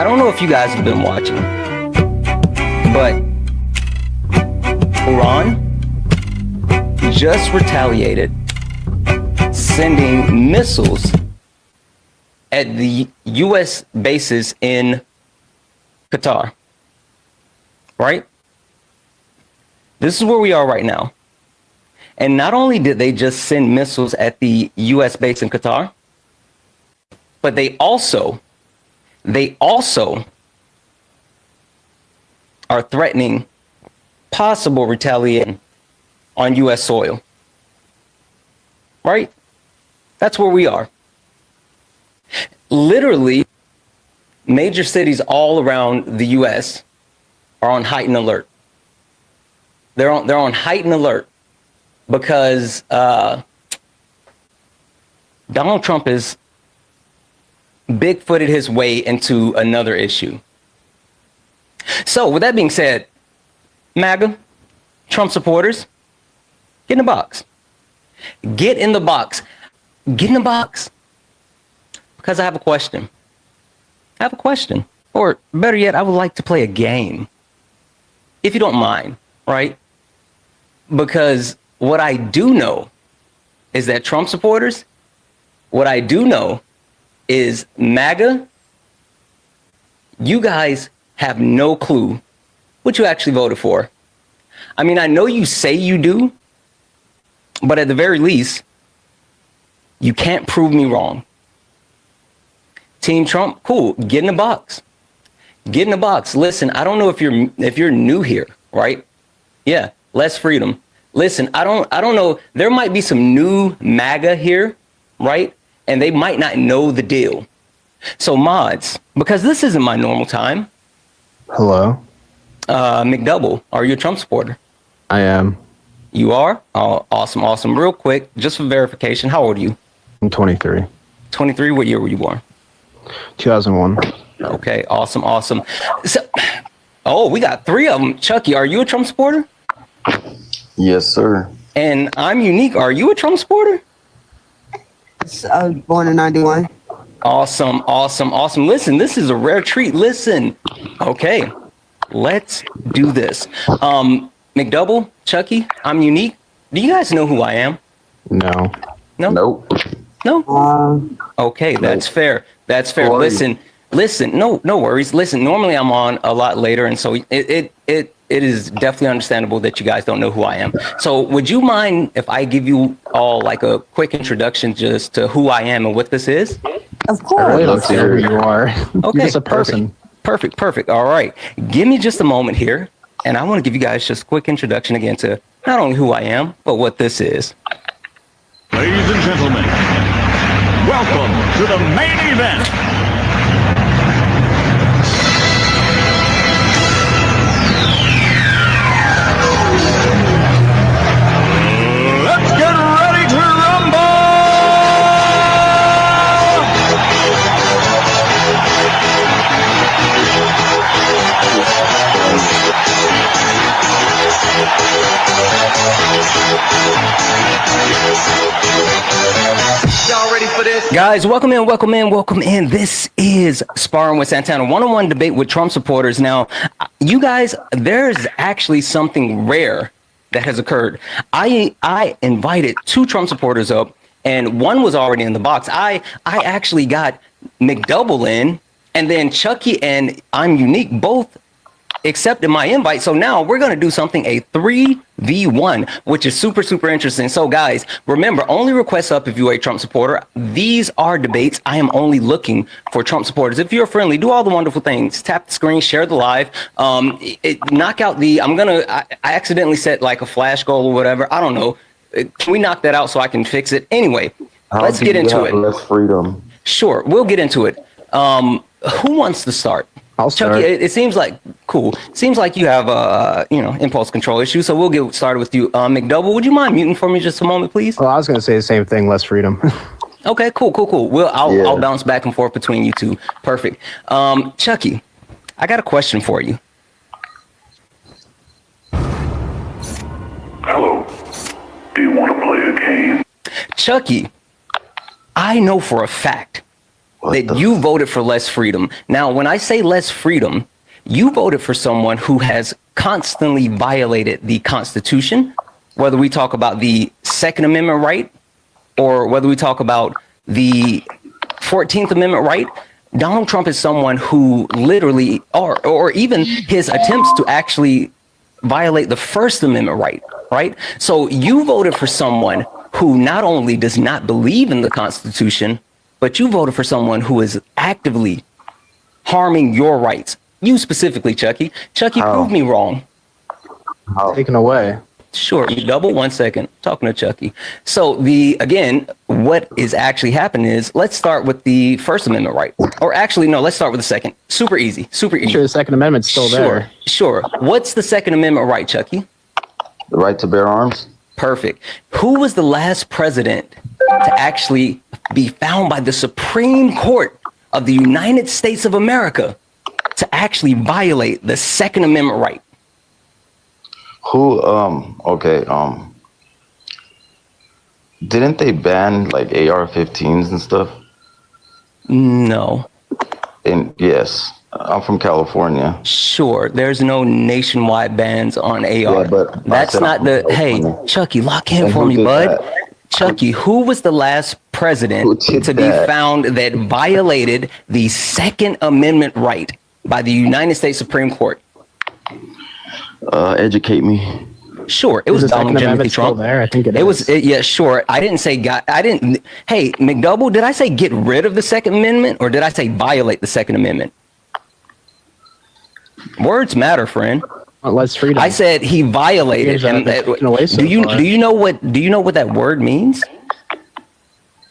I don't know if you guys have been watching, but Iran just retaliated, sending missiles at the U.S. bases in Qatar, right? This is where we are right now. And not only did they just send missiles at the U.S. base in Qatar, but they also are threatening possible retaliation on U.S. soil, right? That's where we are. Literally, major cities all around the U.S. are on heightened alert. They're on heightened alert because Donald Trump is big-footed his way into another issue. So with that being said, MAGA, Trump supporters, get in the box. Get in the box. Get in the box. Because I have a question. I have a question. Or better yet, I would like to play a game. If you don't mind, right? Because what I do know is that Trump supporters, what I do know is MAGA, you guys have no clue what you actually voted for. I mean, I know you say you do, but at the very least, you can't prove me wrong. Team Trump, cool, get in the box. Get in the box. Listen, I don't know if you're new here, right? Yeah, less freedom. Listen, I don't know. There might be some new MAGA here, right? And they might not know the deal. So mods, because this isn't my normal time. Hello. McDouble, are you a Trump supporter? I am. You are? Oh, awesome, awesome. Real quick, just for verification, how old are you? I'm 23. 23, what year were you born? 2001. Okay, awesome, awesome. So, oh, we got three of them. Chucky, are you a Trump supporter? Yes, sir. And I'm Unique. Are you a Trump supporter? Born in 91. Awesome, awesome, awesome. Listen, this is a rare treat. Listen. Okay, let's do this. McDouble, Chucky, I'm Unique. Do you guys know who I am? No. No? Nope. No? Okay, that's fair. That's fair. Listen, no worries. Listen, normally I'm on a lot later, and so it is definitely understandable that you guys don't know who I am. So would you mind if I give you all like a quick introduction just to who I am and what this is? Of course. I really don't care who you are. Okay, You're just a person. Perfect. All right. Give me just a moment here, and I want to give you guys just a quick introduction again to not only who I am, but what this is. Ladies and gentlemen, welcome to the main event. Let's get ready to rumble! Y'all ready for this? Guys, welcome in. This is Sparring with Santana, one-on-one debate with Trump supporters. Now, you guys, there's actually something rare that has occurred. I invited two Trump supporters up, and one was already in the box. I actually got McDouble in, and then Chucky and I'm Unique both accepted my invite. So now we're going to do something, a 3v1, which is super interesting. So guys, remember, only requests up if you are a Trump supporter. These are debates. I am only looking for Trump supporters. If you're friendly, do all the wonderful things. Tap the screen, share the live, knock out the, I accidentally set like a flash goal or whatever. I don't know. Can we knock that out so I can fix it? Anyway, let's get into it. Less freedom. Sure, we'll get into it. Who wants to start? I'll start. Chucky, it seems like cool. Seems like you have impulse control issues, so we'll get started with you. McDouble, would you mind muting for me just a moment, please? Well, I was going to say the same thing, less freedom. Okay, cool. I'll bounce back and forth between you two. Perfect. Chucky, I got a question for you. Hello. Do you want to play a game? Chucky, I know for a fact that you voted for less freedom. Now, when I say less freedom, you voted for someone who has constantly violated the Constitution, whether we talk about the Second Amendment right or whether we talk about the 14th Amendment right. Donald Trump is someone who literally, or even his attempts to actually violate the First Amendment right? So you voted for someone who not only does not believe in the Constitution, but you voted for someone who is actively harming your rights. You specifically, Chucky. Chucky, prove me wrong. Taken away. Sure, you double 1 second. Talking to Chucky. So again, what is actually happening is, let's start with the First Amendment right. Or actually, no, let's start with the second. Super easy. Sure, the Second Amendment's still there. Sure. What's the Second Amendment right, Chucky? The right to bear arms. Perfect. Who was the last president to actually be found by the Supreme Court of the United States of America to actually violate the Second Amendment right? Who, didn't they ban like AR-15s and stuff? No. And yes, I'm from California. Sure, there's no nationwide bans on AR. Yeah, but that's not the, hey, Chucky, lock in for me, bud. Chucky, who was the last president to be found that violated the Second Amendment right by the United States Supreme Court? Educate me. Sure, it was Donald J. Trump. There, I think it was. Yeah, sure. I didn't say I didn't. Hey, McDouble, did I say get rid of the Second Amendment or did I say violate the Second Amendment? Words matter, friend. Less freedom. I said he violated. Do you know what that word means?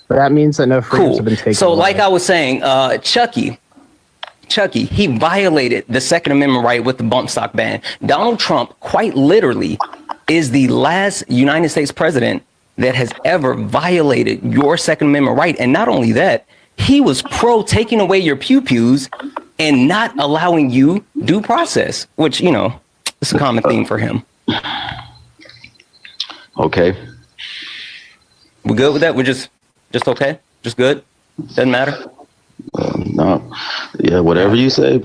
But that means that no freedoms have been taken. So, away. like I was saying, Chucky, he violated the Second Amendment right with the bump stock ban. Donald Trump, quite literally, is the last United States president that has ever violated your Second Amendment right. And not only that, he was pro taking away your pew-pews and not allowing you due process, which, you know, it's a common theme for him. Okay. We good with that? We're just okay? Just good? Doesn't matter? No. Yeah, whatever you say.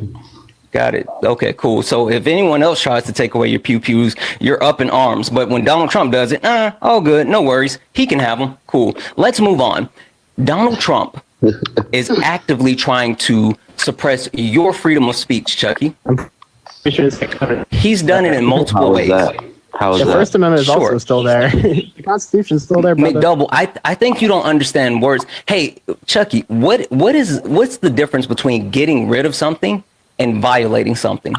Got it. Okay, cool. So if anyone else tries to take away your pew-pews, you're up in arms. But when Donald Trump does it, all good. No worries. He can have them. Cool. Let's move on. Donald Trump is actively trying to suppress your freedom of speech, Chucky. He's done it in multiple ways. How is the that? First Amendment is also still there. The Constitution's still there, brother. McDouble, I think you don't understand words. Hey, Chucky, what's the difference between getting rid of something and violating something?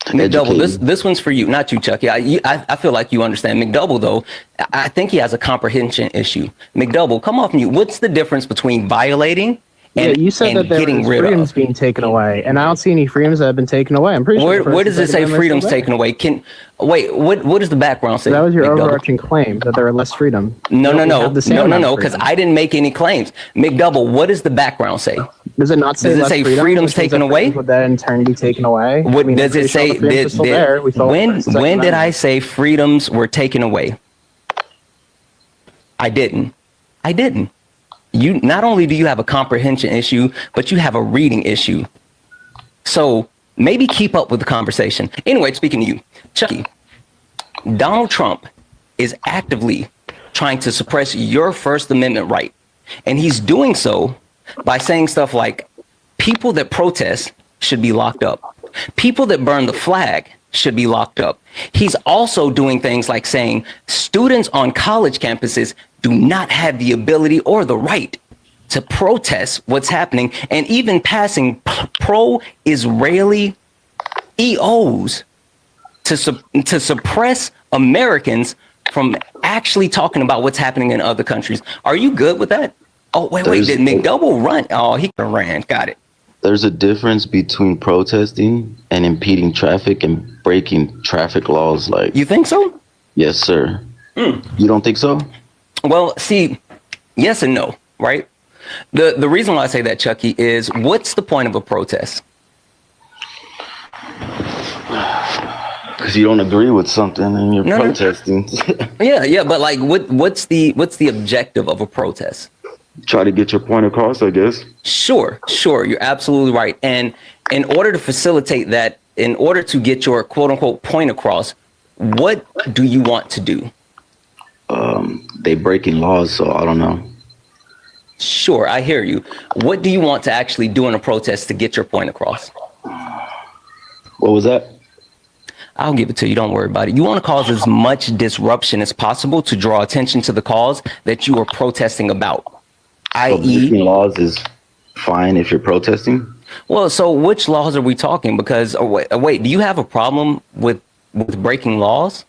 McDouble, this one's for you, not you, Chucky. I feel like you understand. McDouble, though, I think he has a comprehension issue. McDouble, come off mute. What's the difference between violating and you said that there was freedoms being taken away, and I don't see any freedoms that have been taken away. I'm pretty sure. Where does it say freedoms taken away? What does the background say? That was your overarching claim that there are less freedom. No, because I didn't make any claims. McDouble, what does the background say? Does it not say? Does it say freedoms taken away? Would that in turn be taken away? What does it say? When did I say freedoms were taken away? I didn't. You not only do you have a comprehension issue, but you have a reading issue. So maybe keep up with the conversation. Anyway, speaking to you, Chucky, Donald Trump is actively trying to suppress your First Amendment right. And he's doing so by saying stuff like people that protest should be locked up. People that burn the flag should be locked up. He's also doing things like saying students on college campuses do not have the ability or the right to protest what's happening, and even passing pro-Israeli EOs to suppress Americans from actually talking about what's happening in other countries. Are you good with that? Oh, wait, did McDouble run? Oh, he ran. Got it. There's a difference between protesting and impeding traffic and breaking traffic laws. Like, you think so? Yes, sir. You don't think so? Well, see, yes and no, right? The reason why I say that, Chucky, is what's the point of a protest? Because you don't agree with something and you're protesting. Yeah, but like, what's the objective of a protest? Try to get your point across, I guess. Sure. You're absolutely right. And in order to facilitate that, in order to get your quote unquote point across, what do you want to do? They breaking laws, so I don't know. Sure, I hear you. What do you want to actually do in a protest to get your point across? What was that? I'll give it to you. Don't worry about it. You want to cause as much disruption as possible to draw attention to the cause that you are protesting about, So breaking laws is fine if you're protesting? Well, so which laws are we talking? Because, wait, do you have a problem with breaking laws?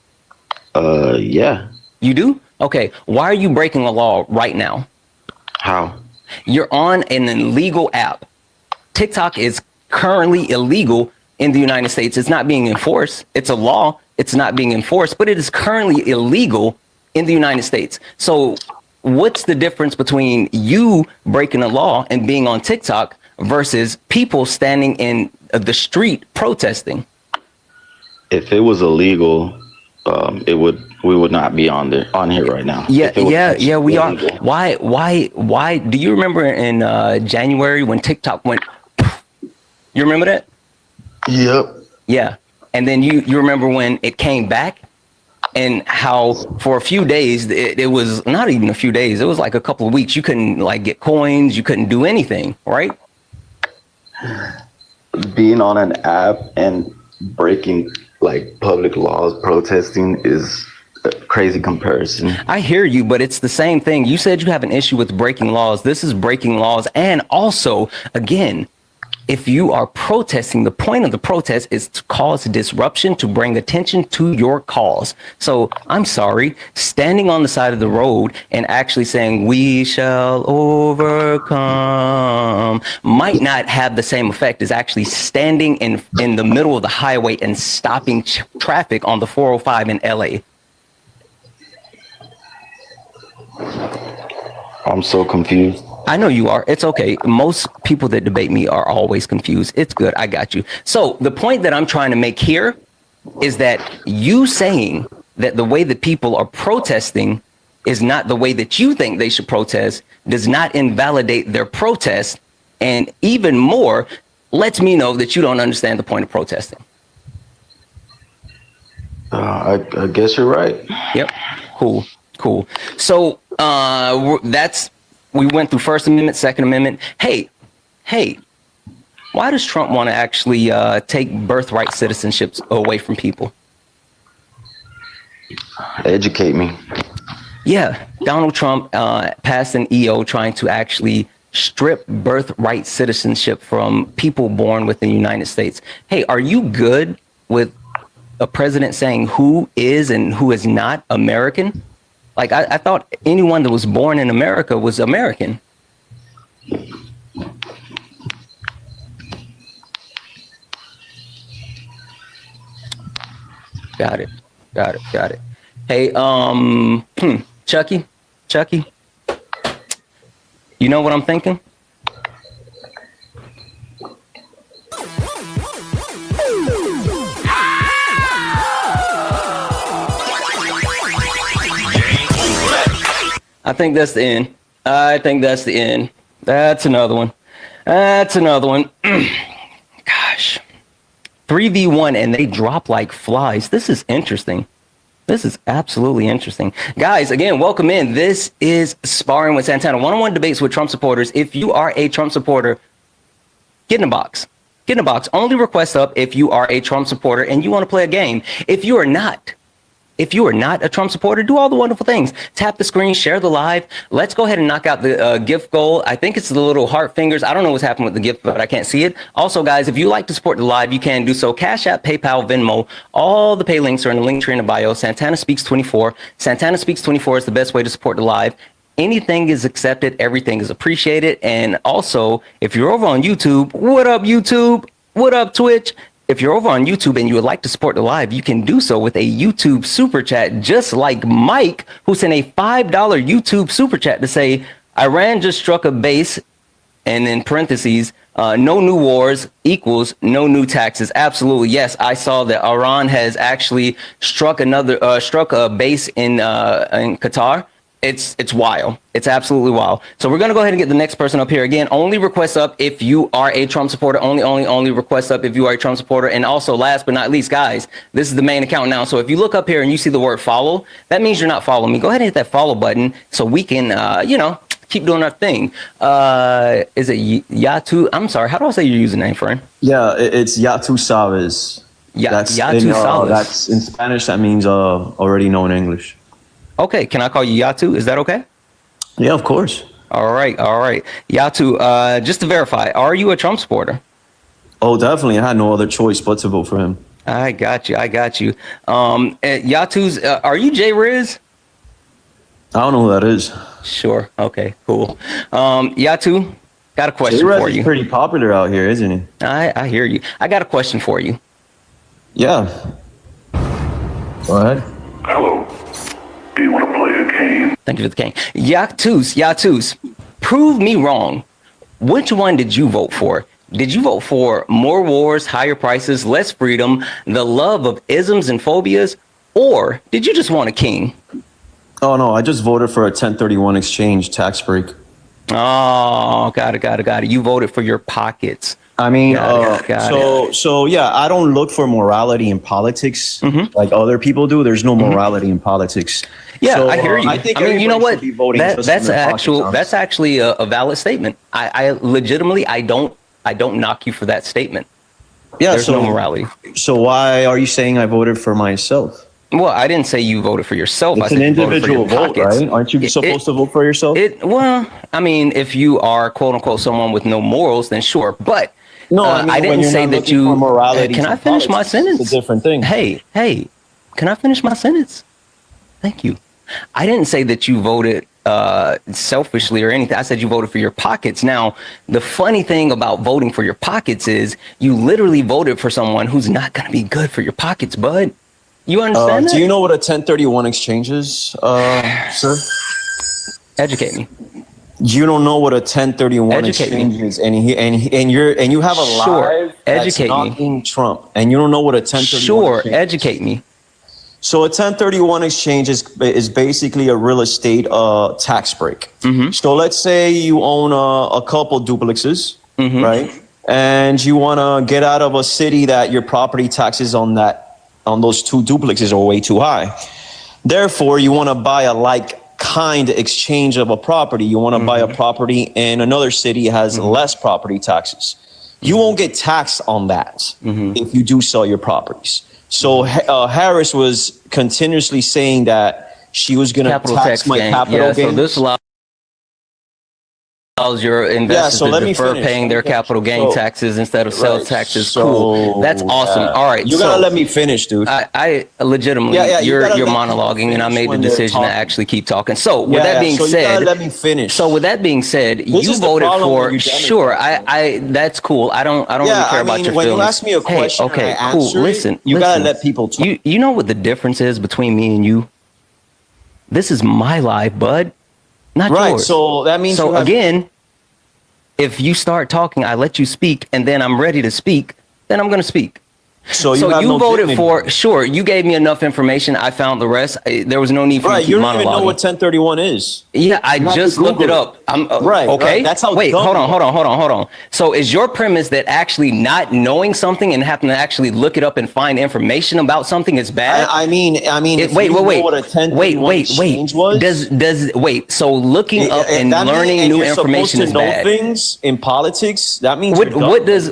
Yeah. You do? Okay. Why are you breaking a law right now? How? You're on an illegal app. TikTok is currently illegal in the United States. It's not being enforced. It's a law. It's not being enforced, but it is currently illegal in the United States. So what's the difference between you breaking a law and being on TikTok versus people standing in the street protesting? If it was illegal, we would not be on here right now. Yeah, we are. Illegal. Why? Do you remember in January when TikTok went? You remember that? Yep. Yeah. And then you remember when it came back and how for a few days, it was not even a few days. It was like a couple of weeks. You couldn't like get coins. You couldn't do anything, right? Being on an app and breaking like public laws, protesting is a crazy comparison. I hear you, but it's the same thing. You said you have an issue with breaking laws. This is breaking laws. And also, again, if you are protesting, the point of the protest is to cause disruption, to bring attention to your cause. So I'm sorry, standing on the side of the road and actually saying we shall overcome might not have the same effect as actually standing in the middle of the highway and stopping traffic on the 405 in LA. I'm so confused. I know you are. It's okay. Most people that debate me are always confused. It's good. I got you. So the point that I'm trying to make here is that you saying that the way that people are protesting is not the way that you think they should protest does not invalidate their protest. And even more, lets me know that you don't understand the point of protesting. I guess you're right. Yep. Cool. So we went through First Amendment, Second Amendment. Hey, why does Trump want to actually take birthright citizenships away from people? Educate me. Yeah, Donald Trump passed an EO trying to actually strip birthright citizenship from people born within the United States. Hey, are you good with a president saying who is and who is not American? Like, I thought anyone that was born in America was American. Got it. Hey, Chucky, you know what I'm thinking? I think that's the end. That's another one. Gosh. 3v1 and they drop like flies. This is interesting. This is absolutely interesting. Guys, again, welcome in. This is Sparring with Santana. One-on-one debates with Trump supporters. If you are a Trump supporter, get in a box. Only request up if you are a Trump supporter and you want to play a game. If you are not a Trump supporter, do all the wonderful things. Tap the screen, share the live. Let's go ahead and knock out the gift goal. I think it's the little heart fingers. I don't know what's happened with the gift, but I can't see it. Also, guys, if you like to support the live, you can do so. Cash App, PayPal, Venmo. All the pay links are in the link tree in the bio. Santana Speaks 24. Santana Speaks 24 is the best way to support the live. Anything is accepted. Everything is appreciated. And also, if you're over on YouTube, what up, YouTube? What up, Twitch? If you're over on YouTube and you would like to support the live, you can do so with a YouTube super chat, just like Mike, who sent a $5 YouTube super chat to say, Iran just struck a base, and in parentheses, no new wars equals no new taxes. Absolutely. Yes, I saw that Iran has actually struck a base in Qatar. It's wild. It's absolutely wild. So we're going to go ahead and get the next person up here. Again, only request up if you are a Trump supporter. Only request up if you are a Trump supporter. And also, last but not least, guys, this is the main account now. So if you look up here and you see the word follow, that means you're not following me. Go ahead and hit that follow button so we can, keep doing our thing. Is it Yatu? I'm sorry. How do I say your username, friend? Yeah, it's Yatu Savas. Yatu Savas. That's in Spanish. That means already know in English. Okay. Can I call you Yatu? Is that okay? Yeah, of course. All right. Yatu, just to verify, are you a Trump supporter? Oh, definitely. I had no other choice but to vote for him. I got you. Yatu's, are you J Riz? I don't know who that is. Sure. Okay, cool. Yatu, got a question J-Rez for you. is pretty popular out here, isn't he? I hear you. I got a question for you. Yeah. Go ahead. Hello. Do you want to play a game? Thank you for the game. Yatus, prove me wrong. Which one did you vote for? Did you vote for more wars, higher prices, less freedom, the love of isms and phobias, or did you just want a king? Oh, no, I just voted for a 1031 exchange tax break. Oh, got it. You voted for your pockets. I mean, Got it. so yeah, I don't look for morality in politics like other people do. There's no morality in politics. Yeah, So, I hear you. I think you know everybody what? should be voting just That's from their pockets, honestly. that's actually a valid statement. I legitimately, I don't knock you for that statement. Yeah, There's no morality. So why are you saying I voted for myself? Well, I didn't say you voted for yourself. I It's said an you voted for your individual vote, pockets. right? Aren't you supposed to vote for yourself? Well, I mean, if you are quote unquote someone with no morals, then sure. But No, I mean, I when didn't you're say not that looking you. for morality Can I in finish my politics, sentence? it's a different thing. Hey, can I finish my sentence? Thank you. I didn't say that you voted selfishly or anything. I said you voted for your pockets. Now, the funny thing about voting for your pockets is you literally voted for someone who's not going to be good for your pockets, bud. You understand that? Do you know what a 1031 exchange is, sir? Educate me. You don't know what a 1031 Educate me. exchange is, and you have a Sure. live that's Educate not me. being Trump, and you don't know what a 1031 Sure, exchange is. educate me. So a 1031 exchange is basically a real estate tax break. So let's say you own a couple duplexes, right? And you want to get out of a city that your property taxes on those two duplexes are way too high. Therefore, you want to buy a like-kind exchange of a property. You want to buy a property in another city that has less property taxes. You won't get taxed on that if you do sell your properties. So Harris was continuously saying that she was going to tax my gain. capital Yeah, gain. so this allows your investors so to let me defer finish. paying their capital gain So- taxes instead of sales Right. taxes. So, Cool. That's awesome. All right. You gotta let me finish, dude. I legitimately, Yeah, you you're gotta let people monologuing, and I finish made the when they're decision to talking. actually keep talking. So with that being so you said, gotta let me finish. so with that being said, you is the voted problem for with you Democrats, sure. man. I that's cool. I don't really care about your when feelings. you ask me a question, hey, okay, and I cool. answer it, Listen, you gotta listen. let people talk. You know what the difference is between me and you? This is my life, bud, not Right. yours. So that means you So have- again, if you start talking, I let you speak, and then I'm ready to speak, then I'm going to speak. So So have you no voted dignity. for, sure, you gave me enough information. I found the rest. There was no need for Right. me to You keep don't even know monologuing. what 1031 is. Yeah, I have to just looked it Google up. I'm Right, okay. right. That's how Wait, dumb hold you on. So is your premise that actually not knowing something and having to actually look it up and find information about something is bad? I mean, if Wait, you know wait. what a 1031 exchange was. Does wait? So looking up and that mean- learning and new you're supposed information to is know bad. things in politics. That means you're dumb. What does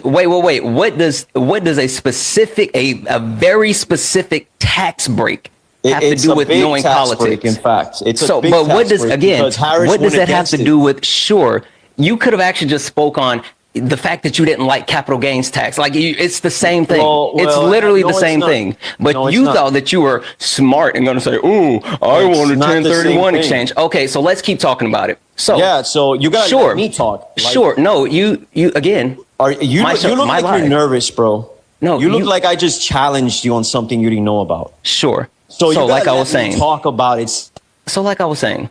what does a specific a very specific tax break have to It's do a with big knowing tax politics? break, in fact. It's a So, big but what tax does break again? because Harris What does went that have against to it. do with? Sure, you could have actually just spoke on the fact that you didn't like capital gains tax. Like it's the same thing. It's Well, literally no, the it's same not. thing. But No, it's you not. thought that you were smart and going to say, "Ooh, I It's want a not the 1031 same thing. exchange." Okay, so let's keep talking about it. So Yeah, so you gotta sure, let me talk. Like, sure, no, you again. You My show- look my like life. you're nervous, bro. No, you look you- like I just challenged you on something you didn't know about. Sure. So, you gotta like I let was me saying. talk about it. So like I was saying,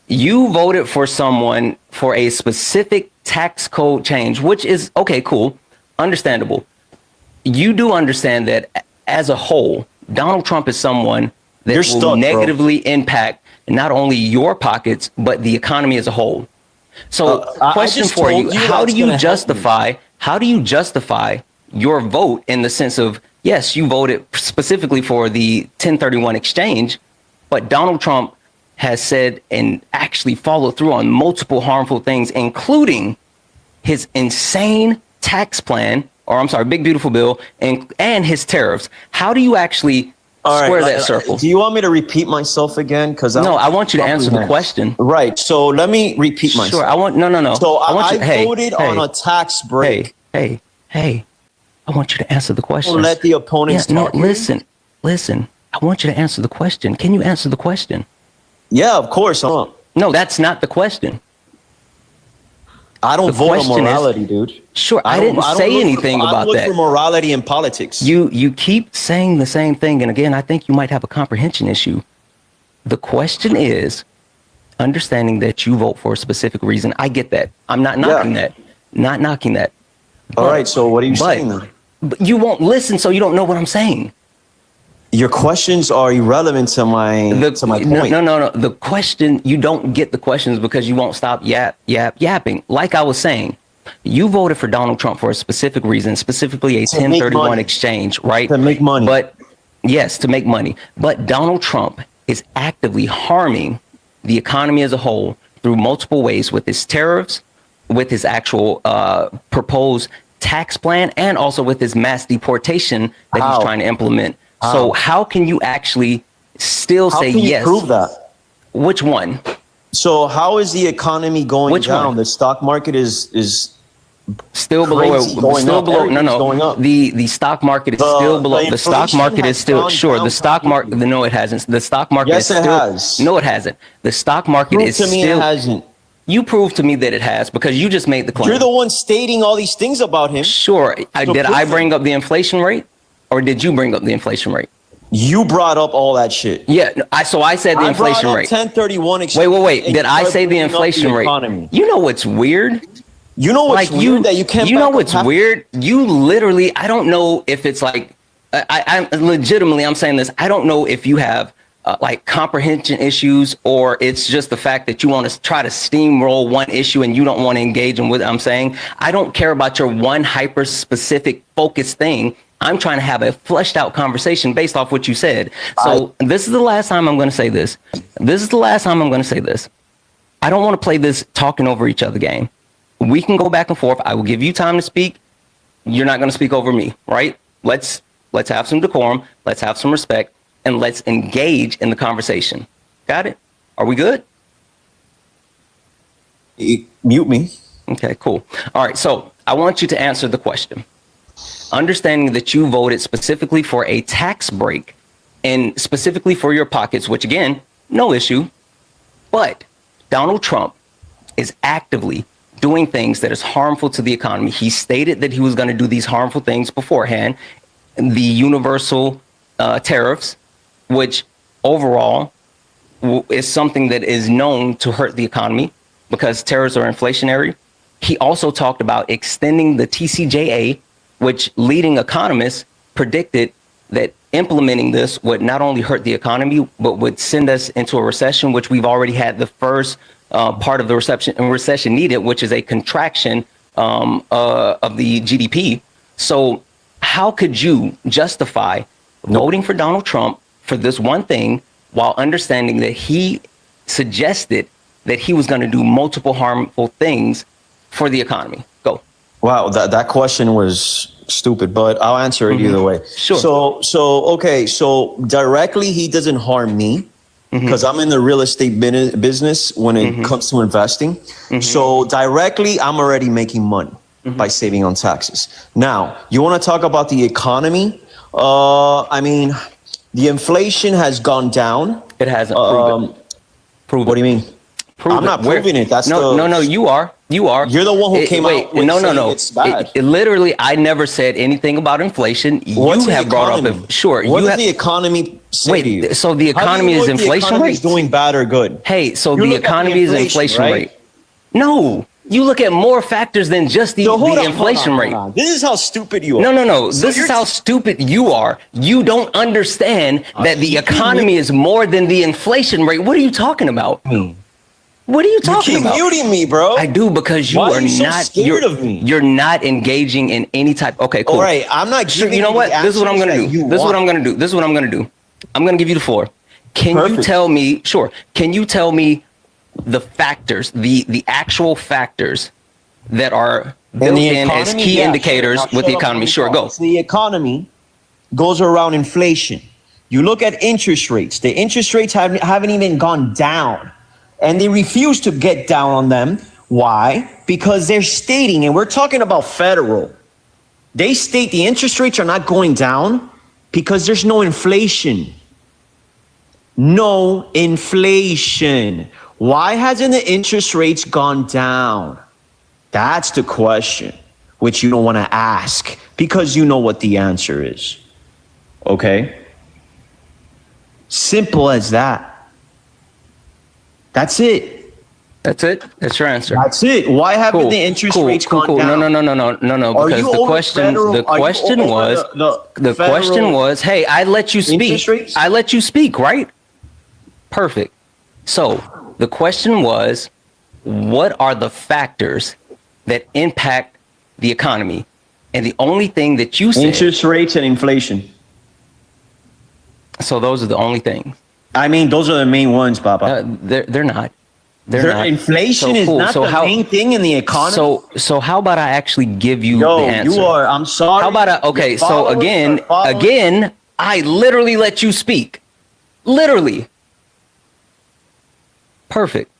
you voted for someone for a specific tax code change, which is okay, cool, understandable. You do understand that as a whole, Donald Trump is someone that You're will stuck, bro. negatively impact not only your pockets, but the economy as a whole. So question just for told you, you how that's do you gonna help me. justify your vote in the sense of, yes, you voted specifically for the 1031 exchange, but Donald Trump has said and actually followed through on multiple harmful things, including his insane tax plan, or I'm sorry, big beautiful bill, and his tariffs. How do you actually square that circle? Do you want me to repeat myself again? Because No, I want you to answer the question. Right. So let me repeat myself. Sure. No. So I voted on a tax break. Hey. I want you to answer the question. Don't let the opponents talk. Listen. I want you to answer the question. Can you answer the question? Yeah, of course. No, that's not the question. I don't The vote on question is- morality, dude. Sure, I didn't say anything I about look that. for morality in politics. You keep saying the same thing, and again, I think you might have a comprehension issue. The question is understanding that you vote for a specific reason. I get that. I'm not knocking that. Not knocking that. All right, so what are you saying then? But you won't listen, so you don't know what I'm saying. Your questions are irrelevant to my point. No. The question, you don't get the questions because you won't stop yapping. Like I was saying, you voted for Donald Trump for a specific reason, specifically a 1031 exchange, right? To make money. But yes, to make money. But Donald Trump is actively harming the economy as a whole through multiple ways with his tariffs, with his actual proposed tax plan, and also with his mass deportation that he's trying to implement. So how can you actually still say yes? How can you prove that? Which one? So how is the economy going Which down? one? The stock market is still below. crazy, going Still up. below. Everything's No. going up. The stock market is still below. The stock inflation market is has still gone sure. down The stock market. completely. No, it hasn't. The stock market Yes, is it still. has. No, it hasn't. The stock market Prove is to me still. it hasn't. You prove to me that it has because you just made the claim. You're the one stating all these things about him. Sure. So Did I prove bring it. up the inflation rate, or did you bring up the inflation rate? You brought up all that shit. Yeah. So I said the inflation rate. 1031 exchange. Wait. and Did you I started say the bringing up inflation rate? economy. You know what's weird? You know what's weird that you can't. You know back up what's half- weird? You literally. I don't know if it's like. I'm legitimately. I'm saying this. I don't know if you have like comprehension issues, or it's just the fact that you want to try to steamroll one issue and you don't want to engage in what I'm saying. I don't care about your one hyper specific focused thing. I'm trying to have a fleshed out conversation based off what you said. So this is the last time I'm going to say this. This is the last time I'm going to say this. I don't want to play this talking over each other game. We can go back and forth. I will give you time to speak. You're not going to speak over me, right? Let's have some decorum. Let's have some respect, and let's engage in the conversation. Got it? Are we good? Mute me. Okay, cool. All right. So I want you to answer the question. Understanding that you voted specifically for a tax break and specifically for your pockets, which again, no issue, but Donald Trump is actively doing things that is harmful to the economy. He stated that he was going to do these harmful things beforehand. The universal tariffs, which overall is something that is known to hurt the economy because tariffs are inflationary. He also talked about extending the TCJA, which leading economists predicted that implementing this would not only hurt the economy, but would send us into a recession, which we've already had the first part of the recession needed, which is a contraction of the GDP. So how could you justify voting for Donald Trump for this one thing while understanding that he suggested that he was going to do multiple harmful things for the economy? Go. Wow, that question was stupid, but I'll answer it either way. Sure. So directly he doesn't harm me because I'm in the real estate business when it comes to investing. So directly I'm already making money by saving on taxes. Now, you want to talk about the economy? I mean, the inflation has gone down. It hasn't. Prove What do you mean? Prove I'm it. not proving it. That's no. You are. You're the one who came out with saying it's bad. Literally, I never said anything about inflation. What's you have brought up. What does the economy say to you? So the How do economy you is know if the inflation economy rate. is doing bad or good? Hey, so You the look at the economy is inflation, inflation right? rate. No, You look at more factors than just the inflation rate. This is how stupid you are. No. This is how stupid you are. You don't understand that the economy is more than the inflation rate. What are you talking about? What are you talking about? You keep muting me, bro. I do, because you are so not scared of me? You're not engaging in any type. Okay, cool. All right, I'm not giving you know what? This is what I'm gonna do. This is what I'm gonna do. I'm gonna give you the floor. Can you tell me? Sure. Can you tell me the factors, the actual factors that are built in as key indicators with the economy? Sure, go. So the economy goes around inflation. You look at interest rates. The interest rates haven't even gone down. And they refuse to get down on them. Why? Because they're stating, and we're talking about federal, they state the interest rates are not going down because there's no inflation. No inflation. Why hasn't the interest rates gone down? That's the question, which you don't want to ask because you know what the answer is. Okay? Simple as that. That's it. That's it. That's your answer. That's it. Why haven't the interest rates gone down? No. Because the question was, hey, I let you speak. I let you speak, right? Perfect. So the question was, what are the factors that impact the economy? And the only thing that you said, interest rates and inflation. So those are the only things. I mean, those are the main ones, Baba. They're not. They're not. Inflation is not the main thing in the economy. So how about I actually give you the answer? I'm sorry. How about so again, I literally let you speak. Literally. Perfect.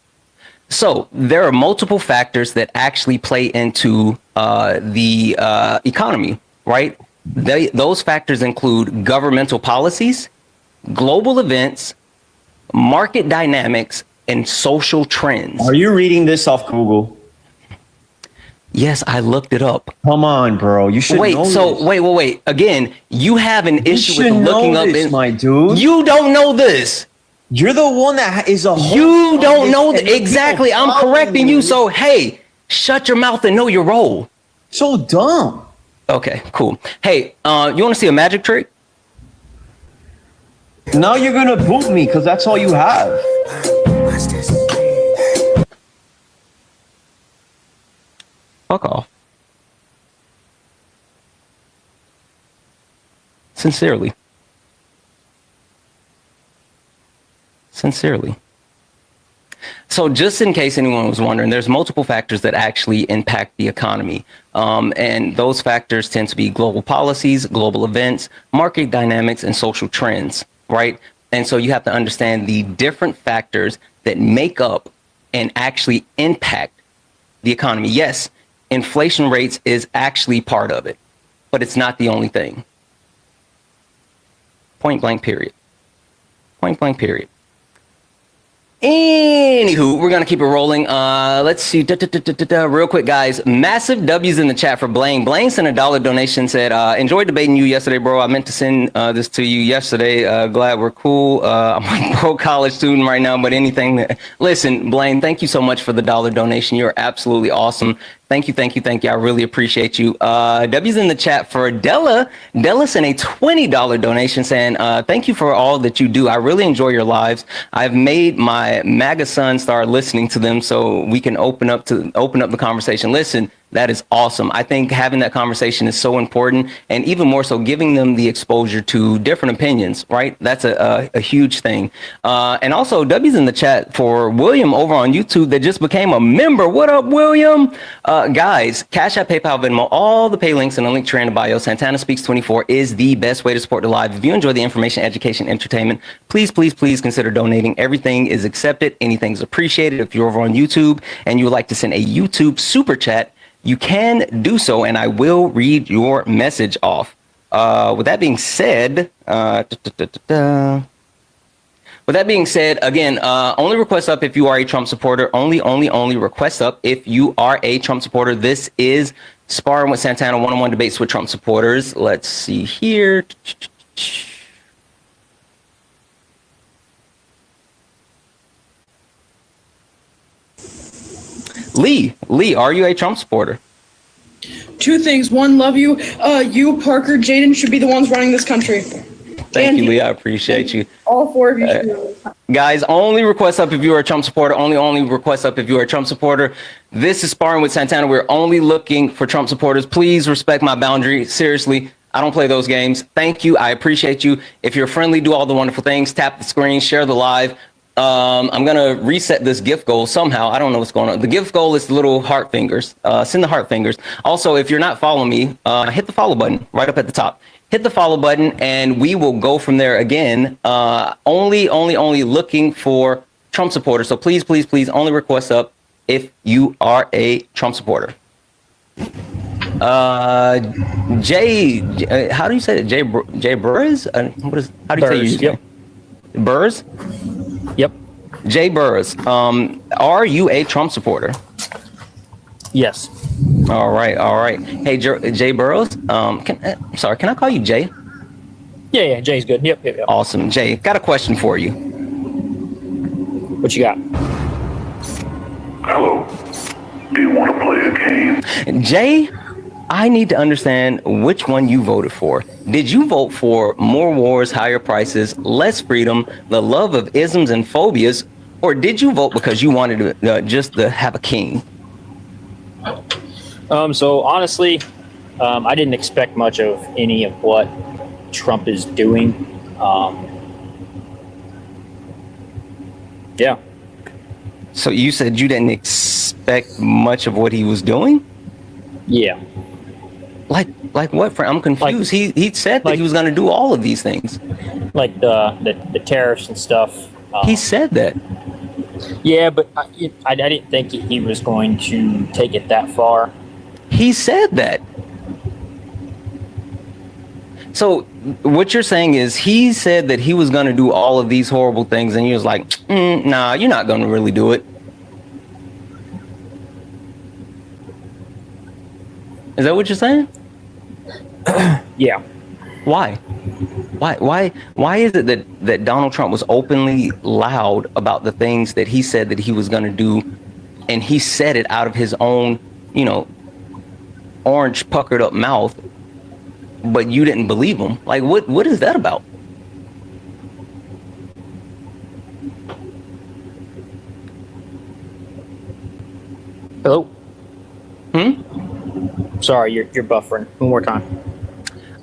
So there are multiple factors that actually play into the economy, right? Those factors include governmental policies, global events, market dynamics, and social trends. Are you reading this off Google? Yes, I looked it up. Come on, bro. You should know this. Wait. Again, you have an issue with looking up this, my dude. You don't know this. You're the one that is a whole. You don't know exactly. I'm correcting you. So, hey, shut your mouth and know your role. So dumb. Okay, cool. Hey, you want to see a magic trick? Now you're going to boot me because that's all you have. Fuck off. Sincerely. So just in case anyone was wondering, there's multiple factors that actually impact the economy. And those factors tend to be global policies, global events, market dynamics, and social trends, right? And so you have to understand the different factors that make up and actually impact the economy. Yes, inflation rates is actually part of it, but it's not the only thing. Point blank period. Point blank period. Anywho, we're gonna keep it rolling. Let's see, real quick, guys. Massive W's in the chat for Blaine. Blaine sent a $1 donation. Said, "Enjoyed debating you yesterday, bro. I meant to send this to you yesterday. Glad we're cool. I'm a pro college student right now, but anything. Listen, Blaine, thank you so much for the $1 donation. You're absolutely awesome. Thank you. I really appreciate you. W's in the chat for Della. Della sent a $20 donation saying, thank you for all that you do. I really enjoy your lives. I've made my MAGA son start listening to them so we can open up the conversation. Listen, that is awesome. I think having that conversation is so important, and even more so giving them the exposure to different opinions, right? That's a huge thing. And also W's in the chat for William over on YouTube that just became a member. What up, William? Guys, Cash App, PayPal, Venmo, all the pay links in the link tree in the bio. Santana Speaks 24 is the best way to support the live. If you enjoy the information, education, entertainment, please consider donating. Everything is accepted. Anything is appreciated. If you're over on YouTube and you would like to send a YouTube super chat, you can do so, and I will read your message off. With that being said, again, only request up if you are a Trump supporter. Only request up if you are a Trump supporter. This is Sparring with Santana, one-on-one debates with Trump supporters. Let's see here. Lee, are you a Trump supporter? Two things. One, love you. You, Parker, Jaden should be the ones running this country. Thank you, Lee. I appreciate you. All four of you should be running this country. Guys, only request up if you are a Trump supporter. Only request up if you are a Trump supporter. This is Sparring with Santana. We're only looking for Trump supporters. Please respect my boundary. Seriously, I don't play those games. Thank you. I appreciate you. If you're friendly, do all the wonderful things. Tap the screen, share the live. I'm going to reset this gift goal somehow. I don't know what's going on. The gift goal is the little heart fingers. Send the heart fingers. Also, if you're not following me, hit the follow button right up at the top. Hit the follow button and we will go from there again. Only looking for Trump supporters. So please, only request up if you are a Trump supporter. Jay, how do you say it? Jay Burrs? How do you say Burrs, it? yep. Burrs? Yep. Jay Burrs, are you a Trump supporter? Yes. All right. Hey, Jay Burrows, can I call you Jay? Yeah, Jay's good. Yep. Awesome. Jay, got a question for you. What you got? Hello. Do you want to play a game? Jay, I need to understand which one you voted for. Did you vote for more wars, higher prices, less freedom, the love of isms and phobias, or did you vote because you wanted to just to have a king? So honestly, I didn't expect much of any of what Trump is doing. Yeah. So you said you didn't expect much of what he was doing? Yeah. Like what, friend? I'm confused. He said that he was going to do all of these things. Like the tariffs and stuff. He said that. Yeah, but I didn't think he was going to take it that far. He said that. So what you're saying is he said that he was going to do all of these horrible things, and he was like, nah, you're not going to really do it. Is that what you're saying? Yeah. Why? Why is it that Donald Trump was openly loud about the things that he said that he was going to do, and he said it out of his own, orange puckered up mouth, but you didn't believe him? Like, what is that about? Hello? Sorry, you're buffering. One more time.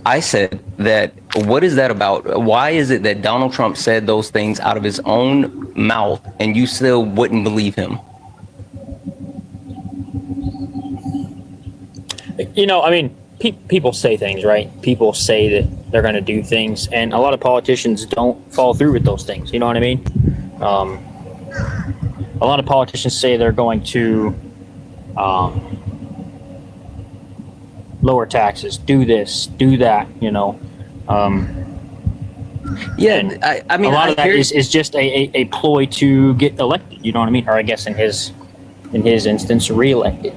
I said that, what is that about? Why is it that Donald Trump said those things out of his own mouth and you still wouldn't believe him? People say things, right? People say that they're going to do things, and a lot of politicians don't follow through with those things. You know what I mean? A lot of politicians say they're going to lower taxes, do this, do that, Yeah, I mean, a lot of that is just a ploy to get elected. You know what I mean? Or I guess in his instance, reelected.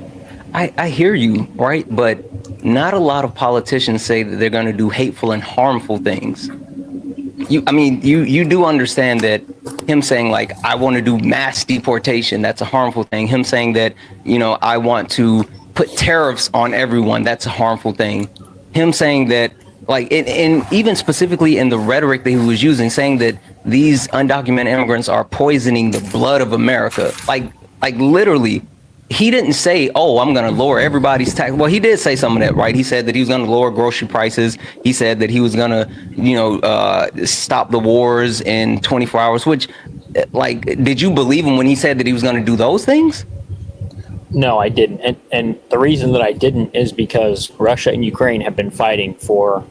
I hear you, right? But not a lot of politicians say that they're going to do hateful and harmful things. You do understand that him saying, like, I want to do mass deportation, that's a harmful thing. Him saying that, I want to put tariffs on everyone, that's a harmful thing. Him saying that, like, and even specifically in the rhetoric that he was using, saying that these undocumented immigrants are poisoning the blood of America. Like literally, he didn't say, oh, I'm going to lower everybody's tax. Well, he did say some of that, right? He said that he was going to lower grocery prices. He said that he was going to, stop the wars in 24 hours, which, like, did you believe him when he said that he was going to do those things? No, I didn't. And the reason that I didn't is because Russia and Ukraine have been fighting for,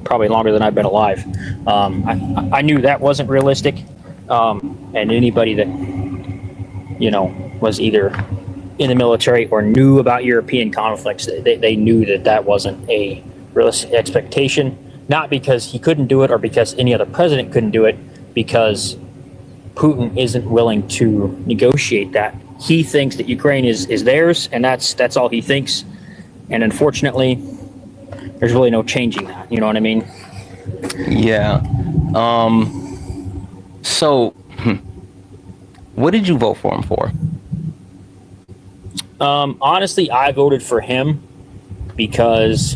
probably longer than I've been alive. I knew that wasn't realistic. And anybody that, was either in the military or knew about European conflicts, they knew that wasn't a realistic expectation, not because he couldn't do it or because any other president couldn't do it, because Putin isn't willing to negotiate that. He thinks that Ukraine is theirs, and that's all he thinks. And unfortunately, there's really no changing that. You know what I mean? Yeah. So, what did you vote for him for? Honestly, I voted for him because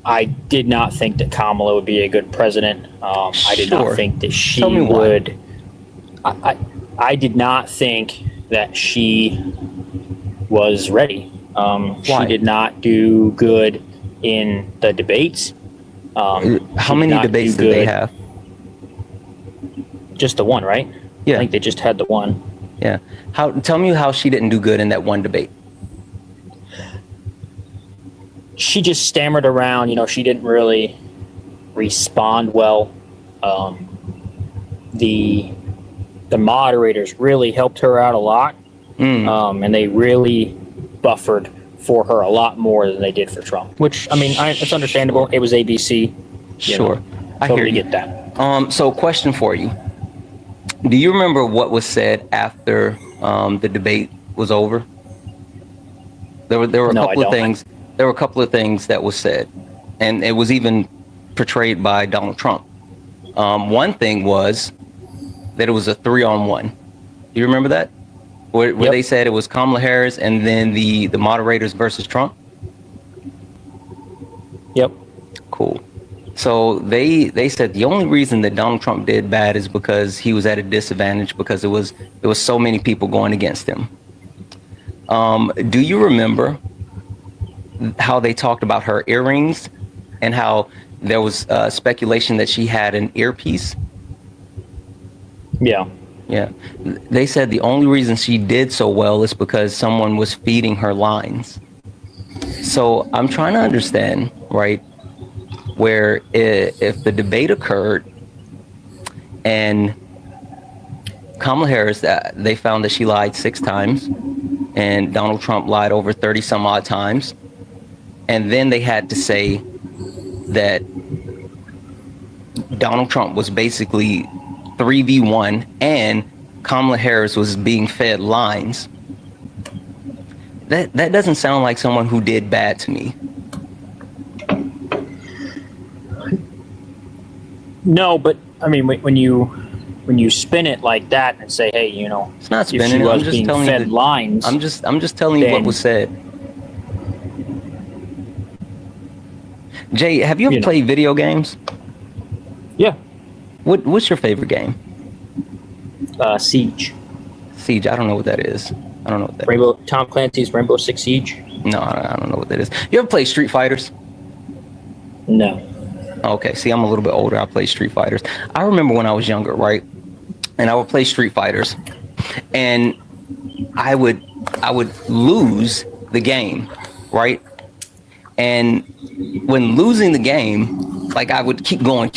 I did not think that Kamala would be a good president. I did not think that she would. I did not think that she was ready. She did not do good in the debates. How many debates did they have? Just the one, right? Yeah. I think they just had the one. Yeah. Tell me how she didn't do good in that one debate. She just stammered around. She didn't really respond well. The moderators really helped her out a lot, and they really buffered for her a lot more than they did for Trump. Which it's understandable. It was ABC. Sure, I totally hear you. Get that. So, question for you: do you remember what was said after the debate was over? There were a couple of things. There were a couple of things that was said, and it was even portrayed by Donald Trump. One thing was that it was a 3-on-1. Do you remember that? Where they said it was Kamala Harris and then the moderators versus Trump? Yep. Cool. So they said the only reason that Donald Trump did bad is because he was at a disadvantage because there was so many people going against him. Do you remember how they talked about her earrings and how there was speculation that she had an earpiece? Yeah. Yeah. They said the only reason she did so well is because someone was feeding her lines. So I'm trying to understand, right, where if the debate occurred and Kamala Harris, they found that she lied 6 times and Donald Trump lied over 30 some odd times. And then they had to say that Donald Trump was basically 3v1 and Kamala Harris was being fed lines. That doesn't sound like someone who did bad to me. No, but when you spin it like that and say, hey, it's not spinning. If she was I'm just being telling fed you. Lines. I'm just telling you what was said. Jay, have you ever played video games? Yeah. What's your favorite game? Siege. Siege. I don't know what that is. I don't know what that is. Tom Clancy's Rainbow Six Siege. No, I don't know what that is. You ever play Street Fighters? No. Okay, see, I'm a little bit older. I play Street Fighters. I remember when I was younger, right? And I would play Street Fighters, and I would lose the game, right? And when losing the game, like I would keep going,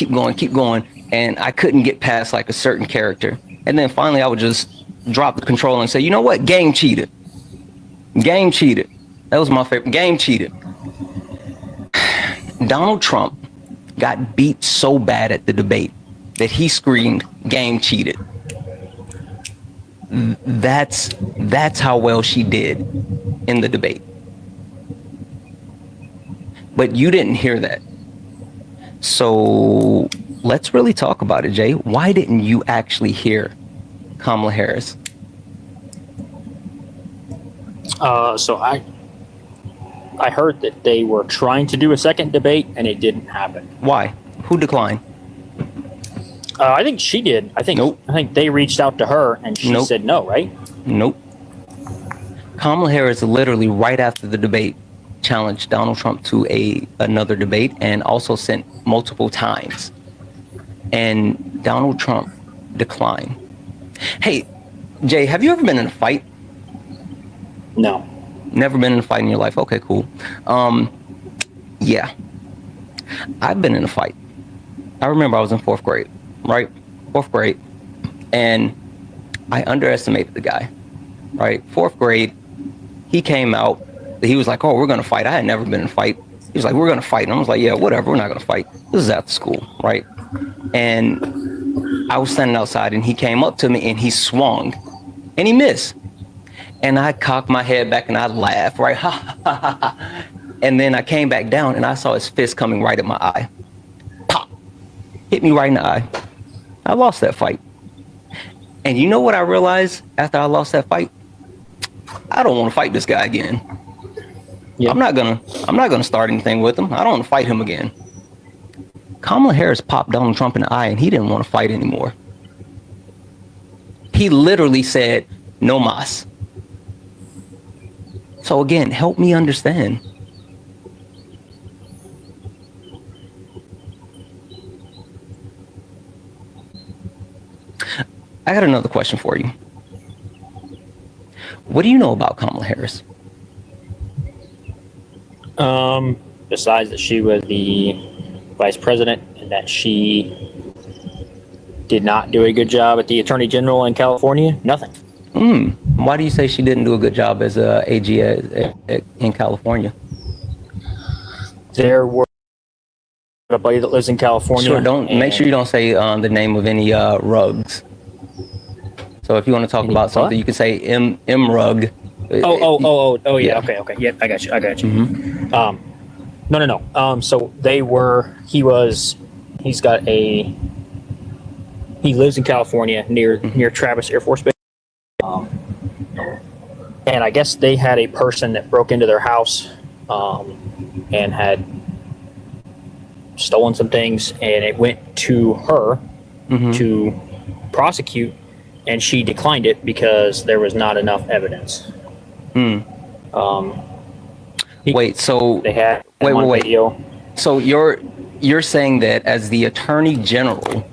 and I couldn't get past like a certain character. And then finally I would just drop the controller and say, you know what? Game cheated. Game cheated. That was my favorite. Game cheated. Donald Trump got beat so bad at the debate that he screamed, game cheated. That's how well she did in the debate. But you didn't hear that. So let's really talk about it, Jay. Why didn't you actually hear Kamala Harris? So I heard that they were trying to do a second debate and it didn't happen. Why? Who declined? I think she did. I think they reached out to her and she said no, right? Nope. Kamala Harris literally right after the debate challenged Donald Trump to another debate and also sent multiple times. And Donald Trump declined. Hey, Jay, have you ever been in a fight? No. Never been in a fight in your life? Okay, cool. Yeah. I've been in a fight. I remember I was in 4th grade, right? 4th grade. And I underestimated the guy, right? 4th grade, he came out. He was like, oh, we're going to fight. I had never been in a fight. He was like, we're going to fight. And I was like, yeah, whatever. We're not going to fight. This is after school, right? And I was standing outside and he came up to me and he swung and he missed. And I cocked my head back and I laughed, right? And then I came back down and I saw his fist coming right at my eye. Pop! Hit me right in the eye. I lost that fight. And you know what I realized after I lost that fight? I don't want to fight this guy again. Yeah. I'm not gonna start anything with him. I don't want to fight him again. Kamala Harris popped Donald Trump in the eye and he didn't want to fight anymore. He literally said, no mas. So again, help me understand. I got another question for you. What do you know about Kamala Harris? Besides that she was the vice president and that she did not do a good job at the attorney general in California, nothing. Why do you say she didn't do a good job as a AG in California? There were a buddy that lives in California. Sure, make sure you don't say the name of any rugs. So if you want to talk about something, you can say M rug. Oh, yeah. Okay. Yep, I got you. Mm-hmm. No. So he lives in California near Travis Air Force Base. And I guess they had a person that broke into their house and had stolen some things, and it went to her to prosecute, and she declined it because there was not enough evidence. Wait. So they had wait. video. So you're saying that as the attorney general,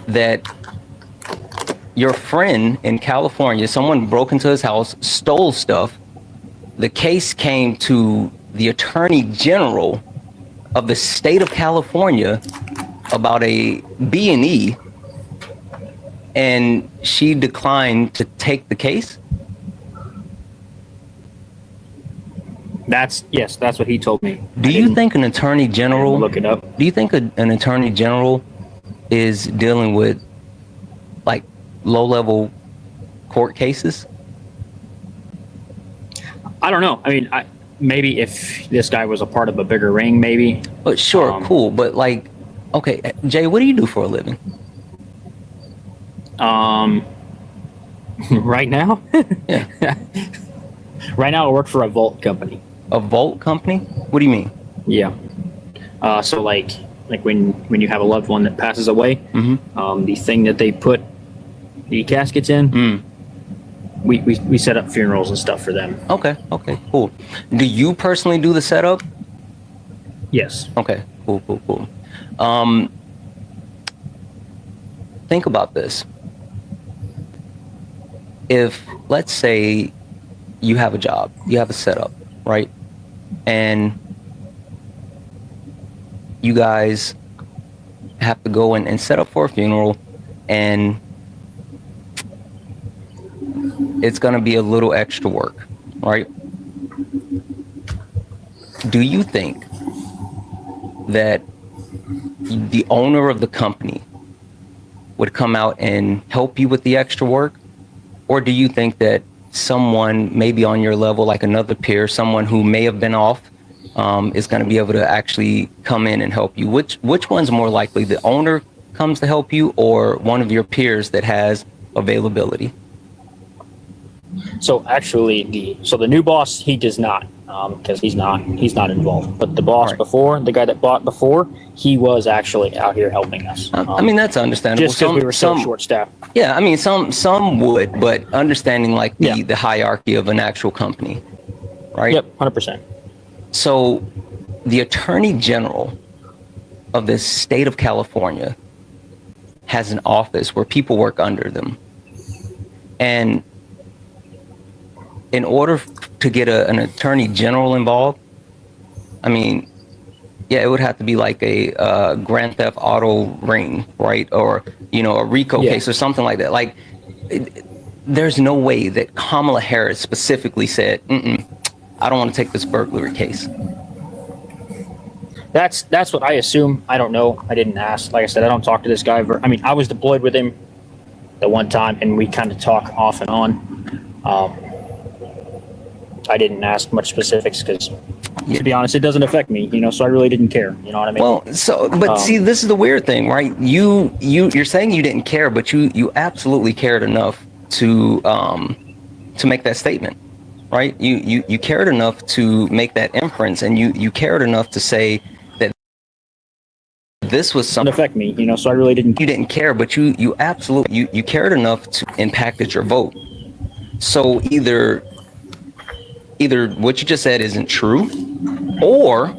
that your friend in California, someone broke into his house, stole stuff. The case came to the attorney general of the state of California about a B&E, and she declined to take the case? That's what he told me. Do you think an attorney general, look it up? Do you think an attorney general is dealing with like low-level court cases? I don't know. I mean, maybe if this guy was a part of a bigger ring, maybe. But sure, cool. But like, okay, Jay, what do you do for a living? Right now? Yeah. Right now I work for a vault company. A vault company? What do you mean? Yeah. So like when you have a loved one that passes away, the thing that they put the caskets in, we set up funerals and stuff for them. Okay, cool. Do you personally do the setup? Yes. Okay, cool. Think about this. If, let's say, you have a job, you have a setup, right? And you guys have to go and set up for a funeral, and it's going to be a little extra work, right? Do you think that the owner of the company would come out and help you with the extra work? Or do you think that someone maybe on your level, like another peer, someone who may have been off, is going to be able to actually come in and help you? Which one's more likely? The owner comes to help you, or one of your peers that has availability? So actually, the new boss, he does not, because he's not involved. But the boss before, the guy that bought before, he was actually out here helping us. I mean, that's understandable. Just because we were so short-staffed. Yeah, I mean, some would, but understanding like the hierarchy of an actual company, right? Yep, 100%. So the attorney general of the state of California has an office where people work under them. And in order to get an attorney general involved, I mean, yeah, it would have to be like a Grand Theft Auto ring, right? Or, a RICO case or something like that. Like, there's no way that Kamala Harris specifically said, I don't want to take this burglary case. That's what I assume. I don't know. I didn't ask. Like I said, I don't talk to this guy. I mean, I was deployed with him the one time, and we kind of talk off and on. I didn't ask much specifics because to be honest, it doesn't affect me, so I really didn't care. You know what I mean? Well, but see, this is the weird thing, right? You're saying you didn't care, but you absolutely cared enough to make that statement, right? You cared enough to make that inference, and you cared enough to say that this was something. It didn't affect me, so I really didn't. You didn't care, but you absolutely you cared enough to impacted your vote. So either what you just said isn't true, or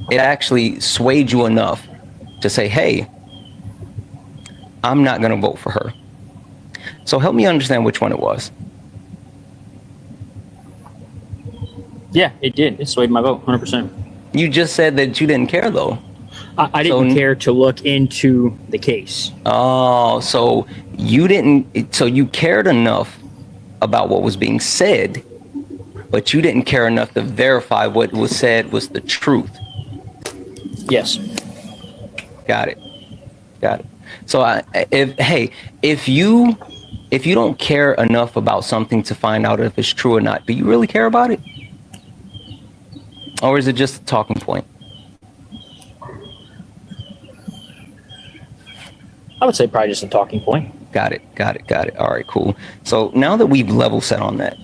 it actually swayed you enough to say, hey, I'm not going to vote for her. So help me understand which one it was. Yeah, it did. It swayed my vote 100%. You just said that you didn't care, though. I didn't care to look into the case. Oh, so you didn't. So you cared enough about what was being said, but you didn't care enough to verify what was said was the truth. Yes. Got it. So if you don't care enough about something to find out if it's true or not, do you really care about it? Or is it just a talking point? I would say probably just a talking point. Got it. All right, cool. So now that we've level set on that,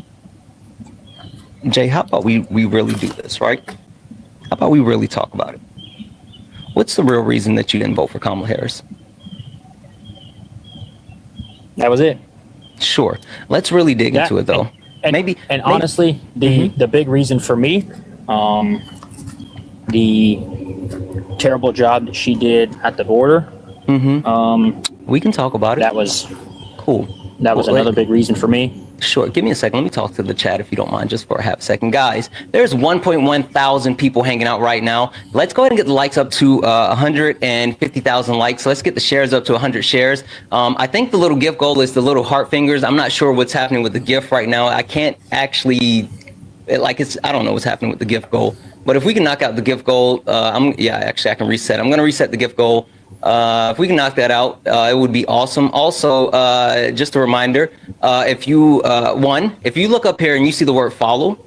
Jay, how about we really do this, right? How about we really talk about it? What's the real reason that you didn't vote for Kamala Harris? That was it. Sure. Let's really dig into it, though. Maybe honestly, the big reason for me, the terrible job that she did at the border. We can talk about it. That was cool. That was another big reason for me. Sure. Give me a second. Let me talk to the chat if you don't mind, just for a half a second. Guys, there's 1.1 thousand people hanging out right now. Let's go ahead and get the likes up to 150,000 likes. Let's get the shares up to 100 shares. I think the little gift goal is the little heart fingers. I'm not sure what's happening with the gift right now. I can't actually, I don't know what's happening with the gift goal. But if we can knock out the gift goal, actually I can reset. I'm going to reset the gift goal. If we can knock that out, it would be awesome. Also, just a reminder, if you look up here and you see the word follow,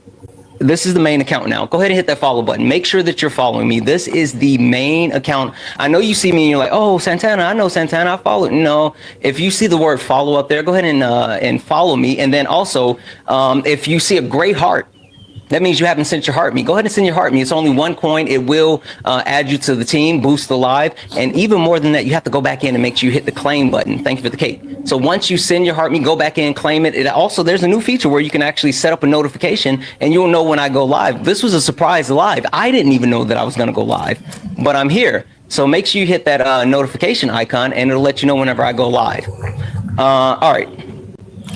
this is the main account now. Go ahead and hit that follow button. Make sure that you're following me. This is the main account. I know you see me and you're like, oh, Santana, I know Santana, I follow. No, if you see the word follow up there, go ahead and follow me. And then also, if you see a gray heart, that means you haven't sent your heart me. Go ahead and send your heart me. It's only 1 coin. It will add you to the team, boost the live. And even more than that, you have to go back in and make sure you hit the claim button. Thank you for the cake. So once you send your heart me, go back in, claim it. There's a new feature where you can actually set up a notification and you'll know when I go live. This was a surprise live. I didn't even know that I was going to go live, but I'm here. So make sure you hit that notification icon and it'll let you know whenever I go live. All right.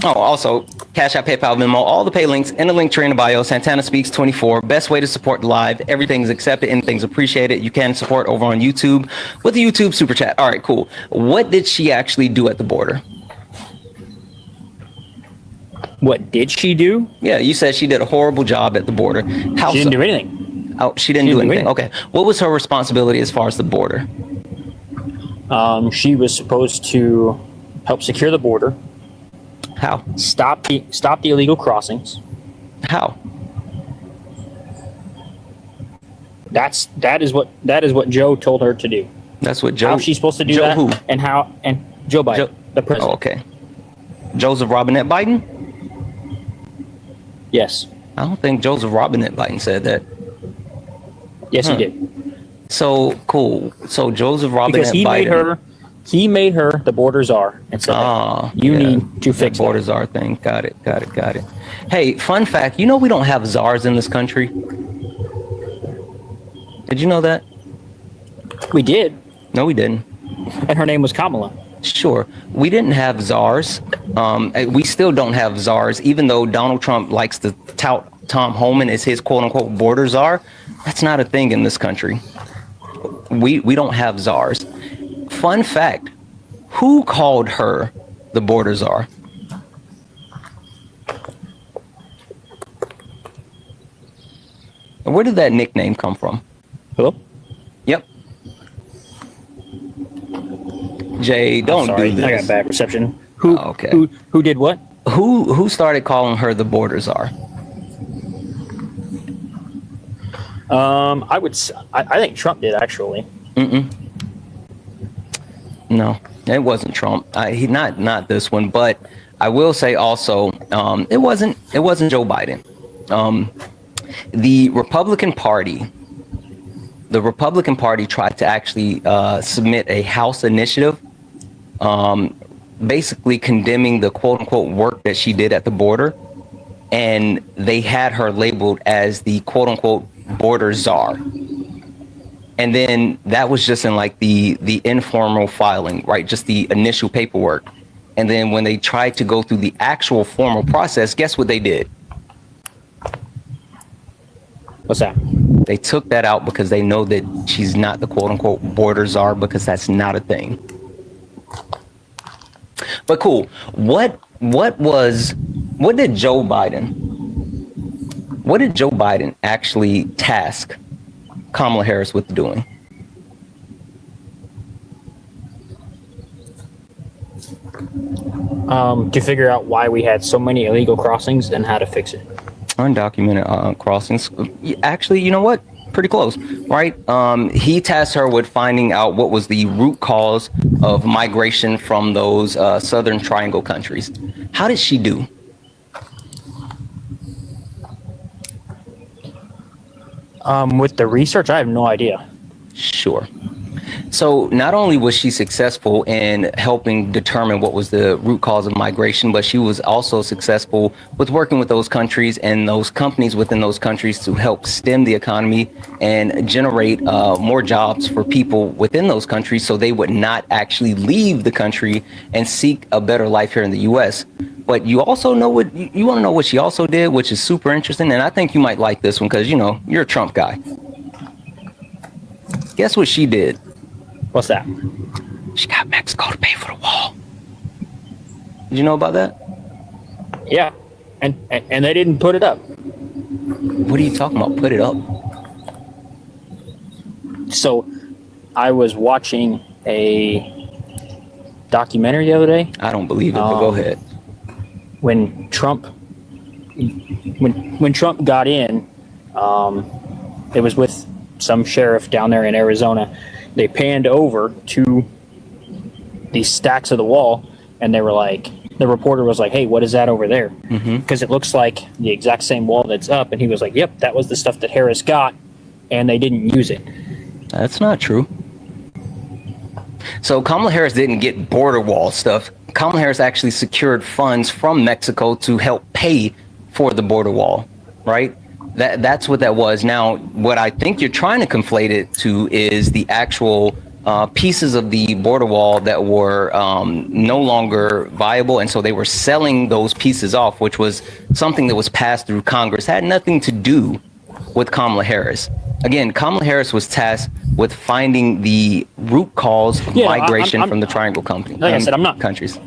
Oh, also, Cash App, PayPal, Venmo, all the pay links in the link tree in the bio. Santana Speaks 24. Best way to support the live. Everything's accepted. Anything's appreciated. You can support over on YouTube with the YouTube Super Chat. All right, cool. What did she actually do at the border? What did she do? Yeah, you said she did a horrible job at the border. How she didn't do anything. Oh, she didn't do anything. Okay. What was her responsibility as far as the border? She was supposed to help secure the border. How? Stop the illegal crossings. How? That is what Joe told her to do. That's what Joe. How's she supposed to do Joe that? Who? And Joe Biden, the president. Oh, okay. Joseph Robinette Biden? Yes. I don't think Joseph Robinette Biden said that. Yes, he did. So cool. So Joseph Robinette Biden. He made her the border czar and said, you need to fix the border czar thing. Got it. Hey, fun fact, we don't have czars in this country. Did you know that? We did. No, we didn't. And her name was Kamala. Sure. We didn't have czars. We still don't have czars, even though Donald Trump likes to tout Tom Homan as his quote unquote border czar. That's not a thing in this country. We don't have czars. Fun fact, who called her the border czar? And where did that nickname come from? Hello? Yep. Jay, don't do this. I got bad reception. Who okay. Who did what? who started calling her the border czar? I think Trump did, actually. No, it wasn't Trump. Not this one, but I will say also, it wasn't Joe Biden. The Republican Party tried to actually submit a House initiative, basically condemning the quote unquote work that she did at the border, and they had her labeled as the quote unquote border czar. And then that was just in like the informal filing, right? Just the initial paperwork. And then when they tried to go through the actual formal process, guess what they did? What's that? They took that out because they know that she's not the quote unquote border czar, because that's not a thing. But cool. What did Joe Biden actually task Kamala Harris with doing? To figure out why we had so many illegal crossings and how to fix it. Undocumented crossings. Actually, you know what? Pretty close, right? He tasked her with finding out what was the root cause of migration from those Southern Triangle countries. How did she do? With the research, I have no idea. Sure. So not only was she successful in helping determine what was the root cause of migration, but she was also successful with working with those countries and those companies within those countries to help stem the economy and generate more jobs for people within those countries, so they would not actually leave the country and seek a better life here in the U.S. But you also know what you want to know what she also did, which is super interesting. And I think you might like this one because, you know, you're a Trump guy. Guess what she did? What's that? She got Mexico to pay for the wall. Did you know about that? Yeah. And they didn't put it up. What are you talking about? Put it up. So I was watching a documentary the other day. I don't believe it, but go ahead. When Trump got in, it was with some sheriff down there in Arizona. They panned over to these stacks of the wall, and they were like, the reporter was like, "Hey, what is that over there?" Because it looks like the exact same wall that's up. And he was like, "Yep, that was the stuff that Harris got, and they didn't use it." That's not true. So Kamala Harris didn't get border wall stuff. Kamala Harris actually secured funds from Mexico to help pay for the border wall, right? That's what that was. Now, what I think you're trying to conflate it to is the actual pieces of the border wall that were no longer viable. And so they were selling those pieces off, which was something that was passed through Congress, had nothing to do with Kamala Harris. Again, Kamala Harris was tasked with finding the root cause of migration from the Triangle Company. Like I said, I'm not countries.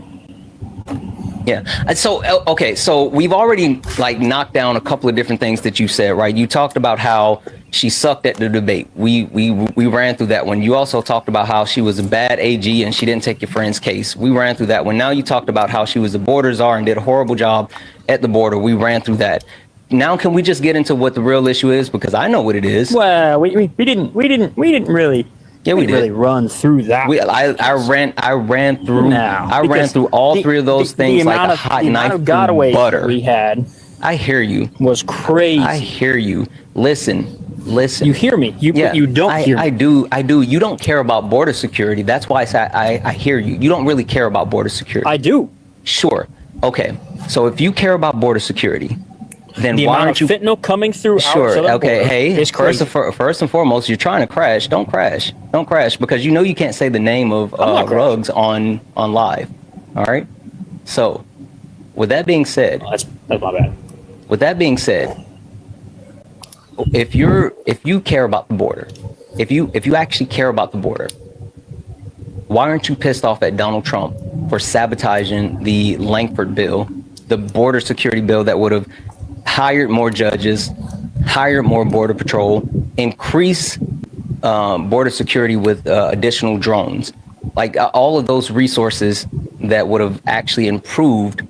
Yeah. So, okay. So we've already like knocked down a couple of different things that you said, right? You talked about how she sucked at the debate. We ran through that one. You also talked about how she was a bad AG and she didn't take your friend's case. We ran through that one. Now you talked about how she was a border czar and did a horrible job at the border. We ran through that. Now can we just get into what the real issue is? Because I know what it is. Well, we didn't really. Yeah, we did. Really run through that. I ran through all three of those things like a hot knife through butter. We had. I hear you. Was crazy. I hear you. Listen. You hear me. You don't hear me. I do. You don't care about border security. That's why I hear you. You don't really care about border security. I do. Sure. Okay. So if you care about border security, then the why amount aren't of you fentanyl coming through? Sure. Okay. Hey, first and foremost, you're trying to crash. Don't crash. Don't crash because you know you can't say the name of Ruggs on live. All right. So, with that being said, that's my bad. With that being said, if you care about the border, if you actually care about the border, why aren't you pissed off at Donald Trump for sabotaging the Langford bill, the border security bill that would have hired more judges, hired more border patrol, increase border security with additional drones, like all of those resources that would have actually improved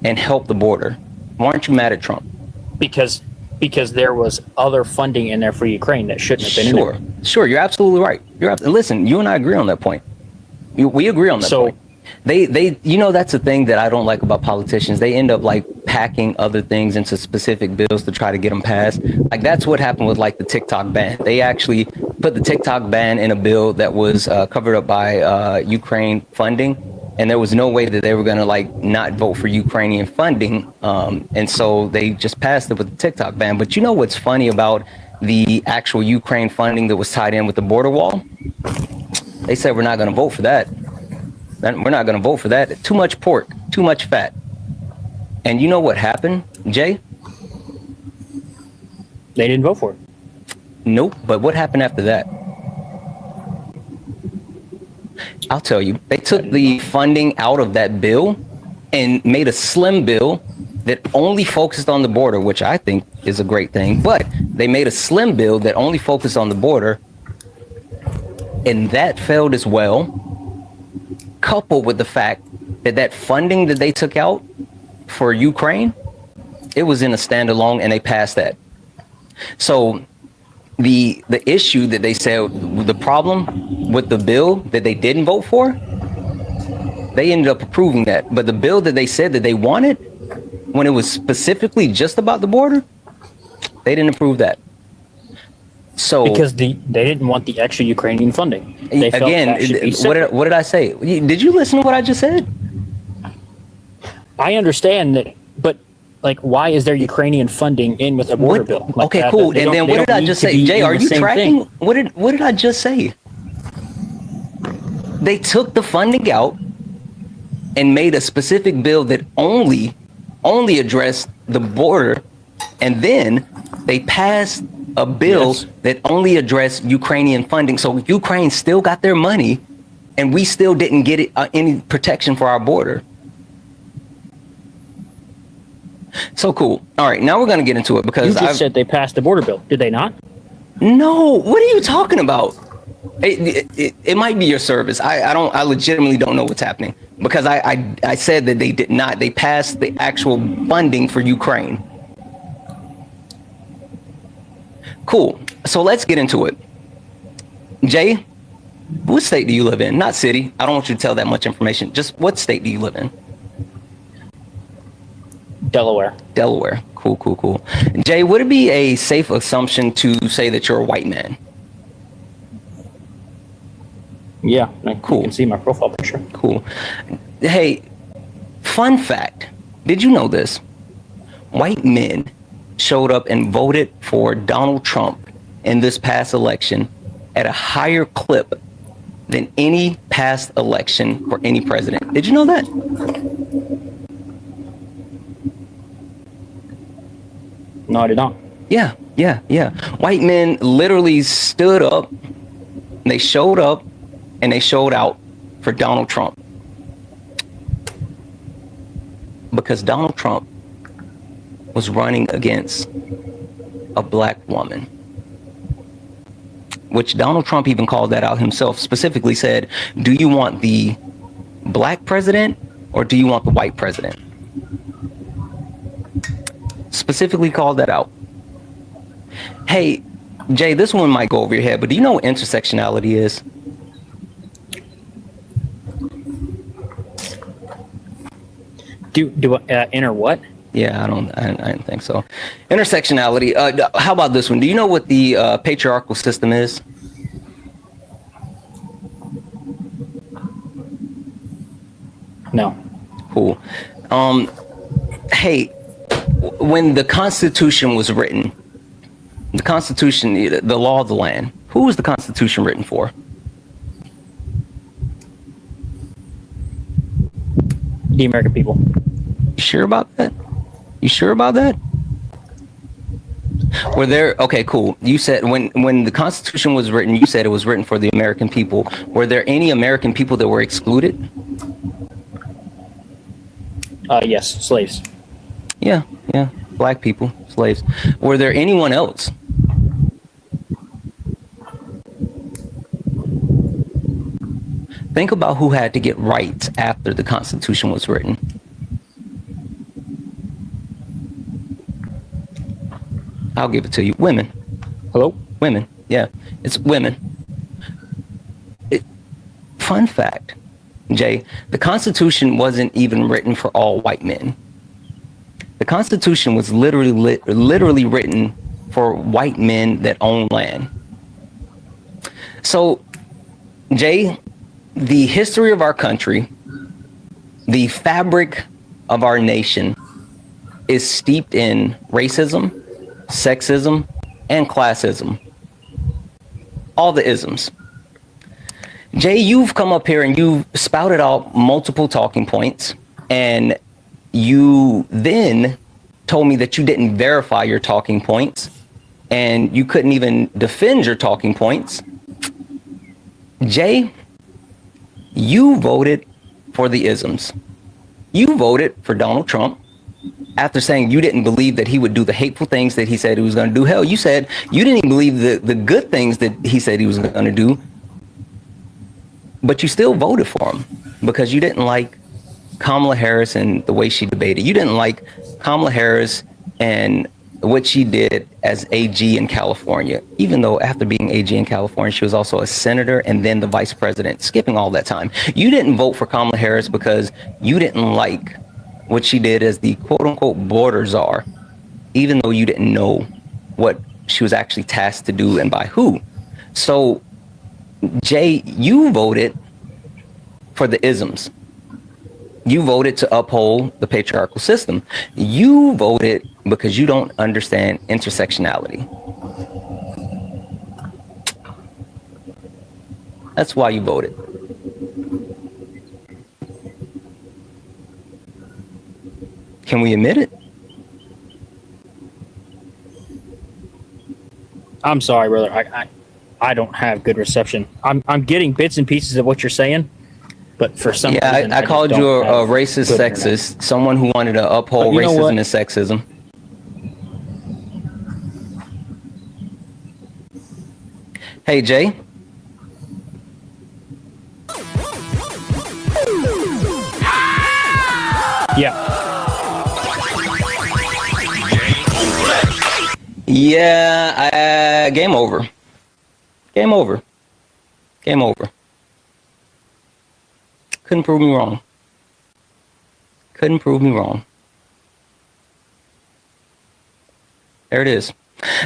and help the border? Why aren't you mad at Trump? Because there was other funding in there for Ukraine that shouldn't have been in there. Sure, you're absolutely right. Listen, you and I agree on that point. We agree on that point. They that's the thing that I don't like about politicians. They end up like packing other things into specific bills to try to get them passed. Like that's what happened with like the TikTok ban. They actually put the TikTok ban in a bill that was covered up by Ukraine funding, and there was no way that they were going to like not vote for Ukrainian funding. And so they just passed it with the TikTok ban. But you know what's funny about the actual Ukraine funding that was tied in with the border wall? They said we're not going to vote for that. We're not going to vote for that. Too much pork, too much fat. And you know what happened, Jay? They didn't vote for it. Nope. But what happened after that? I'll tell you. They took the funding out of that bill and made a slim bill that only focused on the border, which I think is a great thing. But they made a slim bill that only focused on the border, and that failed as well. Coupled with the fact that funding that they took out for Ukraine, it was in a standalone, and they passed that. So the issue that they said, the problem with the bill that they didn't vote for, they ended up approving that. But the bill that they said that they wanted, when it was specifically just about the border, they didn't approve that. So because they didn't want the extra Ukrainian funding. They felt again, that should be what did I say? Did you listen to what I just said? I understand that, but like, why is there Ukrainian funding in with a border bill? Like okay, cool. And then what did I just say? Jay, are you tracking? What did I just say? They took the funding out and made a specific bill that only addressed the border, and then they passed a bill that only addressed Ukrainian funding. So Ukraine still got their money, and we still didn't get any protection for our border. So cool. All right, now we're going to get into it because you just said they passed the border bill. Did they not? No. What are you talking about? It might be your service. I legitimately don't know what's happening, because I said that they did not. They passed the actual funding for Ukraine. Cool. So let's get into it. Jay, what state do you live in? Not city. I don't want you to tell that much information. Just what state do you live in? Delaware. Cool. Jay, would it be a safe assumption to say that you're a white man? Yeah. Cool. You can see my profile picture. Cool. Hey, fun fact. Did you know this? White men showed up and voted for Donald Trump in this past election at a higher clip than any past election for any president. Did you know that? No, I did not. Yeah. White men literally stood up, they showed up, and they showed out for Donald Trump. Because Donald Trump was running against a black woman, which Donald Trump even called that out himself, specifically said, do you want the black president or do you want the white president? Specifically called that out. Hey, Jay, this one might go over your head, but do you know what intersectionality is? Inner what? Yeah, I don't think so. Intersectionality. How about this one? Do you know what the patriarchal system is? No. Cool. Hey, when the Constitution was written, the Constitution, the law of the land, who was the Constitution written for? The American people. You sure about that? You sure about that? Were there, okay, cool. You said when the Constitution was written, you said it was written for the American people. Were there any American people that were excluded? Yes, slaves. Yeah. Black people, slaves. Were there anyone else? Think about who had to get rights after the Constitution was written. I'll give it to you. Women. Hello? Women. Yeah, it's women. Fun fact, Jay, the Constitution wasn't even written for all white men. The Constitution was literally written for white men that own land. So, Jay, the history of our country, the fabric of our nation is steeped in racism, sexism, and classism. All the isms. Jay, you've come up here and you've spouted out multiple talking points, and you then told me that you didn't verify your talking points and you couldn't even defend your talking points. Jay, you voted for the isms. You voted for Donald Trump after saying you didn't believe that he would do the hateful things that he said he was going to do. Hell, you said you didn't even believe the good things that he said he was going to do. But you still voted for him because you didn't like Kamala Harris and the way she debated. You didn't like Kamala Harris and what she did as AG in California, even though after being AG in California, she was also a senator and then the vice president, skipping all that time. You didn't vote for Kamala Harris because you didn't like what she did as the quote unquote border czar, even though you didn't know what she was actually tasked to do and by who. So, Jay, you voted for the isms. You voted to uphold the patriarchal system. You voted because you don't understand intersectionality. That's why you voted. Can we admit it? I'm sorry, brother. I don't have good reception. I'm getting bits and pieces of what you're saying, but for some reason, I called you a racist, sexist, someone who wanted to uphold racism and sexism. Hey, Jay. Yeah. Yeah, game over. Game over. Game over. Couldn't prove me wrong. Couldn't prove me wrong. There it is.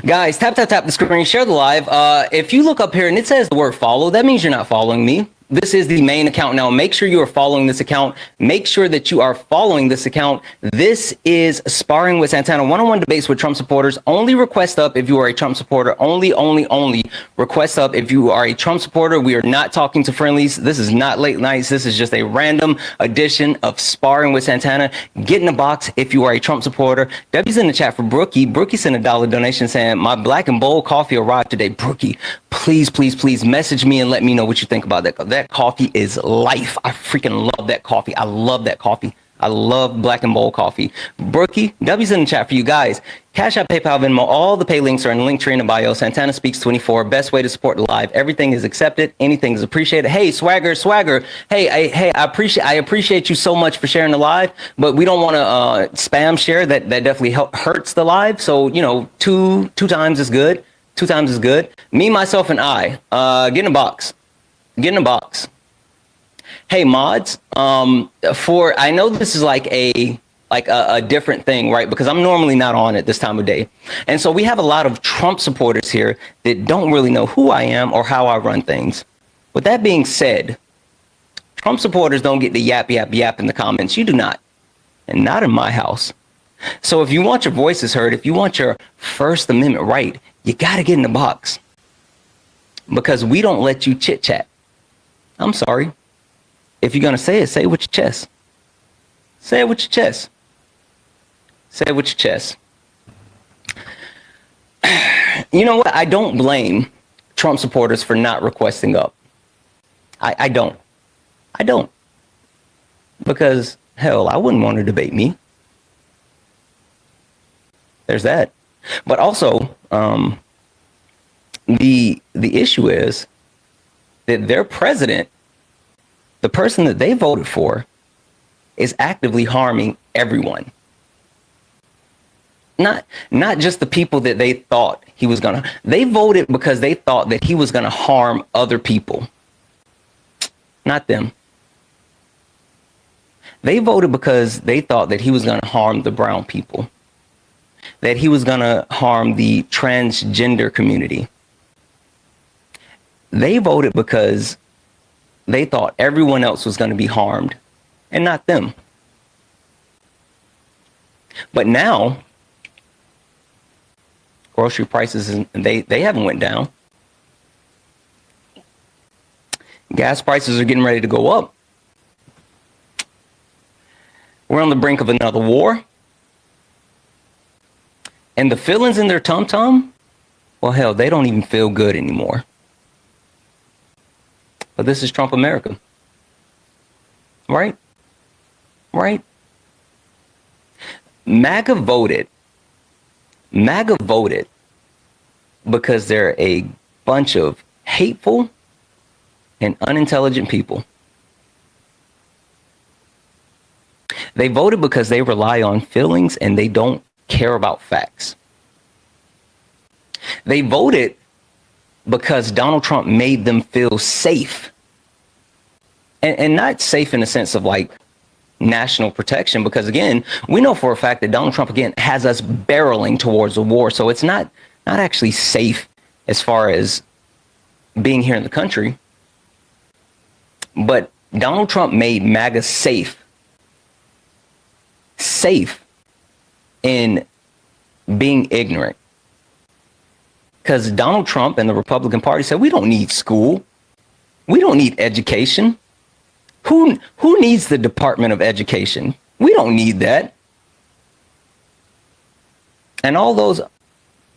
Guys, tap the screen, share the live. If you look up here and it says the word follow, that means you're not following me. This is the main account now. Make sure you are following this account. Make sure that you are following this account. This is Sparring with Santana, one-on-one debates with Trump supporters. Only request up if you are a Trump supporter. Only request up if you are a Trump supporter. We are not talking to friendlies. This is not late nights. This is just a random edition of Sparring with Santana. Get in the box if you are a Trump supporter. W's in the chat for Brookie. Brookie sent a $1 donation saying, my black and bold coffee arrived today. Brookie, please message me and let me know what you think about that. That coffee is life. I freaking love that coffee. I love that coffee. I love black and bold coffee. Brookie, W's in the chat for you guys. Cash App, PayPal, Venmo, all the pay links are in the link tree in the bio. Santana Speaks 24, best way to support the live. Everything is accepted. Anything is appreciated. Hey, Swagger. Hey, I appreciate you so much for sharing the live, but we don't want to spam share. That definitely hurts the live. So, you know, two times is good. 2 times is good. Me, myself, and I. Get in the box. Get in the box. Hey, mods. I know this is like a different thing, right? Because I'm normally not on at this time of day. And so we have a lot of Trump supporters here that don't really know who I am or how I run things. With that being said, Trump supporters don't get the yap in the comments. You do not. And not in my house. So if you want your voices heard, if you want your First Amendment right, you got to get in the box. Because we don't let you chit chat. I'm sorry. If you're going to say it, say it with your chest. Say it with your chest. Say it with your chest. You know what? I don't blame Trump supporters for not requesting up. I don't. Because, hell, I wouldn't want to debate me. There's that. But also, the issue is that their president, the person that they voted for, is actively harming everyone. not just the people that they thought he was gonna. They voted because they thought that he was gonna harm other people, not them. They voted because they thought that he was gonna harm the brown people, that he was gonna harm the transgender community. They voted because they thought everyone else was gonna be harmed, and not them. But now, grocery prices, they haven't went down. Gas prices are getting ready to go up. We're on the brink of another war. And the feelings in their tum-tum, well, hell, they don't even feel good anymore. But this is Trump America. Right? Right? MAGA voted because they're a bunch of hateful and unintelligent people. They voted because they rely on feelings and they don't care about facts. They voted because Donald Trump made them feel safe. And not safe in the sense of like national protection, because again, we know for a fact that Donald Trump again has us barreling towards a war. So it's not actually safe as far as being here in the country. But Donald Trump made MAGA safe in being ignorant. Because Donald Trump and the Republican Party said, we don't need school. We don't need education. Who needs the Department of Education? We don't need that. And all those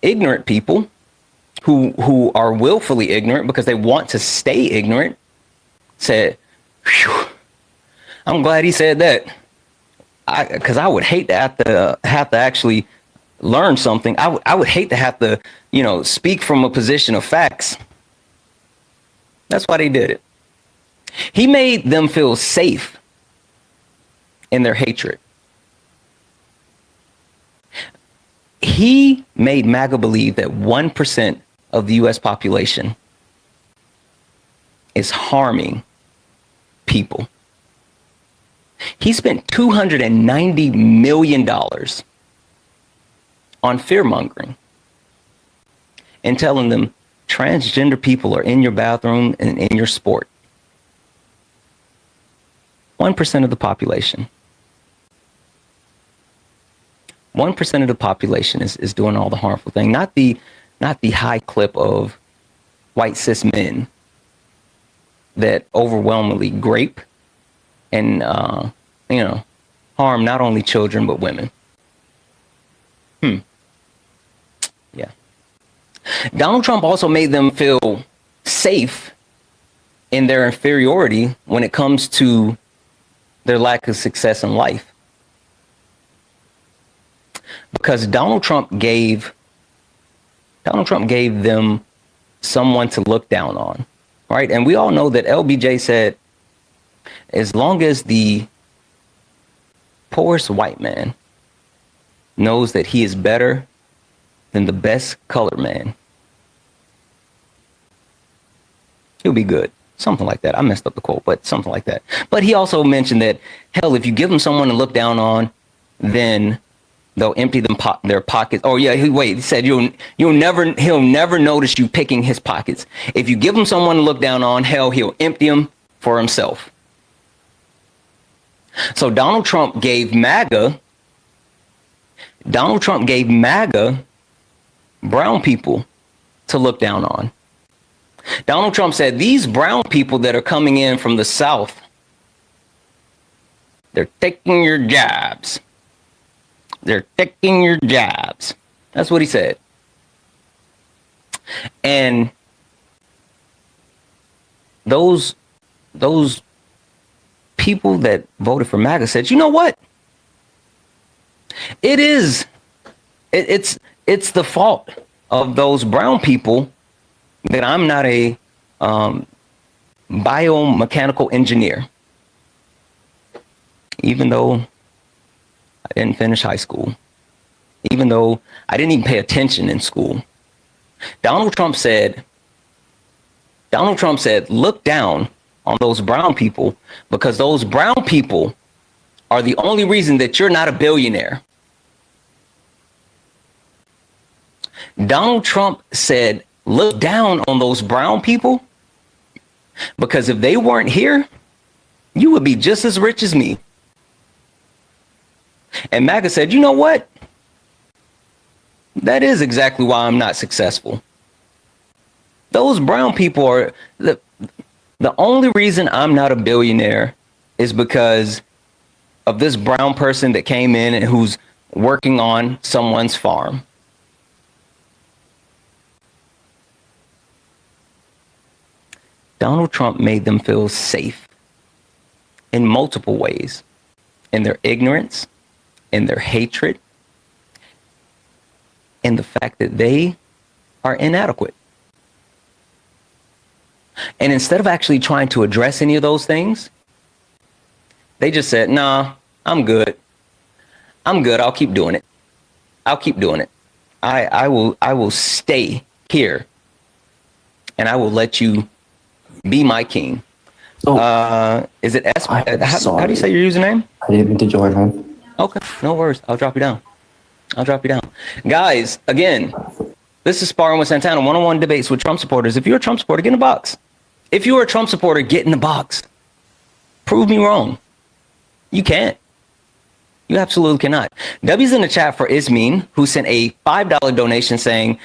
ignorant people who are willfully ignorant because they want to stay ignorant said, "Phew, I'm glad he said that. Because I would hate to have to actually learn something. I would hate to have to, speak from a position of facts." That's why they did it. He made them feel safe in their hatred. He made MAGA believe that 1% of the US population is harming people. He spent $290 million on fear-mongering and telling them transgender people are in your bathroom and in your sport. 1% of the population. 1% of the population is doing all the harmful thing, not the high clip of white cis men that overwhelmingly grape and harm not only children but women. Yeah. Donald Trump also made them feel safe in their inferiority when it comes to their lack of success in life. Because Donald Trump gave them someone to look down on, right? And we all know that LBJ said, as long as the poorest white man knows that he is better than the best colored man, he'll be good. Something like that. I messed up the quote, but something like that. But he also mentioned that, hell, if you give them someone to look down on, then they'll empty their pockets. Oh yeah, he said he'll never notice you picking his pockets. If you give him someone to look down on, hell, he'll empty them for himself. So Donald Trump gave MAGA brown people to look down on. Donald Trump said, these brown people that are coming in from the South, they're taking your jobs. They're taking your jobs. That's what he said. And those people that voted for MAGA said, you know what? It's the fault of those brown people that I'm not a biomechanical engineer, even though I didn't finish high school. even though I didn't even pay attention in school. Donald Trump said, look down on those brown people because those brown people are the only reason that you're not a billionaire. Donald Trump said, look down on those brown people because if they weren't here, you would be just as rich as me. And MAGA said, you know what? That is exactly why I'm not successful. Those brown people are the only reason I'm not a billionaire is because of this brown person that came in and who's working on someone's farm. Donald Trump made them feel safe in multiple ways, in their ignorance, in their hatred, in the fact that they are inadequate. And instead of actually trying to address any of those things, they just said, nah, I'm good. I'll keep doing it. I will stay here and I will let you be my king. Is it S? How do you say your username? I didn't mean to join, man. Okay, no worries. I'll drop you down. Guys, again, this is Sparring with Santana, one-on-one debates with Trump supporters. If you're a Trump supporter, get in the box. If you're a Trump supporter, get in the box. Prove me wrong. You can't. You absolutely cannot. W's in the chat for Ismeen, who sent a $5 donation saying,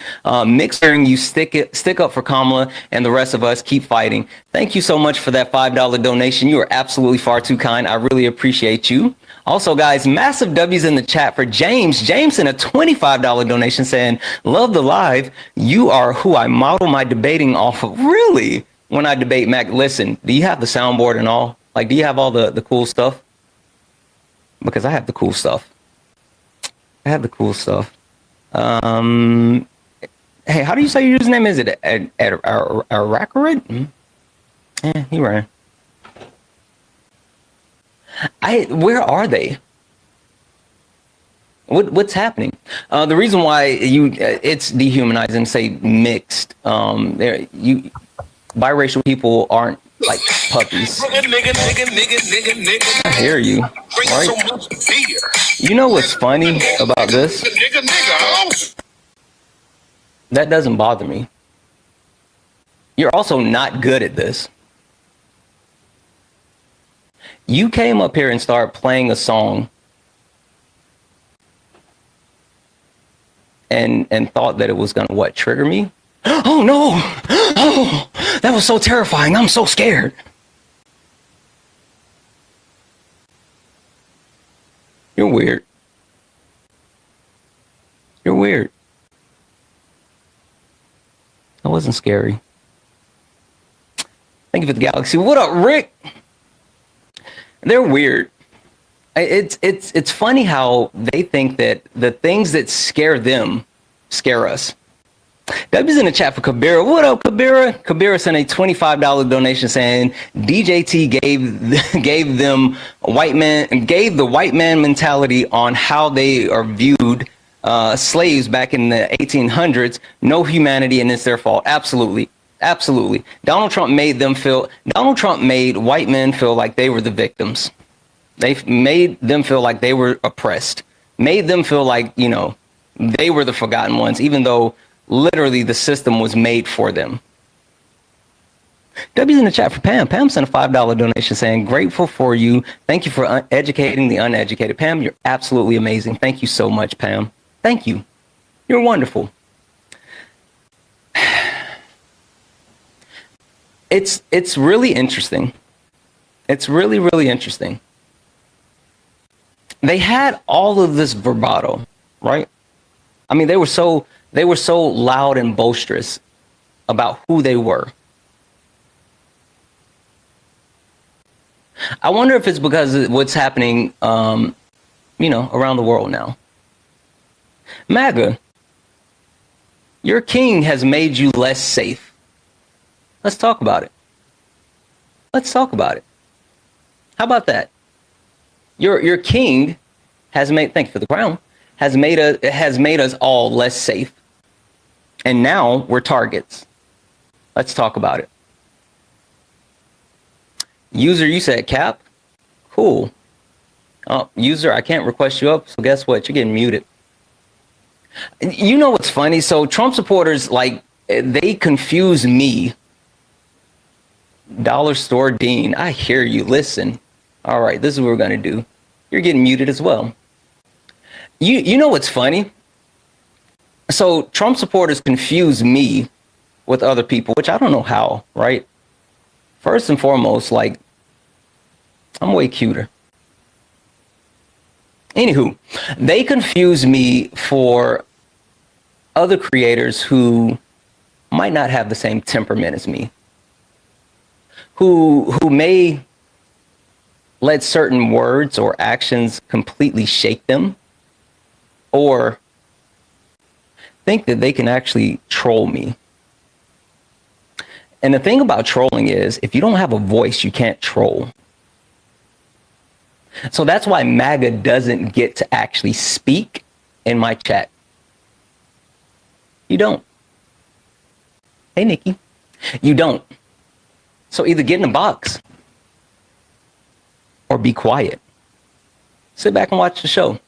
Mixer, you stick up for Kamala and the rest of us, keep fighting. Thank you so much for that $5 donation. You are absolutely far too kind. I really appreciate you. Also, guys, massive W's in the chat for James. James sent a $25 donation saying, love the live. You are who I model my debating off of. Really? When I debate, Mac, listen, do you have the soundboard and all? Like, do you have all the cool stuff? Because I have the cool stuff. Hey, how do you say your username? Is it Aracarid? Yeah, he ran. Where are they? What's happening? The reason why it's dehumanizing, say mixed. Biracial people aren't like puppies. I hear you. Right? You know what's funny about this? That doesn't bother me. You're also not good at this. You came up here and started playing a song and thought that it was gonna what, trigger me? Oh no! Oh, that was so terrifying. I'm so scared. You're weird. You're weird. That wasn't scary. Thank you for the galaxy. What up, Rick? They're weird. It's funny how they think that the things that scare them scare us. W's in the chat for Kabira. What up, Kabira? Kabira sent a $25 donation saying DJT gave them gave the white man mentality on how they are viewed slaves back in the 1800s. No humanity, and it's their fault. Absolutely. Donald Trump made white men feel like they were the victims. They made them feel like they were oppressed. Made them feel like, they were the forgotten ones, even though literally the system was made for them. W's in the chat for Pam. Pam sent a $5 donation saying, grateful for you. Thank you for educating the uneducated. Pam, you're absolutely amazing. Thank you so much, Pam. Thank you. You're wonderful. It's really interesting. It's really, really interesting. They had all of this bravado, right? I mean, they were so loud and boisterous about who they were. I wonder if it's because of what's happening, around the world now. MAGA, your king has made you less safe. Let's talk about it. How about that? Your king has made, thank you for the crown, has made us all less safe. And now we're targets. Let's talk about it. User, you said cap? Cool. Oh, user, I can't request you up, so guess what? You're getting muted. You know what's funny? So Trump supporters, like, they confuse me. Dollar Store Dean, I hear you. Listen. All right, this is what we're going to do. You're getting muted as well. You know what's funny? So Trump supporters confuse me with other people, which I don't know how, right? First and foremost, like, I'm way cuter. Anywho, they confuse me for other creators who might not have the same temperament as me, who may let certain words or actions completely shake them, or think that they can actually troll me. And the thing about trolling is, if you don't have a voice, you can't troll. So that's why MAGA doesn't get to actually speak in my chat. You don't. Hey, Nikki. You don't. So either get in a box or be quiet. Sit back and watch the show.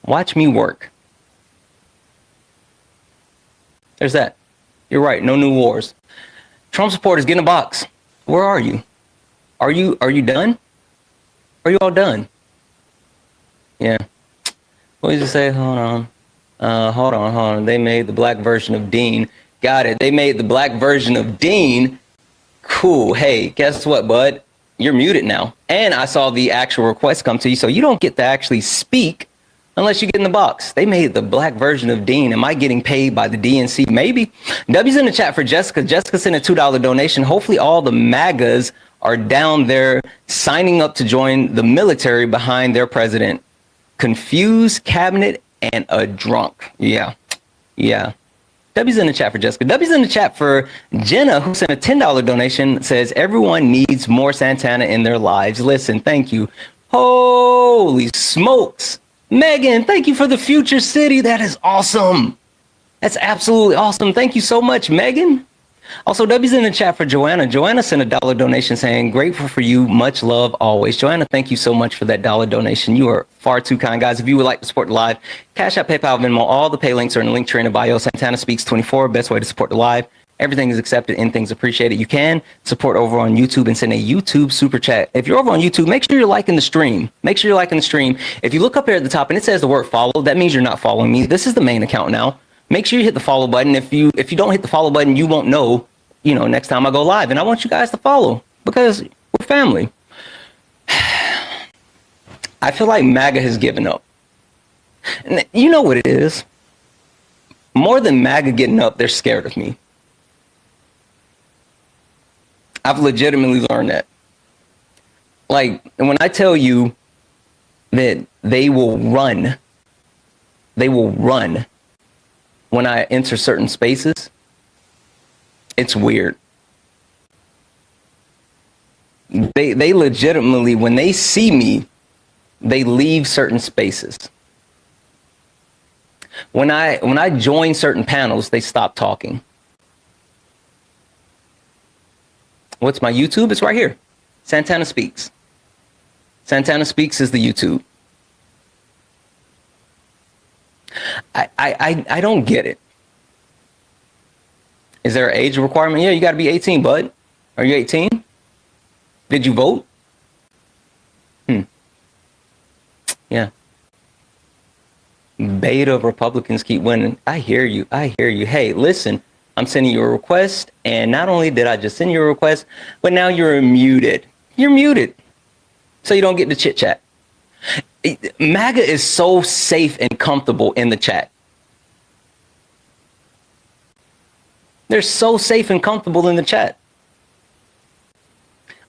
Watch me work. There's that. You're right. No new wars. Trump supporters, get in a box. Where are you? Are you done? Are you all done? Yeah. What did you say? Hold on. They made the black version of Dean. Got it. They made the black version of Dean. Cool. Hey, guess what, bud? You're muted now. And I saw the actual request come to you, so you don't get to actually speak unless you get in the box. They made the black version of Dean. Am I getting paid by the DNC? Maybe. W's in the chat for Jessica. Jessica sent a $2 donation. Hopefully all the MAGAs are down there signing up to join the military behind their president. Confused cabinet and a drunk. Yeah. W's in the chat for Jessica. W's in the chat for Jenna, who sent a $10 donation, says everyone needs more Santana in their lives. Listen, thank you. Holy smokes. Megan, thank you for the future city. That is awesome. That's absolutely awesome. Thank you so much, Megan. Also, W's in the chat for Joanna. Joanna sent a $1 donation saying, grateful for you. Much love always. Joanna, thank you so much for that $1 donation. You are far too kind, guys. If you would like to support the live, Cash App, PayPal, Venmo, all the pay links are in the link tree in the bio. Santana Speaks 24, best way to support the live. Everything is accepted, anything's appreciated. You can support over on YouTube and send a YouTube super chat. If you're over on YouTube, make sure you're liking the stream. If you look up here at the top and it says the word follow, that means you're not following me. This is the main account now. Make sure you hit the follow button. If you don't hit the follow button, you won't know, next time I go live. And I want you guys to follow because we're family. I feel like MAGA has given up. And you know what it is? More than MAGA getting up, they're scared of me. I've legitimately learned that. Like, when I tell you that they will run when I enter certain spaces, it's weird. They legitimately, when they see me, they leave certain spaces. When I join certain panels, they stop talking. What's my YouTube? It's right here. Santana Speaks. Santana Speaks is the YouTube. I don't get it. Is there an age requirement? Yeah, you got to be 18, bud. Are you 18? Did you vote? Yeah. Beta Republicans keep winning. I hear you. Hey, listen, I'm sending you a request. And not only did I just send you a request, but now you're muted. You're muted. So you don't get the chit chat. MAGA is so safe and comfortable in the chat. They're so safe and comfortable in the chat.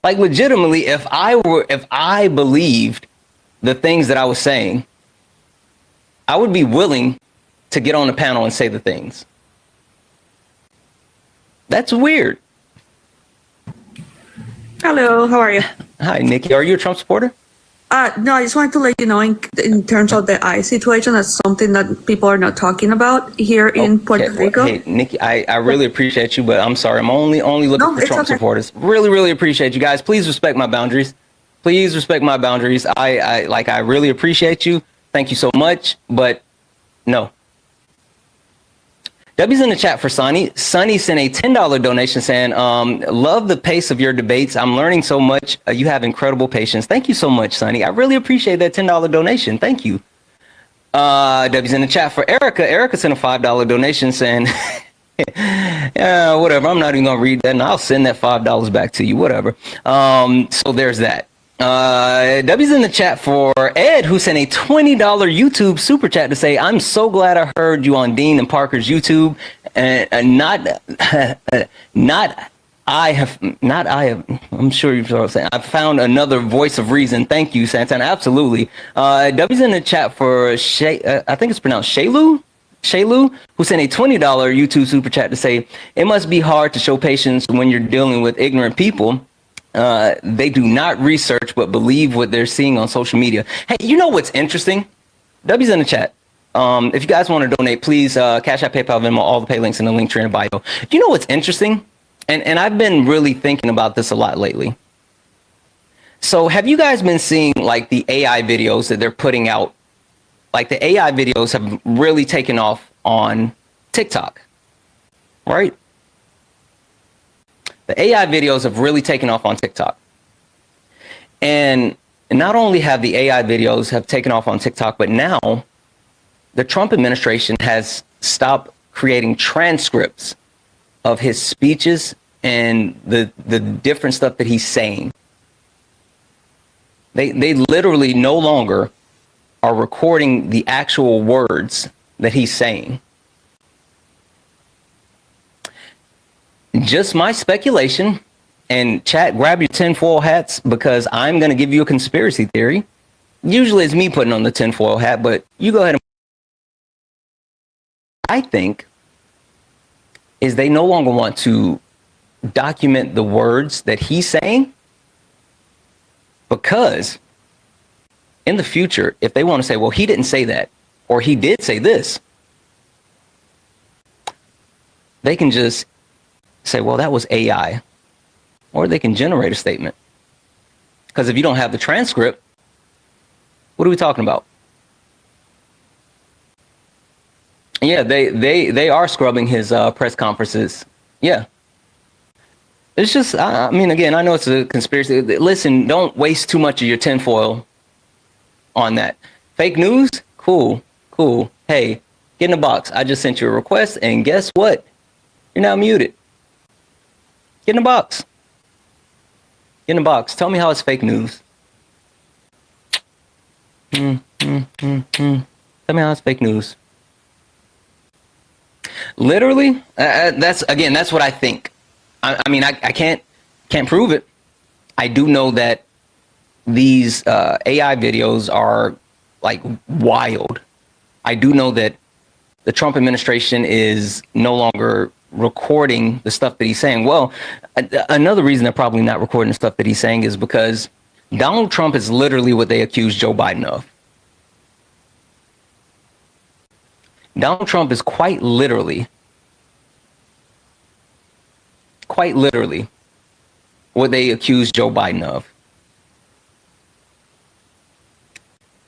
Like, legitimately, if I believed the things that I was saying, I would be willing to get on the panel and say the things. That's weird. Hello, how are you? Hi, Nikki. Are you a Trump supporter? No, I just wanted to let you know in terms of the ICE situation, that's something that people are not talking about here in Puerto Rico. Hey, Nikki, I really appreciate you, but I'm sorry. I'm only looking No, for it's Trump okay. supporters. Really, really appreciate you guys. Please respect my boundaries. Please respect my boundaries. I really appreciate you. Thank you so much, but no. W's in the chat for Sonny. Sonny sent a $10 donation saying, love the pace of your debates. I'm learning so much. You have incredible patience. Thank you so much, Sonny. I really appreciate that $10 donation. Thank you. W's in the chat for Erica. Erica sent a $5 donation saying, yeah, whatever. I'm not even going to read that, and I'll send that $5 back to you, whatever. So there's that. W's in the chat for Ed, who sent a $20 YouTube super chat to say, I'm so glad I heard you on Dean and Parker's YouTube, and I'm sure you know what I'm saying. I found another voice of reason. Thank you, Santana. Absolutely. W's in the chat for I think it's pronounced Shaylu, who sent a $20 YouTube super chat to say, it must be hard to show patience when you're dealing with ignorant people. They do not research but believe what they're seeing on social media. Hey, you know what's interesting? W's in the chat. If you guys want to donate, please Cash App, PayPal, Venmo, all the pay links in the link tree in the bio. Do you know what's interesting? And I've been really thinking about this a lot lately. So have you guys been seeing like the AI videos that they're putting out? Like the AI videos have really taken off on TikTok, right? The AI videos have really taken off on TikTok. And not only have the AI videos have taken off on TikTok, but now the Trump administration has stopped creating transcripts of his speeches and the different stuff that he's saying. They literally no longer are recording the actual words that he's saying. Just my speculation, and chat, grab your tinfoil hats because I'm going to give you a conspiracy theory. Usually it's me putting on the tinfoil hat, but you go ahead and I think is they no longer want to document the words that he's saying, because in the future, if they want to say, well, he didn't say that, or he did say this, they can just say, well, that was AI, or they can generate a statement. Because if you don't have the transcript, what are we talking about? Yeah, they are scrubbing his press conferences. Yeah. It's just, I mean, again, I know it's a conspiracy. Listen, don't waste too much of your tinfoil on that. Fake news? Cool. Hey, get in the box. I just sent you a request, and guess what? You're now muted. Get in the box. Get in the box. Tell me how it's fake news. Tell me how it's fake news. Literally, that's what I think. I mean, I can't prove it. I do know that these AI videos are like wild. I do know that the Trump administration is no longer recording the stuff that he's saying. Well, another reason they're probably not recording the stuff that he's saying is because Donald Trump is literally what they accused Joe Biden of. Donald Trump is quite literally what they accused Joe Biden of.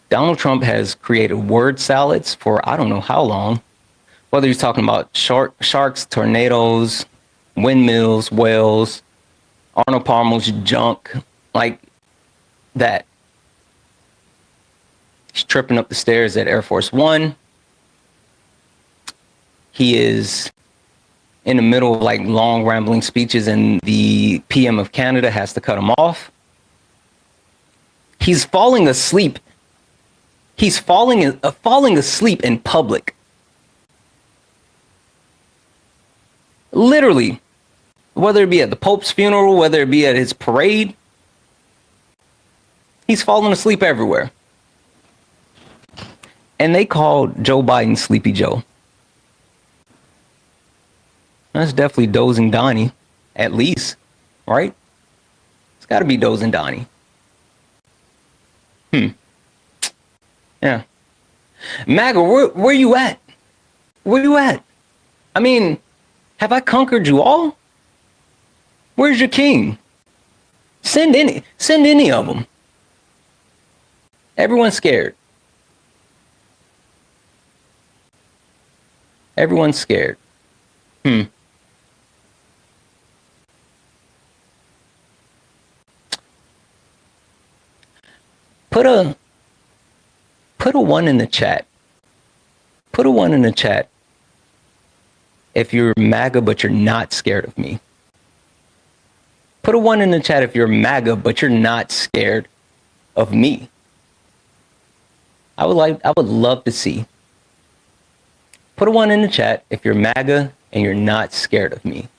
Donald Trump has created word salads for I don't know how long, whether he's talking about sharks, tornadoes, windmills, whales, Arnold Palmer's junk, like that. He's tripping up the stairs at Air Force One. He is in the middle of like long rambling speeches, and the PM of Canada has to cut him off. He's falling asleep. He's falling asleep in public. Literally, whether it be at the Pope's funeral, whether it be at his parade, he's falling asleep everywhere. And they called Joe Biden Sleepy Joe. That's definitely dozing Donnie, at least, right? It's got to be dozing Donnie. Yeah. MAGA, where you at? Where you at? I mean, have I conquered you all? Where's your king? Send any of them. Everyone's scared. Everyone's scared. Put a 1 in the chat. Put a 1 in the chat if you're MAGA but you're not scared of me. Put a 1 in the chat if you're MAGA but you're not scared of me. I would love to see. Put a 1 in the chat if you're MAGA and you're not scared of me.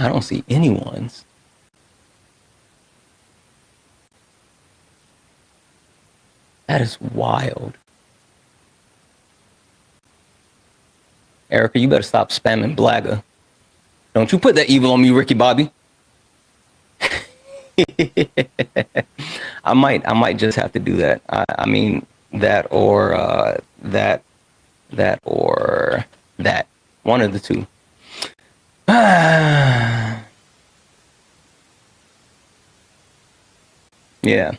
I don't see anyone's. That is wild. Erica, you better stop spamming Blagga. Don't you put that evil on me, Ricky Bobby. I might just have to do that. I mean, that or that or that. One of the two. Yeah.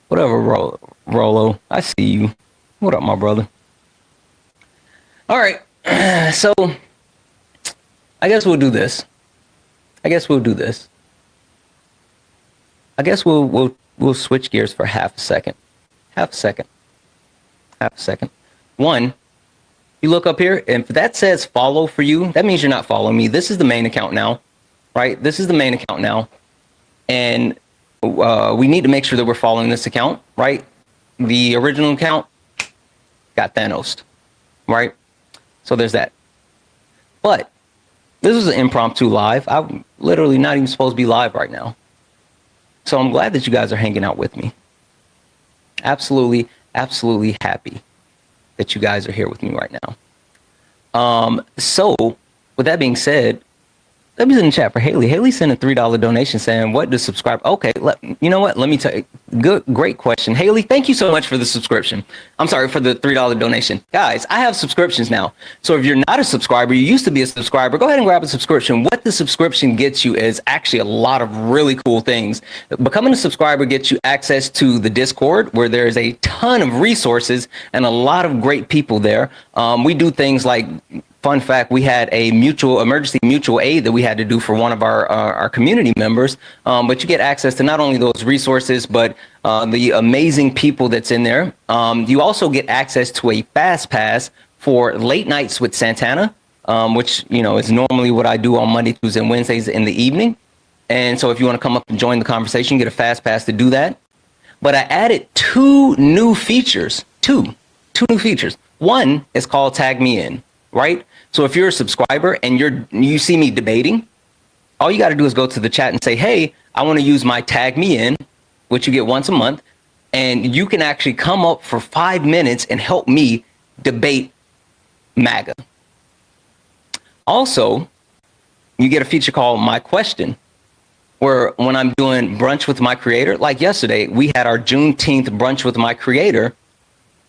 Whatever, Rolo. I see you. What up, my brother? All right. So I guess we'll do this. I guess we'll switch gears for half a second. One, you look up here, and if that says follow for you, that means you're not following me. This is the main account now, right? This is the main account now. And we need to make sure that we're following this account, right? The original account got Thanos, right? So there's that. But this is an impromptu live. I'm literally not even supposed to be live right now. So I'm glad that you guys are hanging out with me. Absolutely happy that you guys are here with me right now. So with that being said, let me in the chat for Haley. Haley sent a $3 donation saying, what does subscribe? Okay, you know what? Let me tell you. Great question. Haley, thank you so much for the subscription. I'm sorry for the $3 donation. Guys, I have subscriptions now. So if you're not a subscriber, you used to be a subscriber, go ahead and grab a subscription. What the subscription gets you is actually a lot of really cool things. Becoming a subscriber gets you access to the Discord, where there's a ton of resources and a lot of great people there. We do things like, fun fact, we had a emergency mutual aid that we had to do for one of our community members. But you get access to not only those resources, but the amazing people that's in there. You also get access to a fast pass for late nights with Santana, which, is normally what I do on Monday, Tuesday, and Wednesdays in the evening. And so if you want to come up and join the conversation, get a fast pass to do that. But I added two new features. Two new features. One is called Tag Me In, right? So if you're a subscriber and you see me debating, all you got to do is go to the chat and say, hey, I want to use my Tag Me In, which you get once a month. And you can actually come up for 5 minutes and help me debate MAGA. Also, you get a feature called My Question, where when I'm doing brunch with my creator, like yesterday, we had our Juneteenth brunch with my creator,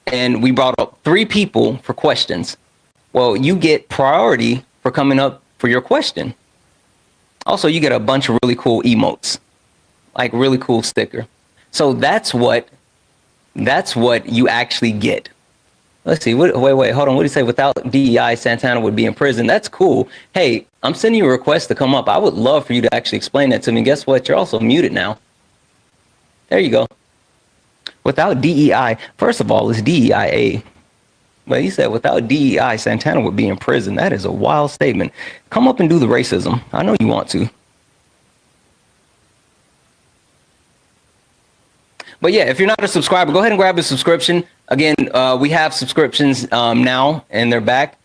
and we brought up 3 people for questions. Well, you get priority for coming up for your question. Also, you get a bunch of really cool emotes, like really cool sticker. So that's what you actually get. Let's see. Wait, hold on. What do you say? Without DEI, Santana would be in prison. That's cool. Hey, I'm sending you a request to come up. I would love for you to actually explain that to me. Guess what? You're also muted now. There you go. Without DEI, first of all, it's DEIA. But he said without DEI, Santana would be in prison. That is a wild statement. Come up and do the racism. I know you want to. But yeah, if you're not a subscriber, go ahead and grab a subscription. Again, we have subscriptions now, and they're back.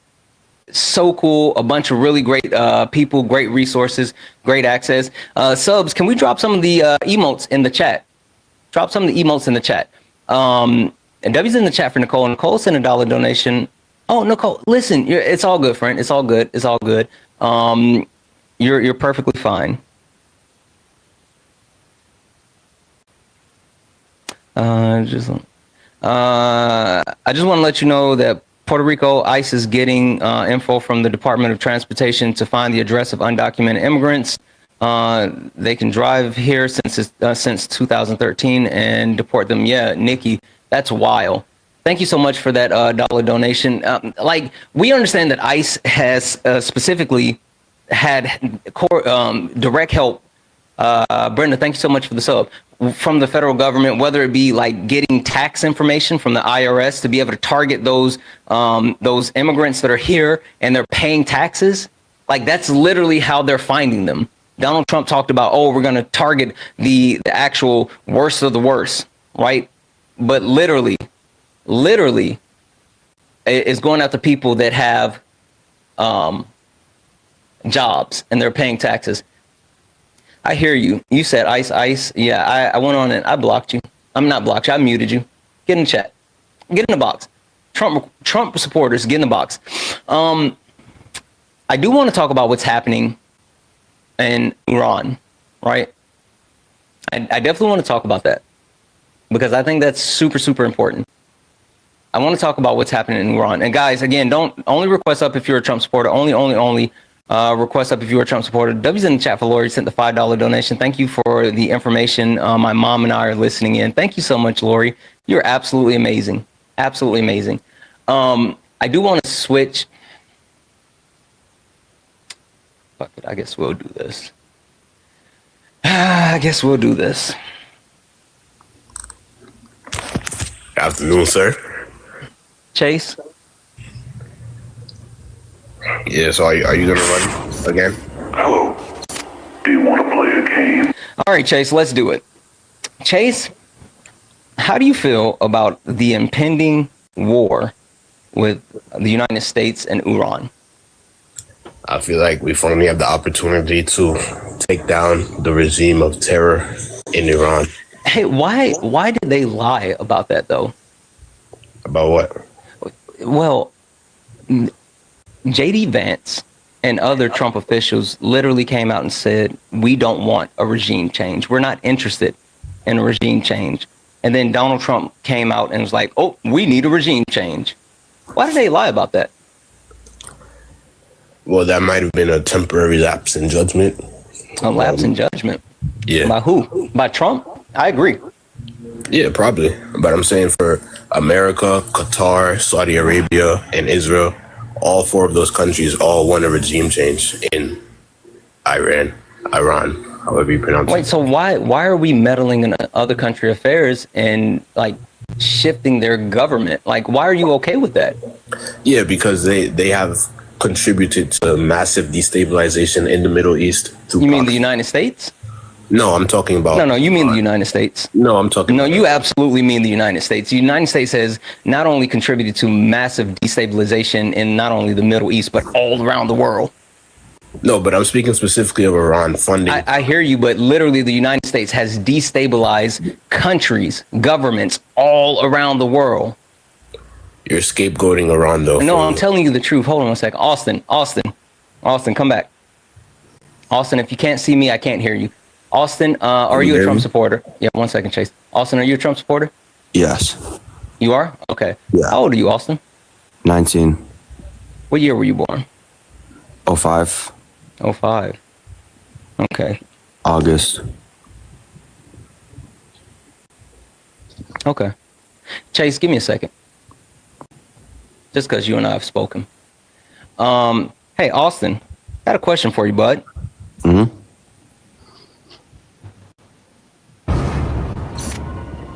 So cool. A bunch of really great people, great resources, great access. Subs, can we drop some of the emotes in the chat? Drop some of the emotes in the chat. And W's in the chat for Nicole. Nicole sent a $1 donation. Oh, Nicole, listen, it's all good, friend. It's all good. It's all good. You're perfectly fine. I just want to let you know that Puerto Rico ICE is getting info from the Department of Transportation to find the address of undocumented immigrants. They can drive here since 2013 and deport them. Yeah, Nikki, that's wild. Thank you so much for that $1 donation. Like, we understand that ICE has specifically had direct help. Brenda, thank you so much for the sub. From the federal government, whether it be like getting tax information from the IRS to be able to target those immigrants that are here and they're paying taxes. Like, that's literally how they're finding them. Donald Trump talked about, oh, we're going to target the actual worst of the worst, right? But literally, it's going after people that have jobs and they're paying taxes. I hear you. You said ICE. Yeah, I went on and I blocked you. I'm not blocked you. I muted you. Get in the chat. Get in the box. Trump supporters, get in the box. I do want to talk about what's happening in Iran, right? I definitely want to talk about that because I think that's super, super important. I want to talk about what's happening in Iran. And guys, again, don't only request up if you're a Trump supporter. Only request up if you're a Trump supporter. W's in the chat for Lori sent the $5 donation. Thank you for the information. My mom and I are listening in. Thank you so much, Lori. You're absolutely amazing. Absolutely amazing. I do want to switch. Fuck it. I guess we'll do this. Afternoon, sir. Chase? Yeah, so are you going to run again? Hello. Do you want to play a game? All right, Chase, let's do it. Chase, how do you feel about the impending war with the United States and Iran? I feel like we finally have the opportunity to take down the regime of terror in Iran. Hey, why did they lie about that, though? About what? Well, J.D. Vance and other Trump officials literally came out and said, we don't want a regime change. We're not interested in a regime change. And then Donald Trump came out and was like, oh, we need a regime change. Why did they lie about that? Well, that might have been a temporary lapse in judgment. A lapse in judgment? Yeah. By who? By Trump? I agree. Yeah, probably. But I'm saying for America, Qatar, Saudi Arabia, and Israel, all four of those countries all want a regime change in Iran, however you pronounce it. Wait, so why are we meddling in other country affairs and like shifting their government? Like, why are you okay with that? Yeah, because they have contributed to massive destabilization in the Middle East. You mean the United States? No, I'm talking about... No, you mean the United States. No, I'm talking... No, you absolutely mean the United States. The United States has not only contributed to massive destabilization in not only the Middle East, but all around the world. No, but I'm speaking specifically of Iran funding. I hear you, but literally the United States has destabilized countries, governments all around the world. You're scapegoating Iran, though. No, I'm telling you the truth. Hold on a second. Austin, come back. Austin, if you can't see me, I can't hear you. Austin, are you a Trump supporter? Yeah, 1 second, Chase. Austin, are you a Trump supporter? Yes. You are? Okay. Yeah. How old are you, Austin? 19. What year were you born? 05. 05. Okay. August. Okay. Chase, give me a second. Just because you and I have spoken. Hey, Austin, got a question for you, bud. Mm-hmm.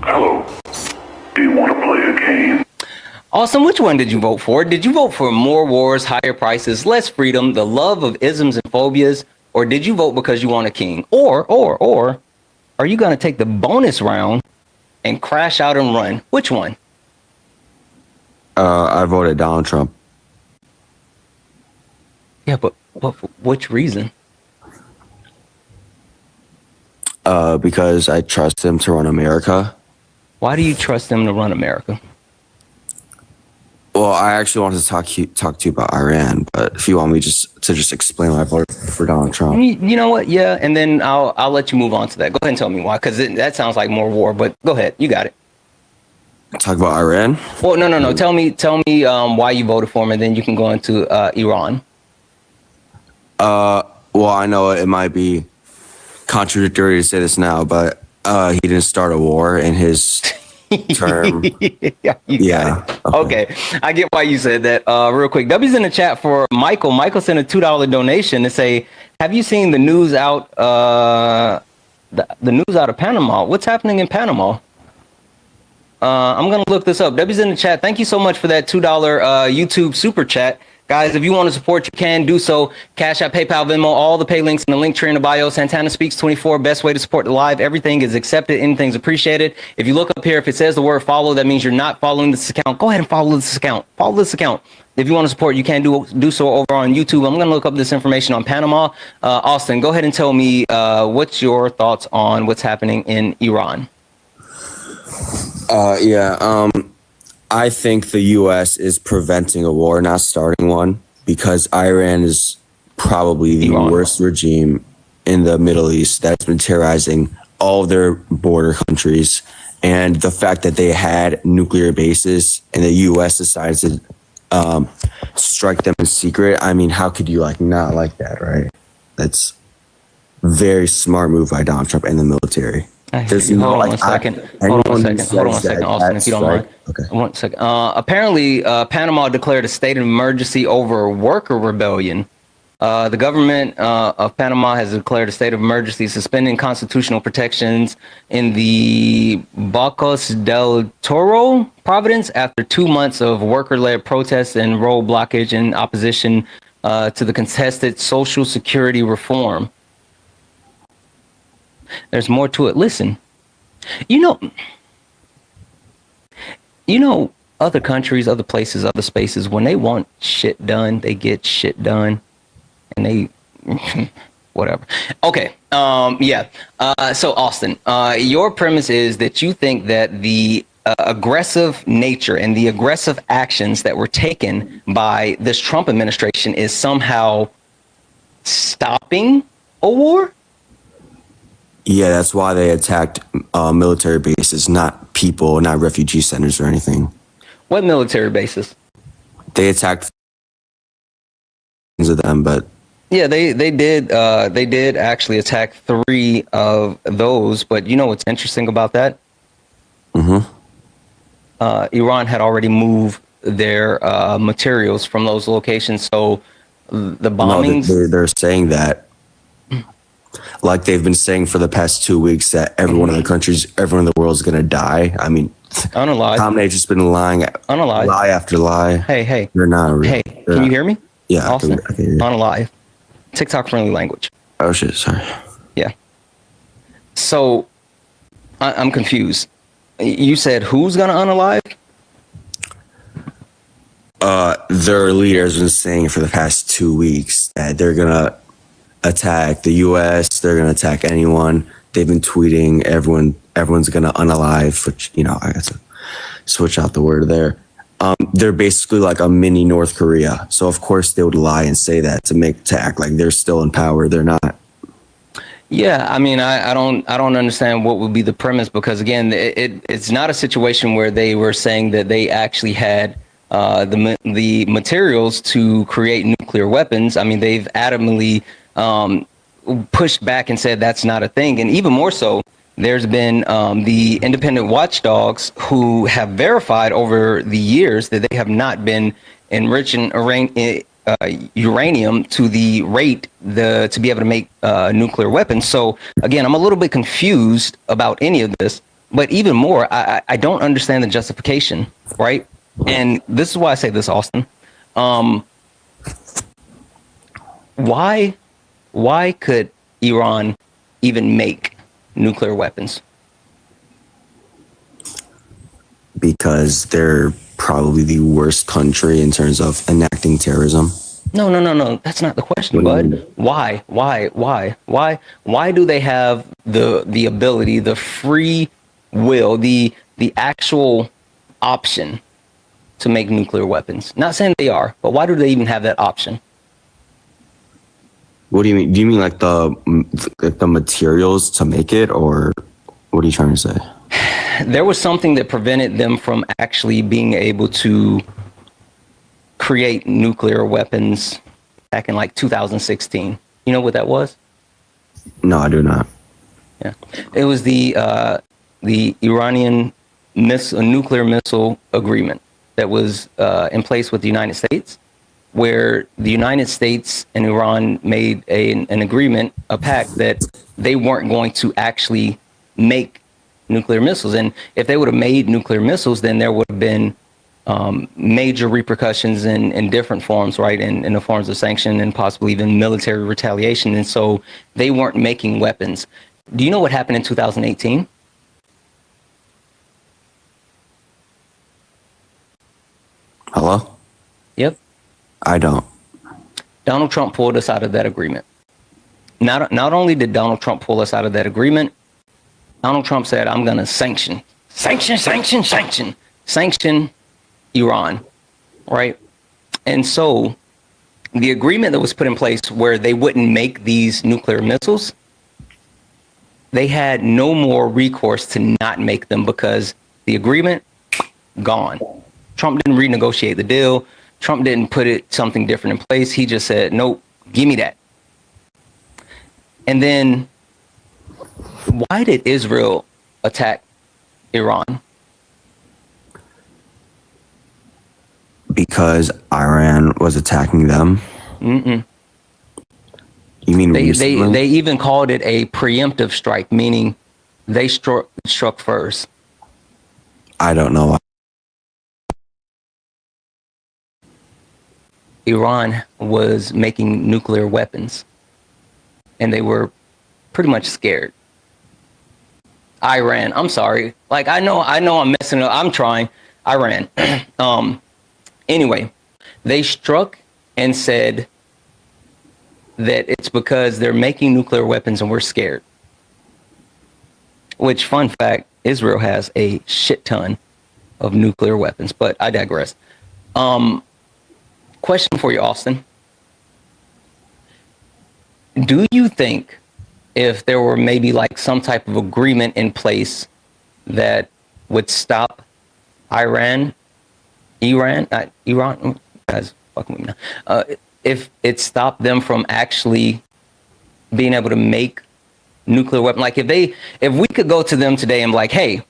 Hello. Do you want to play a game? Austin, which one did you vote for? Did you vote for more wars, higher prices, less freedom, the love of isms and phobias, or did you vote because you want a king? Or are you going to take the bonus round and crash out and run? Which one? I voted Donald Trump. Yeah, but for which reason? Because I trust him to run America. Why do you trust him to run America? Well, I actually wanted to talk to you about Iran, but if you want me to explain my vote for Donald Trump. You know what? Yeah, and then I'll let you move on to that. Go ahead and tell me why, because that sounds like more war. But go ahead, you got it. Talk about Iran? Well, no. Tell me why you voted for him, and then you can go into Iran. Well, I know it might be contradictory to say this now, but he didn't start a war in his term. Yeah. Okay. I get why you said that. Real quick, W's in the chat for Michael. Michael sent a $2 donation to say, "Have you seen the news out? The news out of Panama? What's happening in Panama?" I'm gonna look this up. W's in the chat. Thank you so much for that $2 YouTube super chat. Guys, if you want to support, you can do so. Cash App, PayPal, Venmo, all the pay links in the link tree in the bio. Santana Speaks 24, best way to support the live. Everything is accepted. Anything's appreciated. If you look up here, if it says the word follow, that means you're not following this account. Go ahead and follow this account. Follow this account. If you want to support, you can do so over on YouTube. I'm going to look up this information on Panama. Austin, go ahead and tell me what's your thoughts on what's happening in Iran? I think the U.S. is preventing a war, not starting one, because Iran is probably the worst regime in the Middle East that's been terrorizing all of their border countries. And the fact that they had nuclear bases and the U.S. decided to strike them in secret, I mean, how could you not like that, right? That's a very smart move by Donald Trump and the military. Hold on one second, Austin, if you don't mind. Okay. 1 second. Apparently, Panama declared a state of emergency over worker rebellion. The government of Panama has declared a state of emergency, suspending constitutional protections in the Bocas del Toro province after 2 months of worker-led protests and road blockage in opposition to the contested Social Security reform. There's more to it. Listen, you know, other countries, other places, other spaces, when they want shit done, they get shit done, and they whatever. Okay. So Austin, your premise is that you think that the aggressive nature and the aggressive actions that were taken by this Trump administration is somehow stopping a war? Yeah, that's why they attacked military bases, not people, not refugee centers or anything. What military bases? They attacked of them, but yeah, they did actually attack 3 of those. But you know what's interesting about that? Iran had already moved their materials from those locations, so the bombings. No, they're saying that. Like they've been saying for the past 2 weeks that everyone in the world is going to die. I mean, unalive. Tom, they've just been lying, unalive. Lie after lie. Hey. You're not real. Hey, can you hear me? Yeah. Austin, I can hear you. unalive. TikTok friendly language. Oh shit, sorry. Yeah. So, I'm confused. You said who's going to unalive? Their leaders been saying for the past 2 weeks that they're going to attack the U.S. They're going to attack anyone. They've been tweeting everyone's going to unalive, which, I got to switch out the word there. They're basically like a mini North Korea. So of course they would lie and say that to act like they're still in power. They're not. Yeah, I mean, I don't understand what would be the premise, because again, it's not a situation where they were saying that they actually had the materials to create nuclear weapons. I mean, they've adamantly pushed back and said that's not a thing. And even more so, there's been the independent watchdogs who have verified over the years that they have not been enriching uranium to the rate to be able to make nuclear weapons. So again, I'm a little bit confused about any of this, but even more, I don't understand the justification, right? And this is why I say this, Austin. Why could Iran even make nuclear weapons? Because they're probably the worst country in terms of enacting terrorism. No. That's not the question, bud. Why? Why do they have the ability, the free will, the actual option to make nuclear weapons. Not saying they are, but why do they even have that option? What do you mean? Do you mean like the materials to make it, or what are you trying to say? There was something that prevented them from actually being able to create nuclear weapons back in like 2016. You know what that was? No, I do not. Yeah, it was the Iranian nuclear missile agreement that was in place with the United States, where the United States and Iran made an agreement, a pact that they weren't going to actually make nuclear missiles. And if they would have made nuclear missiles, then there would have been major repercussions in different forms, right? In the forms of sanction and possibly even military retaliation. And so they weren't making weapons. Do you know what happened in 2018? Hello? Yep. I don't. Donald Trump pulled us out of that agreement. Not only did Donald Trump pull us out of that agreement, Donald Trump said, I'm going to sanction Iran, right? And so the agreement that was put in place where they wouldn't make these nuclear missiles, they had no more recourse to not make them because the agreement, gone. Trump didn't renegotiate the deal. Trump didn't put something different in place. He just said, nope, give me that. And then why did Israel attack Iran? Because Iran was attacking them. Mm-mm. You mean they even called it a preemptive strike, meaning they struck first. I don't know. Iran was making nuclear weapons, and they were pretty much scared. Iran, I'm sorry. Like, I know I'm messing up. I'm trying. Iran. Anyway, they struck and said that it's because they're making nuclear weapons and we're scared. Which, fun fact, Israel has a shit ton of nuclear weapons, but I digress. Question for you, Austin. Do you think if there were maybe like some type of agreement in place that would stop Iran, guys, fucking with me now. If it stopped them from actually being able to make nuclear weapons, like if we could go to them today and be like, hey,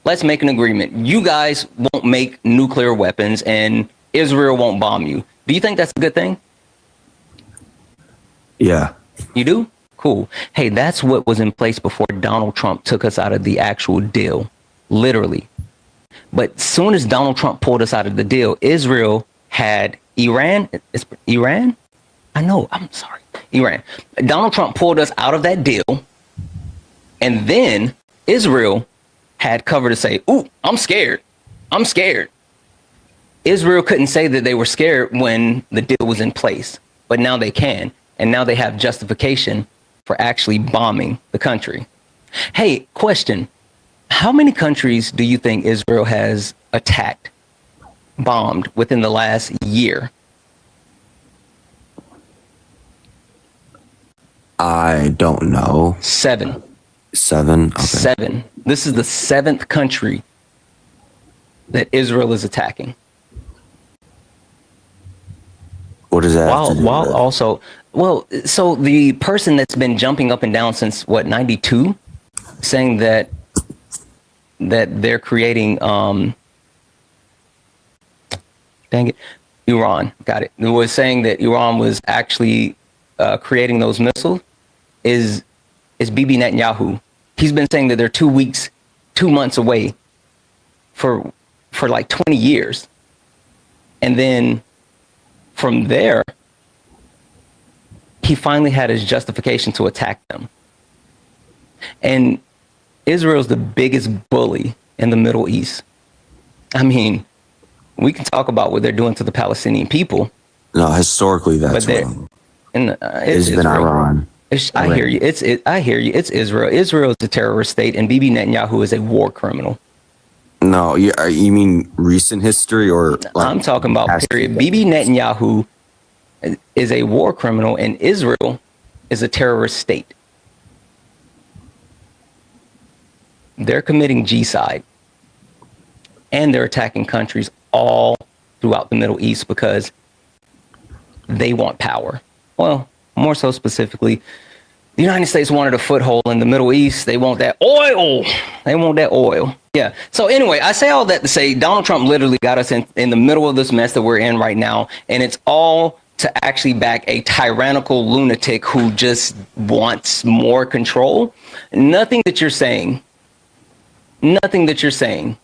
let's make an agreement. You guys won't make nuclear weapons and Israel won't bomb you. Do you think that's a good thing? Yeah. You do? Cool. Hey, that's what was in place before Donald Trump took us out of the actual deal. Literally. But as soon as Donald Trump pulled us out of the deal, Israel had Iran. Iran? I know. I'm sorry. Iran. Donald Trump pulled us out of that deal. And then Israel had cover to say, ooh, I'm scared. I'm scared. Israel couldn't say that they were scared when the deal was in place. But now they can. And now they have justification for actually bombing the country. Hey, question. How many countries do you think Israel has attacked, bombed within the last year? I don't know. 7. 7? Okay. 7. This is the 7th country that Israel is attacking. What is that? While also, well, so the person that's been jumping up and down since what, 92, saying that they're creating dang it, Iran, got it. It was saying that Iran was actually creating those missiles is Bibi Netanyahu. He's been saying that they're 2 months away for like 20 years. And then from there, he finally had his justification to attack them. And Israel's the biggest bully in the Middle East. I mean, we can talk about what they're doing to the Palestinian people. No, historically, that's wrong. It's been Iran. I hear you. I hear you. It's Israel. Israel is a terrorist state, and Bibi Netanyahu is a war criminal. No, you mean recent history or? Like, I'm talking about period. Bibi Netanyahu is a war criminal and Israel is a terrorist state. They're committing genocide and they're attacking countries all throughout the Middle East because they want power. Well, more so specifically, the United States wanted a foothold in the Middle East. They want that oil. They want that oil. Yeah. So anyway, I say all that to say Donald Trump literally got us in the middle of this mess that we're in right now. And it's all to actually back a tyrannical lunatic who just wants more control. Nothing that you're saying. Nothing that you're saying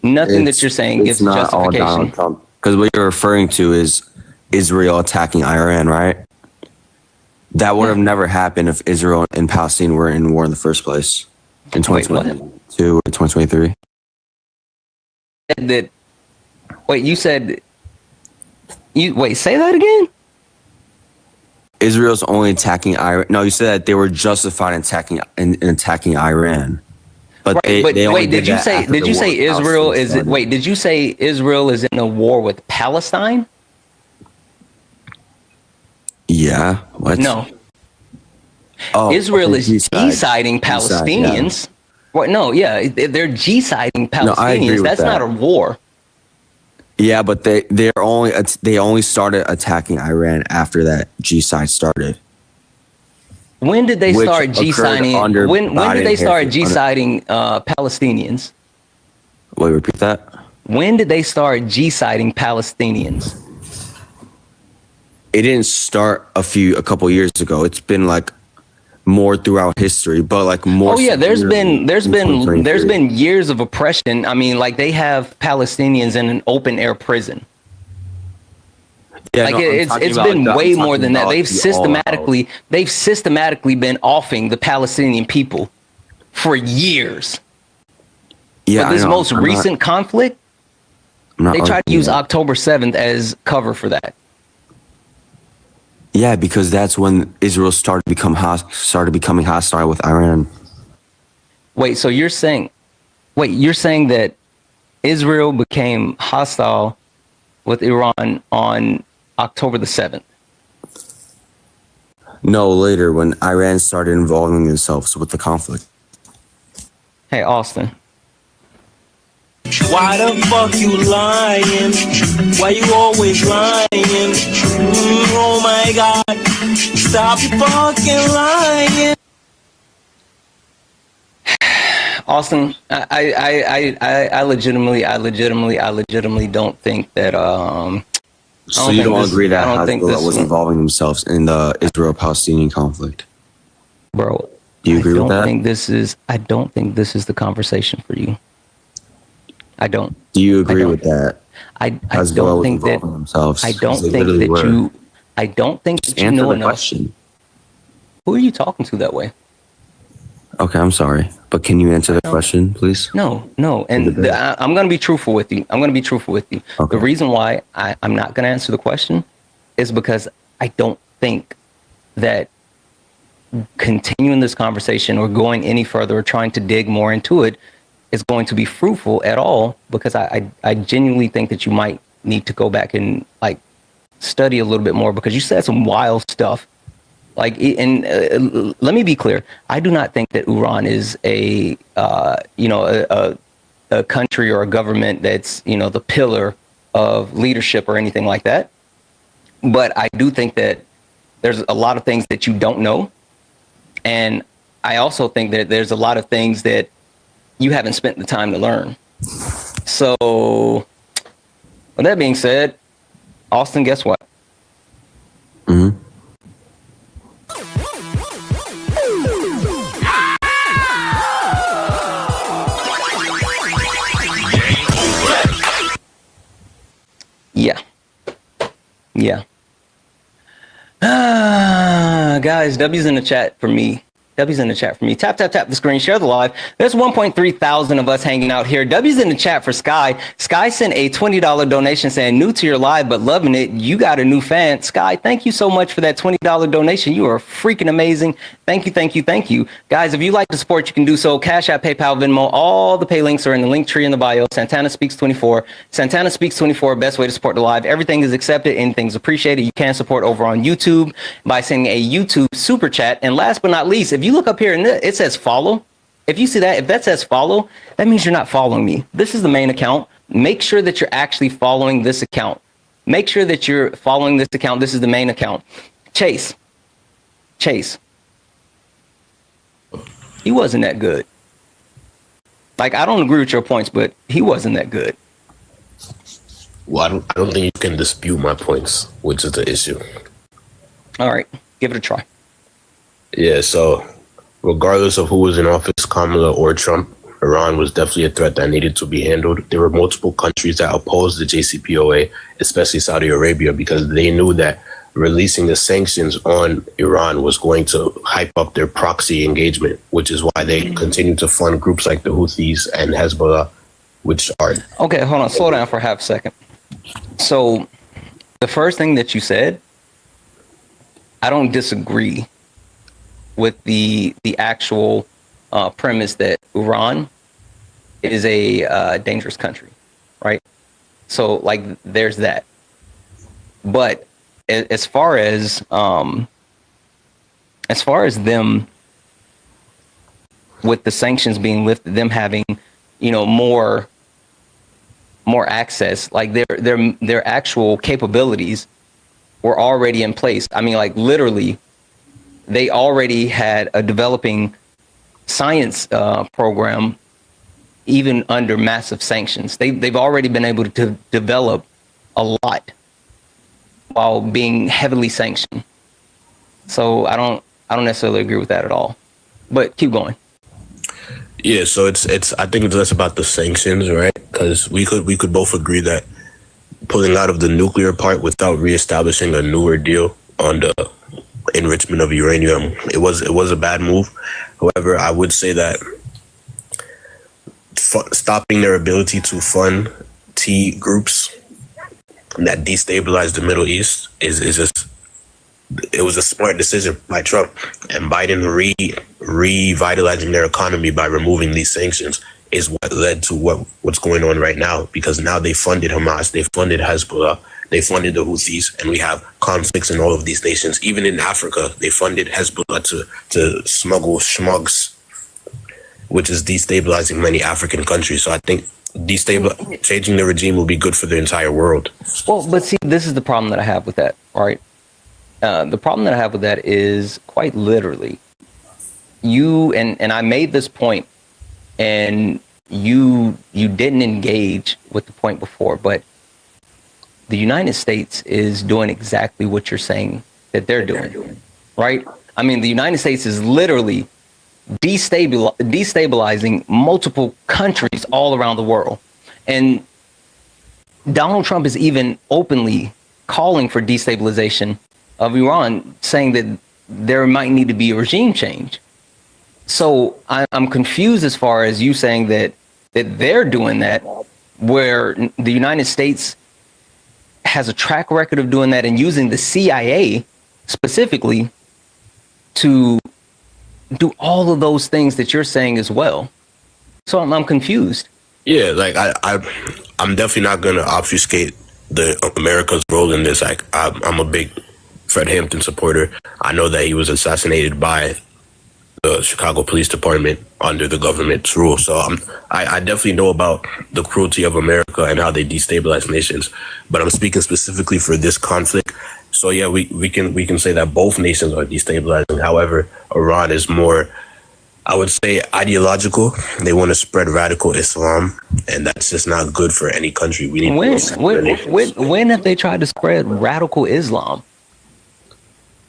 gives justification. Because what you're referring to is Israel attacking Iran, right? That would have never happened if Israel and Palestine were in war in the first place in 2022 or 2023. Say that again? Israel's only attacking Iran. No, you said that they were justified in attacking Iran. But did you say Israel is in a war with Palestine? Yeah. What? No. Oh, Israel is G-siding Palestinians. Yeah. Well, no, yeah, they're G-siding Palestinians. No, I agree with That's that. not a war. Yeah, but they only started attacking Iran after that G-side started. When did they start G-siding? When did they start G-siding Palestinians? Wait, repeat that. When did they start G-siding Palestinians? It didn't start a couple years ago. It's been like more throughout history, but like more. Oh yeah, there's been years of oppression. I mean, like they have Palestinians in an open air prison. Yeah, like no, it's been way more than that. They've systematically been offing the Palestinian people for years. Yeah, for this most recent conflict, they tried to use October 7th as cover for that. Yeah, because that's when Israel started becoming hostile with Iran. Wait, so you're saying that Israel became hostile with Iran on October the 7th? No, later when Iran started involving themselves with the conflict. Hey, Austin. Why the fuck you lying? Why you always lying? Oh my God, stop fucking lying. Austin, I legitimately don't think that So you don't agree that Hezbollah was involving themselves in the Israel-Palestinian conflict, bro? Do you agree with that? I don't think this is the conversation for you. I don't. Do you agree with that? I don't think that. Themselves, I don't think that you. I don't think that you know enough. Question. Who are you talking to that way? Okay, I'm sorry, but can you answer the question, please? No, and I'm going to be truthful with you. Okay. The reason why I'm not going to answer the question is because I don't think that continuing this conversation or going any further or trying to dig more into it is going to be fruitful at all, because I genuinely think that you might need to go back and like study a little bit more, because you said some wild stuff. Like, and let me be clear, I do not think that Iran is a country or a government that's, the pillar of leadership or anything like that. But I do think that there's a lot of things that you don't know. And I also think that there's a lot of things that you haven't spent the time to learn. So with that being said, Austin, guess what? Mm-hmm. Yeah. Guys, W's in the chat for me. W's in the chat for me. Tap, tap, tap the screen. Share the live. There's 1.3 thousand of us hanging out here. W's in the chat for Sky. Sky sent a $20 donation saying, new to your live, but loving it. You got a new fan. Sky, thank you so much for that $20 donation. You are freaking amazing. Thank you, thank you, thank you. Guys, if you like to support, you can do so. Cash App, PayPal, Venmo. All the pay links are in the link tree in the bio. Santana Speaks 24. Santana Speaks 24. Best way to support the live. Everything is accepted. Anything's appreciated. You can support over on YouTube by sending a YouTube super chat. And last but not least, if you look up here and it says follow, if you see that, if that says follow, that means you're not following me. This is the main account. Make sure that you're actually following this account. Make sure that you're following this account. This is the main account. Chase. He wasn't that good. Like, I don't agree with your points, but he wasn't that good. Well, I don't think you can dispute my points, which is the issue. All right, give it a try. Yeah, so regardless of who was in office, Kamala or Trump, Iran was definitely a threat that needed to be handled. There were multiple countries that opposed the JCPOA, especially Saudi Arabia, because they knew that releasing the sanctions on Iran was going to hype up their proxy engagement, which is why they continue to fund groups like the Houthis and Hezbollah, which are... Okay, hold on, slow down for half a second. So the first thing that you said, I don't disagree with the actual premise that Iran is a dangerous country, right? So like there's that. But as far as them with the sanctions being lifted, them having, you know, more access, like their actual capabilities were already in place. I mean, like literally, they already had a developing science program, even under massive sanctions. They've already been able to develop a lot while being heavily sanctioned. So I don't necessarily agree with that at all. But keep going. Yeah, so it's I think it's less about the sanctions, right? Because we could both agree that pulling out of the nuclear part without reestablishing a newer deal on the enrichment of uranium, it was a bad move. However, I would say that stopping their ability to fund T groups that destabilize the Middle East is just, it was a smart decision by Trump and Biden revitalizing their economy by removing these sanctions is what led to what's going on right now, because now they funded Hamas, they funded Hezbollah, they funded the Houthis, and we have conflicts in all of these nations. Even in Africa, they funded Hezbollah to smuggle schmugs, which is destabilizing many African countries. So I think changing the regime will be good for the entire world. Well, but see, this is the problem that I have with that, right? The problem that I have with that is quite literally, you and I made this point, and you didn't engage with the point before, but the United States is doing exactly what you're saying that they're doing, right? I mean, the United States is literally destabilizing multiple countries all around the world. And Donald Trump is even openly calling for destabilization of Iran, saying that there might need to be a regime change. So I'm confused as far as you saying that they're doing that, where the United States has a track record of doing that and using the CIA specifically to do all of those things that you're saying as well. So I'm confused. Yeah, like I'm definitely not gonna obfuscate America's role in this. Like I'm a big Fred Hampton supporter. I know that he was assassinated by the Chicago Police Department under the government's rule. So I definitely know about the cruelty of America and how they destabilize nations. But I'm speaking specifically for this conflict. So yeah, we can say that both nations are destabilizing. However, Iran is more, I would say, ideological. They want to spread radical Islam, and that's just not good for any country. We need when have they tried to spread radical Islam?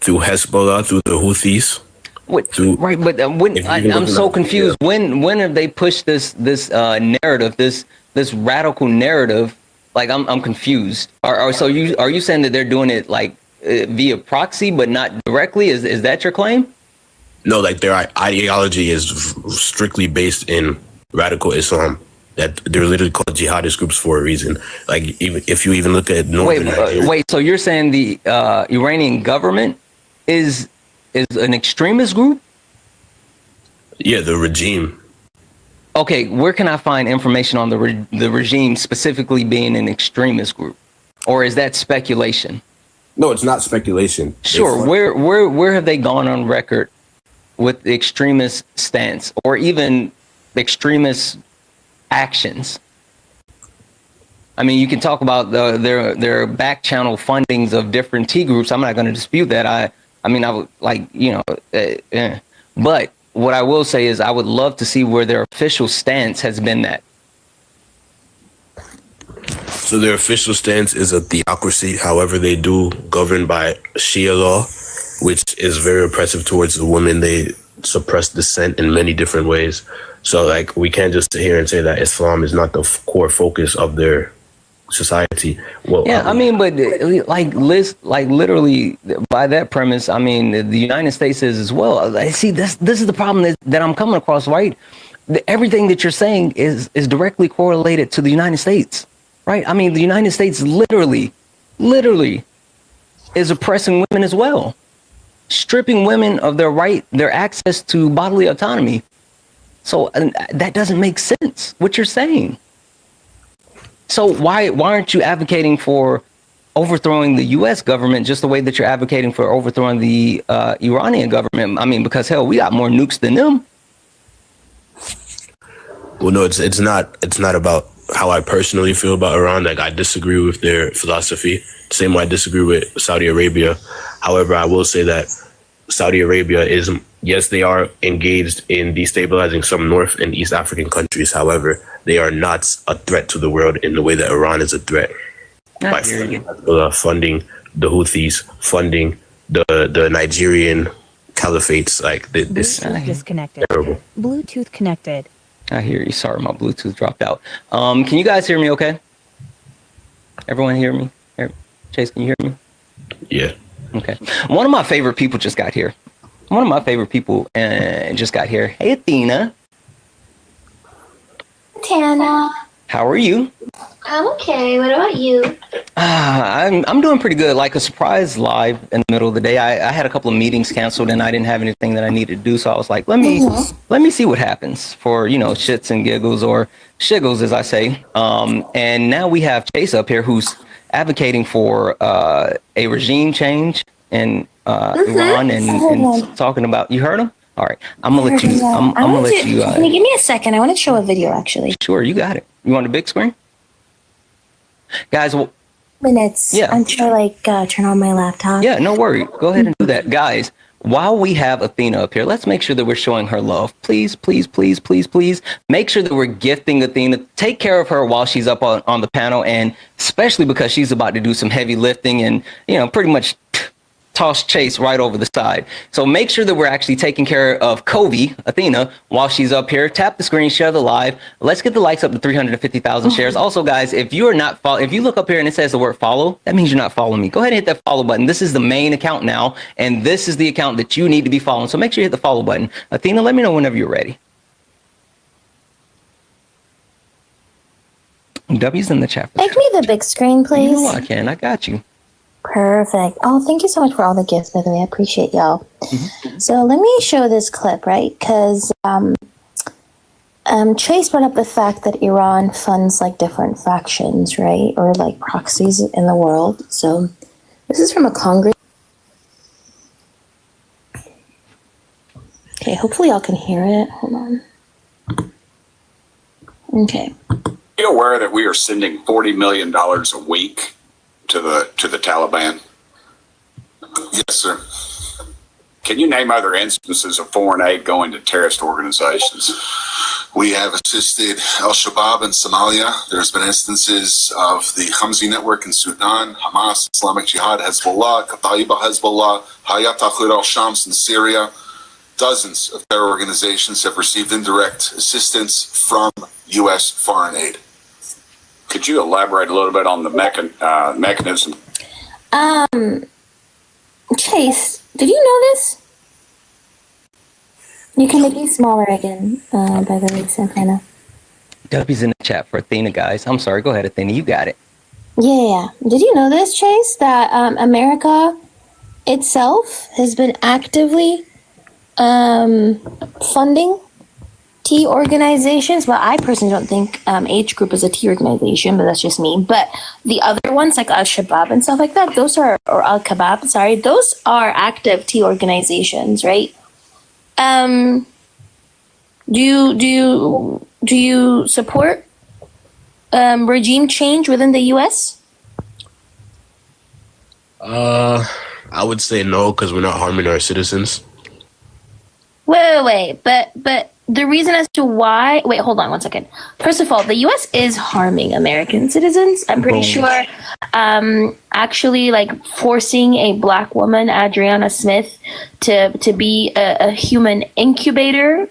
Through Hezbollah, through the Houthis. Right, but I'm so confused. Yeah. When have they pushed this narrative, this radical narrative? Like I'm confused. Are you saying that they're doing it like via proxy, but not directly? Is that your claim? No, like their ideology is strictly based in radical Islam. That they're literally called jihadist groups for a reason. Like even if you even look at northern Nigeria. Wait. So you're saying the Iranian government is an extremist group? Yeah, the regime. Okay, where can I find information on the regime specifically being an extremist group, or is that speculation? No, it's not speculation. Sure. Where have they gone on record with the extremist stance or even extremist actions? I mean, you can talk about their back channel fundings of different T groups. I'm not going to dispute that. I mean, I would like, but what I will say is I would love to see where their official stance has been that. So their official stance is a theocracy. However, they do govern by Shia law, which is very oppressive towards the women. They suppress dissent in many different ways. So like, we can't just sit here and say that Islam is not the core focus of their society. Well, yeah, I mean, but literally by that premise, I mean, the United States is as well. I see this is the problem that I'm coming across, right? Everything that you're saying is directly correlated to the United States, right? I mean, the United States literally is oppressing women as well, stripping women of their access to bodily autonomy. So that doesn't make sense, what you're saying. So why aren't you advocating for overthrowing the U.S. government just the way that you're advocating for overthrowing the Iranian government? I mean, because hell, we got more nukes than them. Well, no, it's not about how I personally feel about Iran. Like, I disagree with their philosophy, same way I disagree with Saudi Arabia. However, I will say that Saudi Arabia is, yes, they are engaged in destabilizing some North and East African countries. However, they are not a threat to the world in the way that Iran is a threat. By funding the Houthis, funding the Nigerian caliphates, like this. Bluetooth disconnected. Terrible. Bluetooth connected. I hear you. Sorry, my Bluetooth dropped out. Can you guys hear me okay? Everyone hear me? Chase, can you hear me? Yeah. Okay. One of my favorite people just got here. Hey, Athena. Tana. How are you? I'm okay. What about you? I'm doing pretty good. Like a surprise live in the middle of the day. I had a couple of meetings canceled and I didn't have anything that I needed to do. So I was like, let me see what happens for, shits and giggles, or shiggles, as I say. And now we have Chase up here who's advocating for a regime change in Iran and talking about, you heard him? All right, I'm gonna let you. I'm gonna let you. Can you give me a second? I want to show a video, actually. Sure, you got it. You want a big screen, guys? Minutes. Yeah. Until turn on my laptop. Yeah, no worry. Go ahead and do that, guys. While we have Athena up here, let's make sure that we're showing her love. Please, please, please, please, please. Make sure that we're gifting Athena. Take care of her while she's up on the panel, and especially because she's about to do some heavy lifting and pretty much toss Chase right over the side. So make sure that we're actually taking care of Athena, while she's up here. Tap the screen, share the live. Let's get the likes up to 350,000 shares. Also, guys, if you are not if you look up here and it says the word follow, that means you're not following me. Go ahead and hit that follow button. This is the main account now, and this is the account that you need to be following. So make sure you hit the follow button. Athena, let me know whenever you're ready. W's in the chat. Make me the big screen, please. You know I can. I got you. Perfect. Oh, thank you so much for all the gifts, by the way. I appreciate y'all. So let me show this clip, right? Because Chase brought up the fact that Iran funds different factions, right? Or proxies in the world. So this is from a Congress. Okay, hopefully y'all can hear it. Hold on. Okay. Are you aware that we are sending $40 million a week to the Taliban? Yes, sir. Can you name other instances of foreign aid going to terrorist organizations? We have assisted Al-Shabaab in Somalia. There's been instances of the Hamzi network in Sudan, Hamas, Islamic Jihad, Hezbollah, Kataiba Hezbollah, Hayat Tahrir al-Shams in Syria. Dozens of terror organizations have received indirect assistance from U.S. foreign aid. Could you elaborate a little bit on the mechanism? Chase, did you know this? You can make me smaller again, by the way, Santana. W's in the chat for Athena, guys. I'm sorry. Go ahead, Athena. You got it. Yeah. Did you know this, Chase? That America itself has been actively funding T organizations. Well, I personally don't think H Group is a T organization, but that's just me. But the other ones, like Al-Shabaab and stuff like that, those are, or Al-Kabab, sorry, those are active T organizations, right? Do you support regime change within the U.S.? I would say no, because we're not harming our citizens. Wait. But the reason as to why... Wait, hold on one second. First of all, the U.S. is harming American citizens. I'm pretty sure actually like forcing a black woman, Adriana Smith, to be a human incubator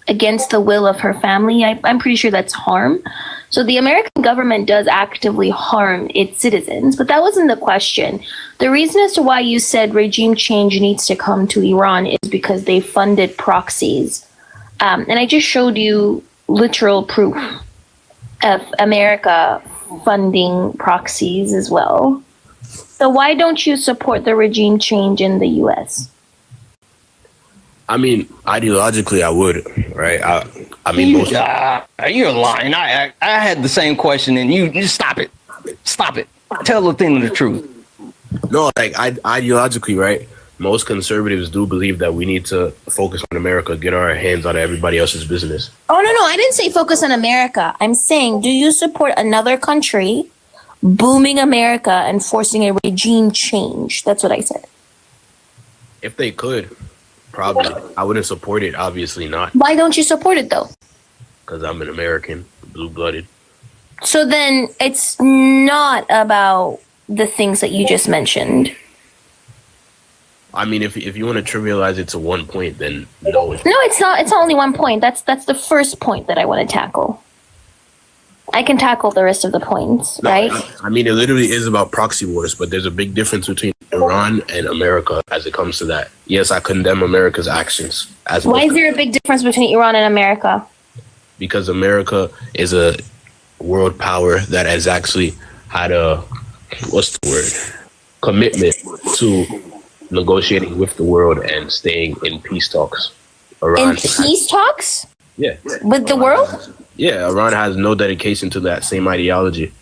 against the will of her family. I'm pretty sure that's harm. So the American government does actively harm its citizens, but that wasn't the question. The reason as to why you said regime change needs to come to Iran is because they funded proxies. And I just showed you literal proof of America funding proxies as well. So why don't you support the regime change in the US? I mean, ideologically, I would, right? I mean, you're lying. I had the same question, and you just stop it. Stop it. Tell Athena the truth. No, like ideologically, right? Most conservatives do believe that we need to focus on America, get our hands out of everybody else's business. Oh, no, I didn't say focus on America. I'm saying, do you support another country booming America and forcing a regime change? That's what I said. If they could, probably. I wouldn't support it, obviously not. Why don't you support it, though? Because I'm an American, blue-blooded. So then it's not about the things that you just mentioned. I mean, if you want to trivialize it to one point, then no. No, it's not. It's only one point. That's the first point that I want to tackle. I can tackle the rest of the points, right? I mean, it literally is about proxy wars, but there's a big difference between Iran and America as it comes to that. Yes, I condemn America's actions. Why is there a big difference between Iran and America? Because America is a world power that has actually had a, commitment to negotiating with the world and staying in peace talks. In peace talks? Yeah. With the world? Yeah, Iran has no dedication to that same ideology.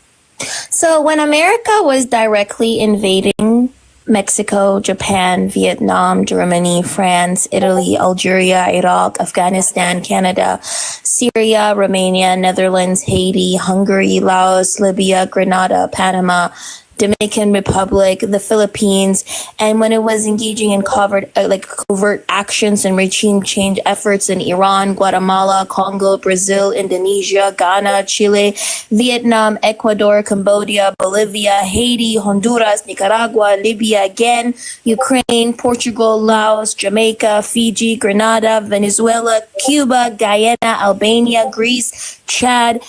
So when America was directly invading Mexico, Japan, Vietnam, Germany, France, Italy, Algeria, Iraq, Afghanistan, Canada, Syria, Romania, Netherlands, Haiti, Hungary, Laos, Libya, Grenada, Panama, Dominican Republic, the Philippines, and when it was engaging in covert actions and regime change efforts in Iran, Guatemala, Congo, Brazil, Indonesia, Ghana, Chile, Vietnam, Ecuador, Cambodia, Bolivia, Haiti, Honduras, Nicaragua, Libya again, Ukraine, Portugal, Laos, Jamaica, Fiji, Grenada, Venezuela, Cuba, Guyana, Albania, Greece, Chad,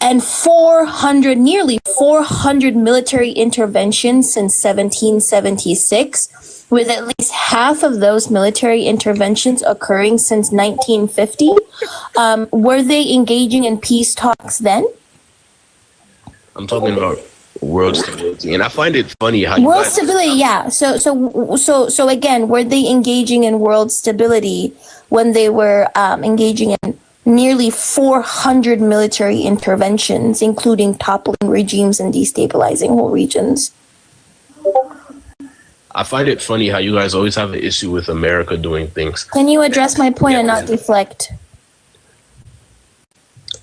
and nearly 400 military interventions since 1776, with at least half of those military interventions occurring since 1950. Were they engaging in peace talks then? I'm talking about world stability, and I find it funny how world stability, yeah. So again, were they engaging in world stability when they were engaging in nearly 400 military interventions, including toppling regimes and destabilizing whole regions? I find it funny how you guys always have an issue with America doing things. Can you address my point and not deflect?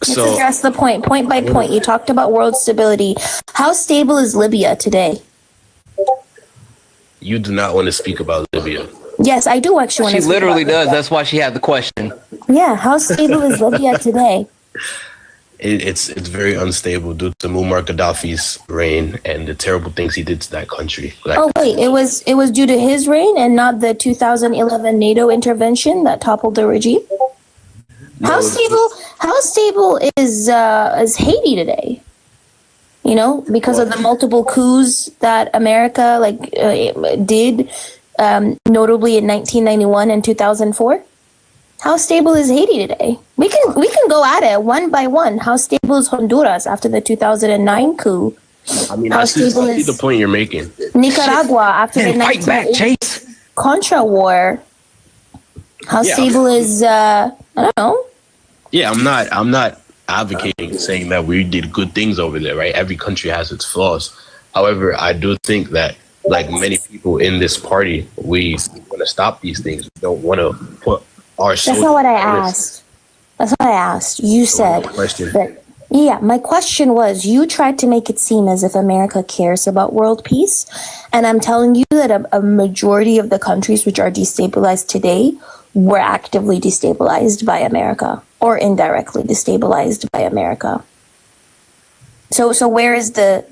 Let's address the point by point. You talked about world stability. How stable is Libya today? You do not want to speak about Libya. Yes, I do actually want to. She literally does. That's why she had the question. Yeah, how stable is Libya today? It's very unstable due to Muammar Gaddafi's reign and the terrible things he did to that country. Oh wait, it was due to his reign and not the 2011 NATO intervention that toppled the regime? How stable is Haiti today? You know, because of the multiple coups that America did notably in 1991 and 2004? How stable is Haiti today? We can go at it one by one. How stable is Honduras after the 2009 coup? I mean, How I see stable the is point you're making. Nicaragua after the Fight back, 1980 Chase. Contra War? How Yeah. stable is I don't know. Yeah, I'm not advocating saying that we did good things over there, right? Every country has its flaws. However, I do think that, like many people in this party, we want to stop these things. We don't want to put our. That's not what I asked. That's what I asked. You said Question. that. Yeah, my question was, you tried to make it seem as if America cares about world peace, and I'm telling you that a majority of the countries which are destabilized today were actively destabilized by America or indirectly destabilized by America. So where is the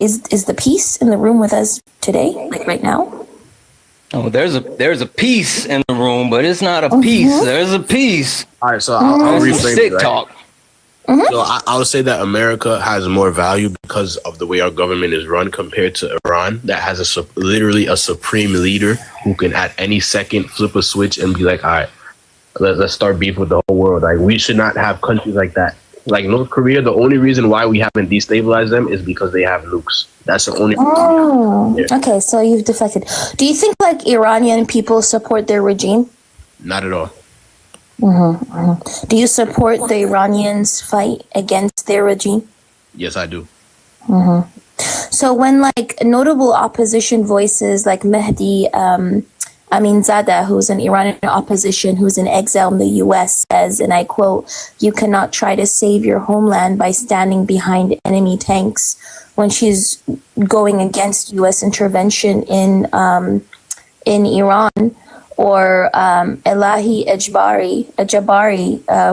is the peace in the room with us today, like right now? Oh, there's a piece in the room, but it's not a piece. There's a piece. All right, so I'll reframe Sick it, right? talk. So I would say that America has more value because of the way our government is run compared to Iran, that has literally a supreme leader who can at any second flip a switch and be like, all right, let's start beef with the whole world. Like, we should not have countries like that. Like North Korea, the only reason why we haven't destabilized them is because they have nukes. That's the only reason. Oh, okay. So you've deflected. Do you think like Iranian people support their regime? Not at all. Do you support the Iranians' fight against their regime? Yes, I do. So when like notable opposition voices like Mehdi Aminzadeh, who's an Iranian opposition who's in exile in the US, says, and I quote, "You cannot try to save your homeland by standing behind enemy tanks," when she's going against US intervention in Iran. Or Elahi Ejabari,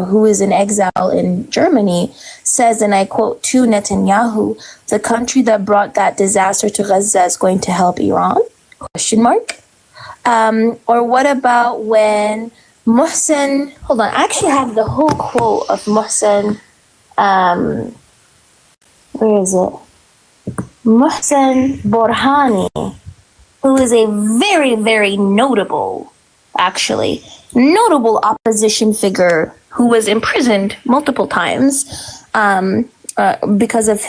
who is in exile in Germany, says, and I quote, to Netanyahu, "The country that brought that disaster to Gaza is going to help Iran?" Question mark. Or what about when Mohsen, hold on, I actually have the whole quote of Mohsen, where is it? Mohsen Borhani, who is a very, very notable opposition figure who was imprisoned multiple times because of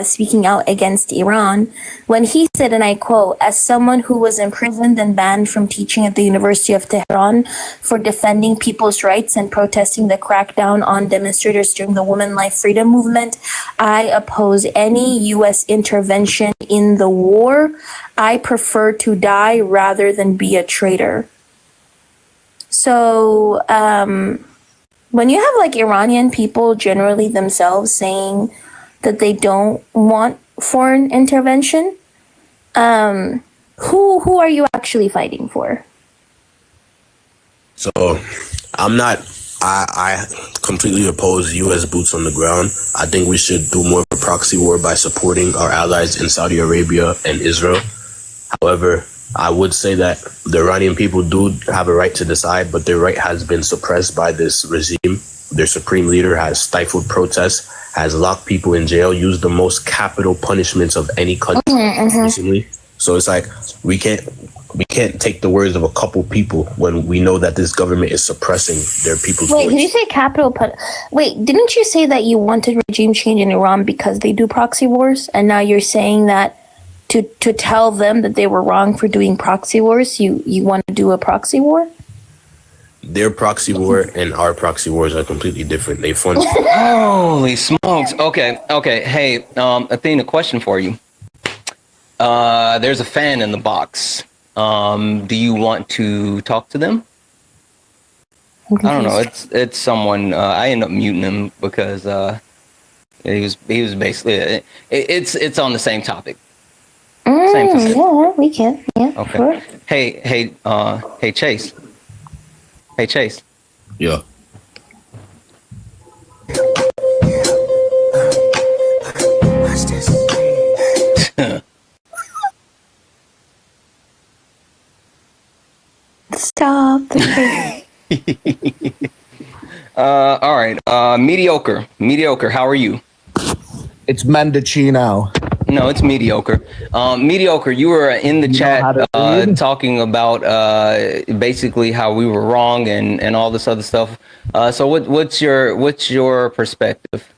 speaking out against Iran, when he said, and I quote, "As someone who was imprisoned and banned from teaching at the University of Tehran for defending people's rights and protesting the crackdown on demonstrators during the Women Life Freedom Movement, I oppose any U.S. intervention in the war. I prefer to die rather than be a traitor." So when you have like Iranian people generally themselves saying that they don't want foreign intervention, who are you actually fighting for? So I completely oppose U.S. boots on the ground. I think we should do more of a proxy war by supporting our allies in Saudi Arabia and Israel. However, I would say that the Iranian people do have a right to decide, but their right has been suppressed by this regime. Their supreme leader has stifled protests, has locked people in jail, used the most capital punishments of any country recently. So it's like we can't take the words of a couple people when we know that this government is suppressing their people's voice. Wait, did you say Wait, didn't you say that you wanted regime change in Iran because they do proxy wars? And now you're saying that to tell them that they were wrong for doing proxy wars, you want to do a proxy war? Their proxy war and our proxy wars are completely different. They fund. Holy smokes. Okay. Hey, Athena, question for you. There's a fan in the box. Do you want to talk to them? I don't know. It's someone. I end up muting him because he was basically. It's on the same topic. Yeah, we can. Yeah. Okay. Sure. Hey, Chase. Hey, Chase. Yeah. Watch this. Stop. All right. Mediocre. How are you? It's Mendocino. No, it's mediocre. Mediocre. You were in the chat talking about basically how we were wrong and all this other stuff. So what's your perspective?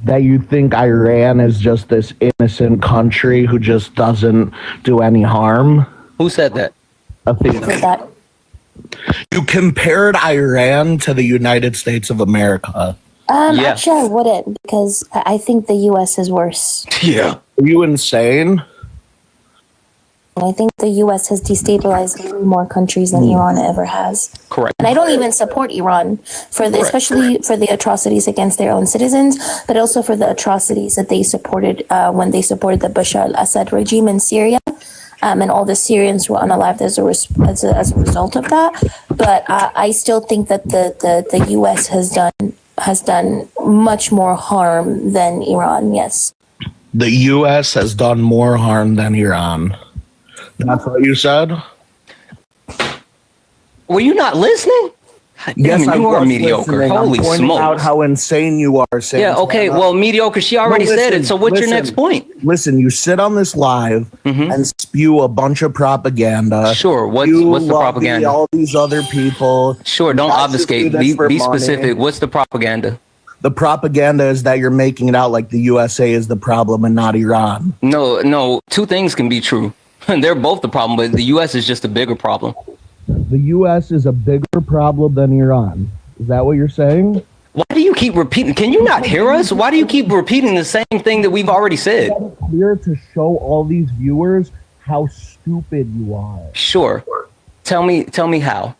That you think Iran is just this innocent country who just doesn't do any harm? Who said that? Athena. You compared Iran to the United States of America. Actually, I wouldn't, because I think the U.S. is worse. Yeah. Are you insane? I think the U.S. has destabilized many more countries than Iran ever has. Correct. And I don't even support Iran for the, especially for the atrocities against their own citizens, but also for the atrocities that they supported when they supported the Bashar al-Assad regime in Syria. And all the Syrians were unalived as a result of that. But I still think that the U.S. has done much more harm than Iran. Yes. The U.S. has done more harm than Iran. That's what you said? Were you not listening? Yes, I mean, you are mediocre. Listening. Holy I'm pointing smokes. out how insane you are. Santana. Yeah, okay, well, mediocre, she already said it, so what's your next point? Listen, you sit on this live and spew a bunch of propaganda. Sure, what's the propaganda? All these other people. Sure, don't obfuscate. Be specific. What's the propaganda? The propaganda is that you're making it out like the USA is the problem and not Iran. No, two things can be true. They're both the problem, but the U.S. is just a bigger problem. The U.S. is a bigger problem than Iran. Is that what you're saying? Why do you keep repeating? Can you not hear us? Why do you keep repeating the same thing that we've already said? It's clear to show all these viewers how stupid you are. Sure. Tell me how.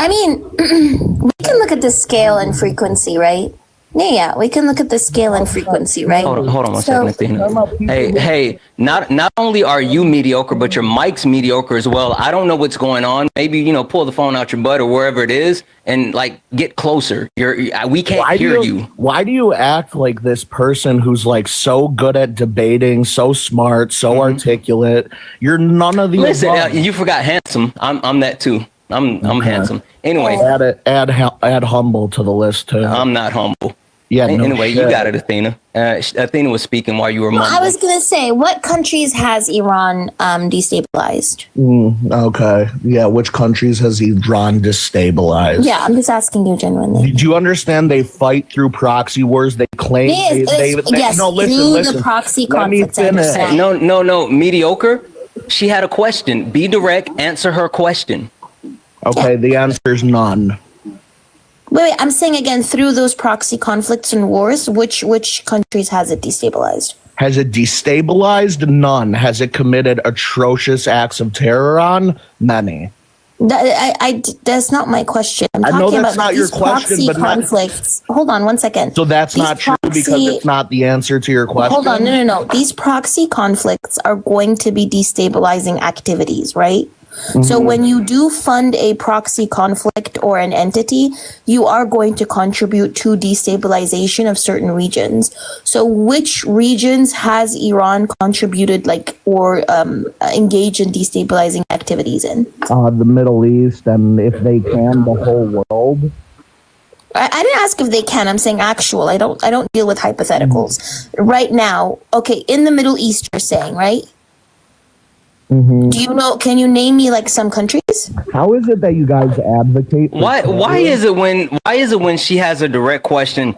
I mean, we can look at the scale and frequency, right? Yeah, we can look at the scale and frequency, right? Hold on one second, Athena. Hey, not only are you mediocre, but your mic's mediocre as well. I don't know what's going on. Maybe, pull the phone out your butt or wherever it is and get closer. We can't hear you. Why do you act like this person who's so good at debating, so smart, so articulate? You're none of these. Listen, you forgot handsome. I'm that too. I'm handsome. Anyway, add humble to the list too. I'm not humble. Yeah. Anyway, you got it, Athena. Athena was speaking while you were mumbling. I was gonna say, what countries has Iran destabilized? Okay. Yeah. Which countries has Iran destabilized? Yeah, I'm just asking you genuinely. Do you understand they fight through proxy wars? They claim yes, no, listen. The proxy conflicts. No, mediocre. She had a question. Be direct. Answer her question. Okay, the answer is none. Wait, I'm saying again, through those proxy conflicts and wars, which countries has it destabilized? Has it destabilized? None. Has it committed atrocious acts of terror on? Many. That's not my question. I'm talking talking that's about not your question, proxy but conflicts. Hold on one second. So that's not true because it's not the answer to your question? Hold on, no. These proxy conflicts are going to be destabilizing activities, right? So when you do fund a proxy conflict or an entity, you are going to contribute to destabilization of certain regions. So which regions has Iran contributed or engaged in destabilizing activities in? The Middle East, and if they can, the whole world. I didn't ask if they can. I'm saying actual. I don't deal with hypotheticals. Right now, okay, in the Middle East, you're saying, right? Do you know? Can you name me some countries? How is it that you guys advocate? Why is it when she has a direct question,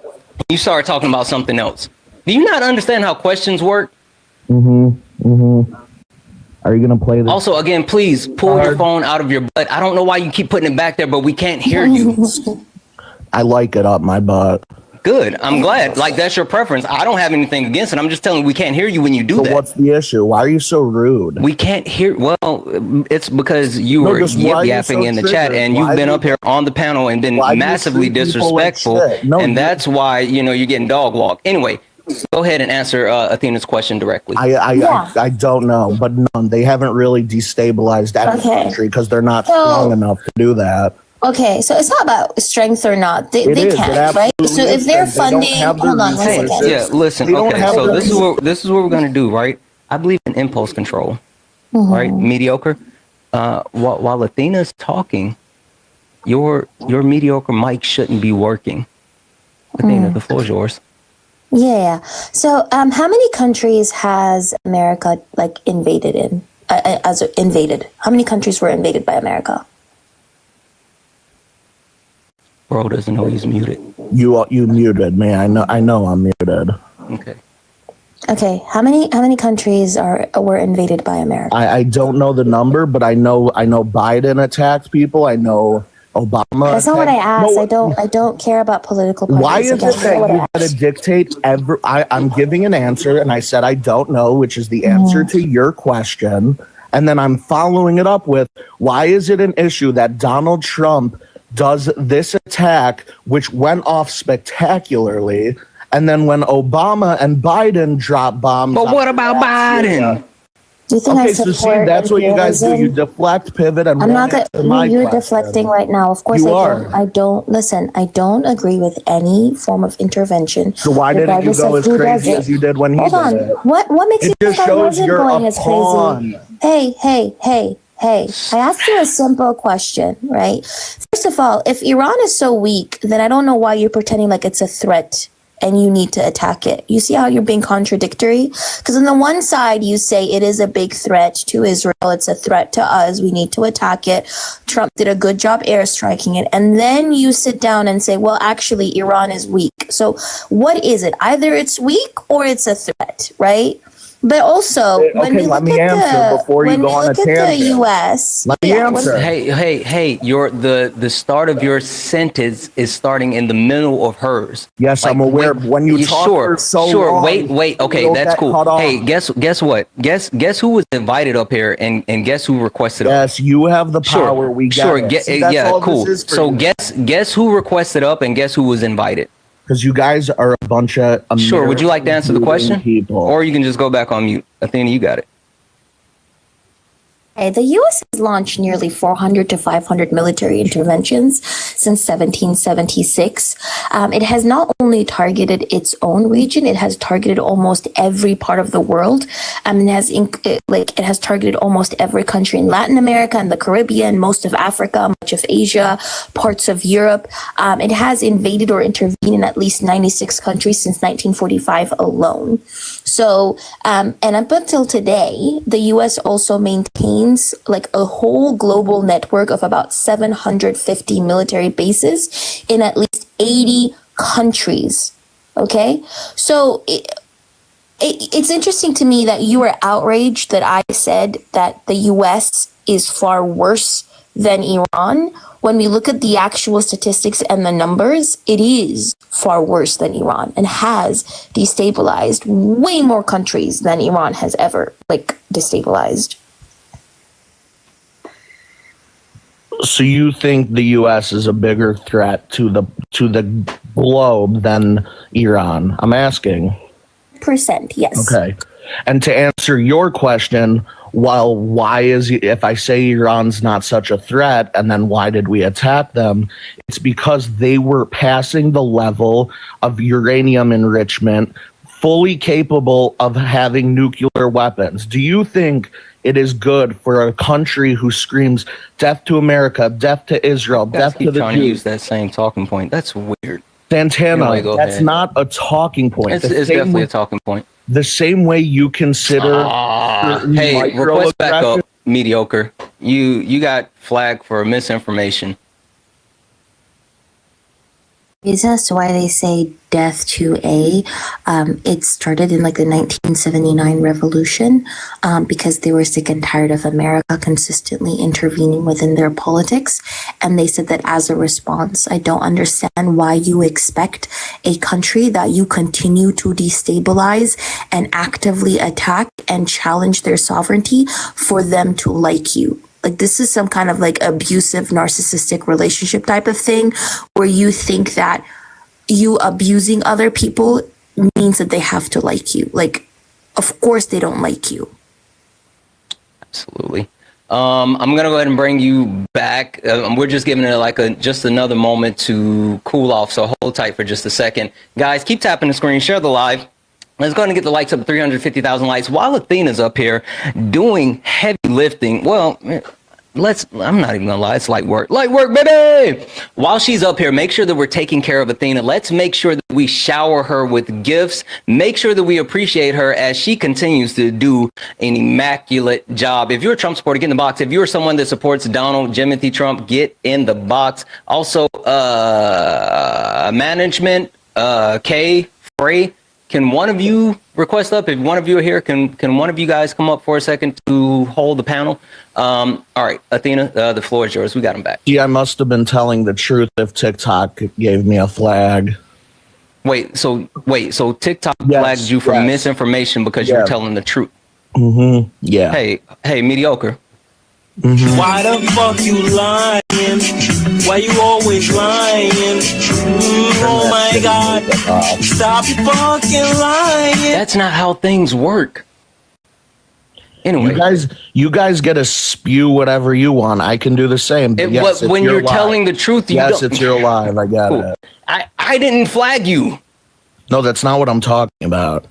you start talking about something else? Do you not understand how questions work? Are you gonna play this? Also, again, please pull your phone out of your butt. I don't know why you keep putting it back there, but we can't hear you. I like it up my butt. Good. I'm glad. That's your preference. I don't have anything against it. I'm just telling you we can't hear you when you do that. What's the issue? Why are you so rude? We can't hear. Well, it's because you were yip-yapping in the chat, and you've been up here on the panel and been massively disrespectful, and that's why you're getting dog walked. Anyway, go ahead and answer Athena's question directly. I don't know, but none. They haven't really destabilized that country because they're not strong enough to do that. Okay, so it's not about strength or not. They can, right? So if they're funding, hold on one second. Yeah, listen. Okay, so this is what we're gonna do, right? I believe in impulse control, right? Mediocre. While Athena's talking, your mediocre mic shouldn't be working. Athena, the floor is yours. Yeah. So, how many countries has America like invaded in? Invaded. How many countries were invaded by America? Bro doesn't know he's muted. You muted me. I know I'm muted. Okay. Okay. How many countries were invaded by America? I don't know the number, but I know Biden attacked people. I know Obama. That's not what I asked. No, I don't care about political parties. why is it Again, that you got to dictate every? I'm giving an answer, and I said I don't know, which is the answer to your question, and then I'm following it up with why is it an issue that Donald Trump does this attack, which went off spectacularly, and then when Obama and Biden drop bombs. But what about Biden? Do you think Okay, I so support see, that's what you guys do. You imperialism? deflect, pivot, and I'm not run gonna. into my You're question. deflecting right now. Of course, You I don't listen. I don't agree with any form of intervention. So why didn't you regardless go of as who crazy does as it. you did when he Hold did on. it? What makes It you just think I shows wasn't you're going a as pawn. crazy? Hey. I asked you a simple question, right? First of all, if Iran is so weak, then I don't know why you're pretending like it's a threat and you need to attack it. You see how you're being contradictory? Because on the one side, you say it is a big threat to Israel. It's a threat to us. We need to attack it. Trump did a good job airstriking it. And then you sit down and say, well, actually, Iran is weak. So what is it? Either it's weak or it's a threat, right? But also, when we let look me at answer before you when go we on a look at the tangent. U.S., Let me answer. Hey, the start of your sentence is starting in the middle of hers. Yes, I'm aware. When you talk for so long, wait. Okay, you'll that's get cool. cut off. Hey, guess what? Guess who was invited up here, and guess who requested up? Yes, you have the power. We get it. See, that's all cool. this is for So you. guess who requested up, and guess who was invited? Because you guys are a bunch of Sure. Would you like to answer the question, people, or you can just go back on mute? Athena, you got it. The U.S. has launched nearly 400 to 500 military interventions since 1776. It has not only targeted its own region, it has targeted almost every part of the world. It has targeted almost every country in Latin America and the Caribbean, most of Africa, much of Asia, parts of Europe. It has invaded or intervened in at least 96 countries since 1945 alone. So, and up until today, the U.S. also maintains like a whole global network of about 750 military bases in at least 80 countries. Okay, so it's interesting to me that you were outraged that I said that the U.S. is far worse than Iran. When we look at the actual statistics and the numbers, it is far worse than Iran and has destabilized way more countries than Iran has ever destabilized. So you think the U.S. is a bigger threat to the globe than Iran? I'm asking. %, yes. Okay. And to answer your question, well, why is, if I say Iran's not such a threat, and then why did we attack them? It's because they were passing the level of uranium enrichment, fully capable of having nuclear weapons. Do you think it is good for a country who screams death to America, death to Israel, death to the trying to Jews? use that same talking point. That's weird. Santana, Anyway, go that's ahead. not a talking point. It's definitely a talking point. The same way you consider Hey, request back up, mediocre. You got flagged for misinformation. That's why they say death to A. It started in the 1979 revolution because they were sick and tired of America consistently intervening within their politics. And they said that as a response, I don't understand why you expect a country that you continue to destabilize and actively attack and challenge their sovereignty for them to like you. This is some kind of abusive, narcissistic relationship type of thing where you think that you abusing other people means that they have to like you. Of course they don't like you. Absolutely. I'm going to go ahead and bring you back. We're just giving it just another moment to cool off. So hold tight for just a second. Guys, keep tapping the screen, share the live. Let's go ahead and get the likes up to 350,000 likes while Athena's up here doing heavy lifting. Well, I'm not even gonna lie, it's light work, baby. While she's up here, make sure that we're taking care of Athena. Let's make sure that we shower her with gifts. Make sure that we appreciate her as she continues to do an immaculate job. If you're a Trump supporter, get in the box. If you're someone that supports Donald Jimothy Trump, get in the box. Also, management, Kay, Frey, can one of you request up? If one of you are here, can one of you guys come up for a second to hold the panel? All right, Athena, the floor is yours. We got him back. Yeah, I must have been telling the truth if TikTok gave me a flag. Wait, so TikTok flagged you for misinformation because you were telling the truth. Mm-hmm. Yeah. Hey, mediocre. Mm-hmm. Why the fuck you lying? Why you always lying? Oh my God. Stop fucking lying. That's not how things work. Anyway. You guys get to spew whatever you want. I can do the same. But yes, when you're telling the truth, you yes, don't. it's your live. I got it. I didn't flag you. No, that's not what I'm talking about.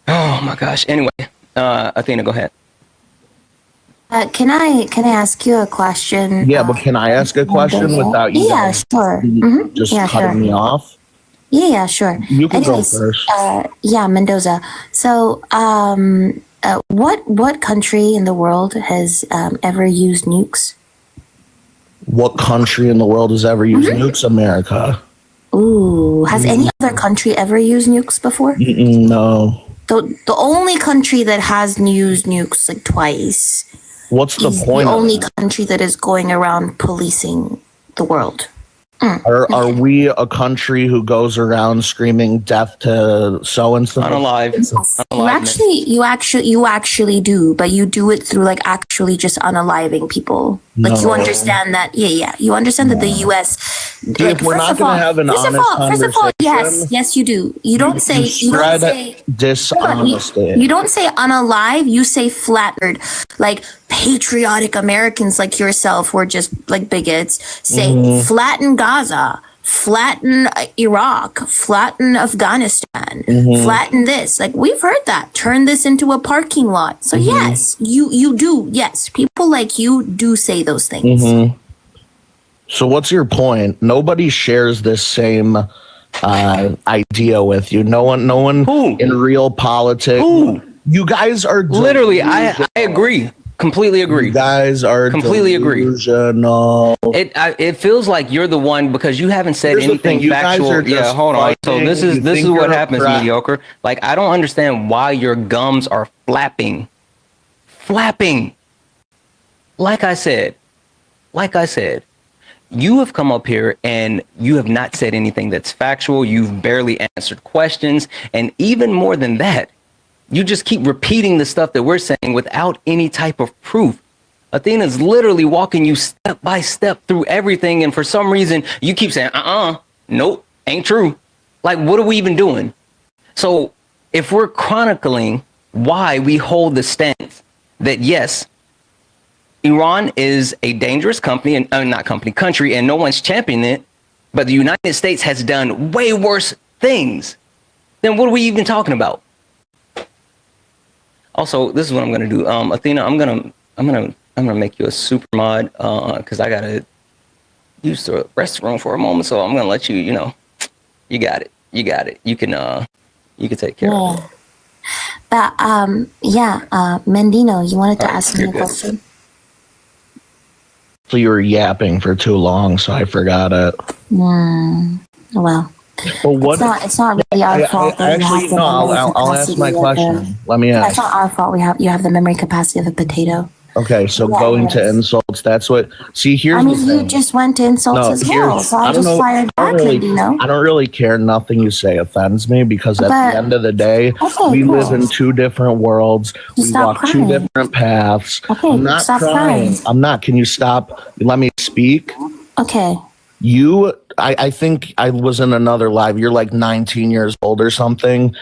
Oh my gosh. Anyway, Athena, go ahead. Can I ask you a question? Yeah, but can I ask a question without you? Yeah, sure. Mm-hmm. Just yeah, cutting sure. me off? Yeah, sure. You can go first. Yeah, Mendoza. So, what country in the world has ever used nukes? What country in the world has ever used nukes? America. Ooh, has any other country ever used nukes before? No. The only country that has used nukes like twice. What's the point? The only country that is going around policing the world. Are we a country who goes around screaming death to so and so? Unalive. You actually do, but you do it through like actually just unaliving people. Like you understand that? Yeah. You understand that the U.S. If we're not going to have an honest conversation, first of all, yes, you do. You don't say dishonesty. You don't say unalive. You say flattered. Like patriotic Americans like yourself, who are just like bigots, say flatten Gaza, flatten Iraq, flatten Afghanistan, flatten this. Like we've heard that. Turn this into a parking lot. So yes, you do. Yes, people like you do say those things. So what's your point? Nobody shares this same idea with you. No one in real politics. You guys are literally. I agree. Completely agree. You guys are completely delusional. Agree. It feels like you're the one because you haven't said anything factual. Yeah, hold on. So this is what happens, mediocre. Like I don't understand why your gums are flapping. Like I said, you have come up here and you have not said anything that's factual. You've barely answered questions, and even more than that, you just keep repeating the stuff that we're saying without any type of proof. Athena's literally walking you step by step through everything. And for some reason, you keep saying, nope, ain't true. Like, what are we even doing? So if we're chronicling why we hold the stance that, yes, Iran is a dangerous country, and no one's championing it, but the United States has done way worse things, then what are we even talking about? Also, this is what I'm gonna do. Athena, I'm gonna make you a super mod because I gotta use the restroom for a moment. So I'm gonna let you. You got it. You can take care of it. But Mendino, you wanted to ask me a question. So you were yapping for too long, so I forgot it. Well. It's not really our fault. I'll ask my question. Let me ask. It's not our fault. You have the memory capacity of a potato. Okay, so going to insults, that's what. See, here's the thing. You just went to insults as well, so I just fired back, I don't really care. Nothing you say offends me because at the end of the day, we live in two different worlds. We walk two different paths. Okay, I'm not stop crying. crying. I'm not. Can you stop? Let me speak. Okay. You I think I was in another live. You're like 19 years old or something.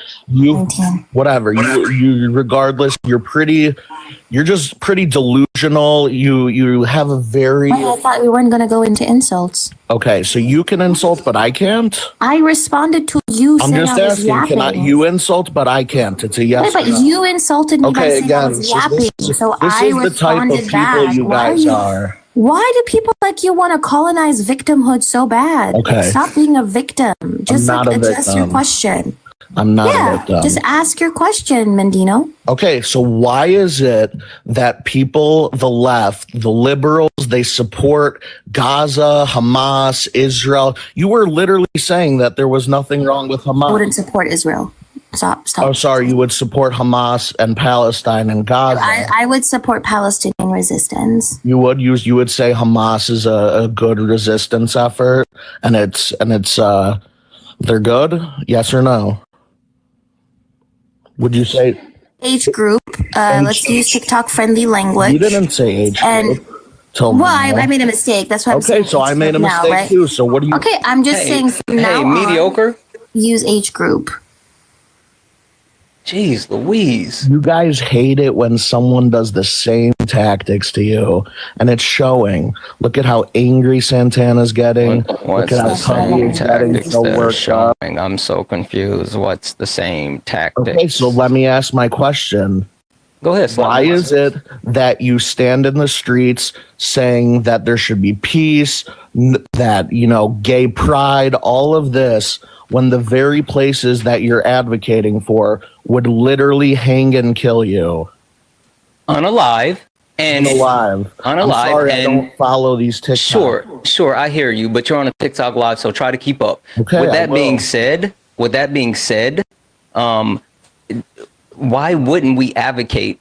Whatever. You regardless, you're just pretty delusional. You have a very. I thought we weren't gonna go into insults. Okay, so you can insult, but I can't. I responded to you I'm saying just I was asking. yapping. Cannot you insult, but I can't? It's a yes. But or no. you insulted me by Okay, saying I again, was so yapping, so this I is the type of responded people back. you guys are. Why do people like you want to colonize victimhood so bad? Okay. Like, stop being a victim. Just not like a address your victim. question. I'm not a victim. Just ask your question, Mendino. Okay, so why is it that people, the left, the liberals, they support Gaza, Hamas, Israel? You were literally saying that there was nothing wrong with Hamas. I wouldn't support Israel. Stop. Oh, sorry, you would support Hamas and Palestine and Gaza. I would support Palestinian resistance. You would say Hamas is a good resistance effort, and it's they're good? Yes or no? Would you say Age group. Let's use TikTok friendly language. you didn't say age And group? Till well, now. I made a mistake. That's why I'm Okay, saying so I age made a group now, mistake right? too. So what do you? Okay, I'm just saying from now on, mediocre. use age group. Jeez Louise. You guys hate it when someone does the same tactics to you, and it's showing. Look at how angry Santana's getting. What's Look at the how same Cubby is getting tactics so that are worked up. showing? I'm so confused. What's the same tactics? Okay, so let me ask my question. Go ahead. Why is it that you stand in the streets saying that there should be peace, that, gay pride, all of this, when the very places that you're advocating for would literally hang and kill you? Unalive. And unalive. I'm sorry, I don't follow these TikToks. Sure, I hear you, but you're on a TikTok live, so try to keep up. Okay, With I that will. being said, why wouldn't we advocate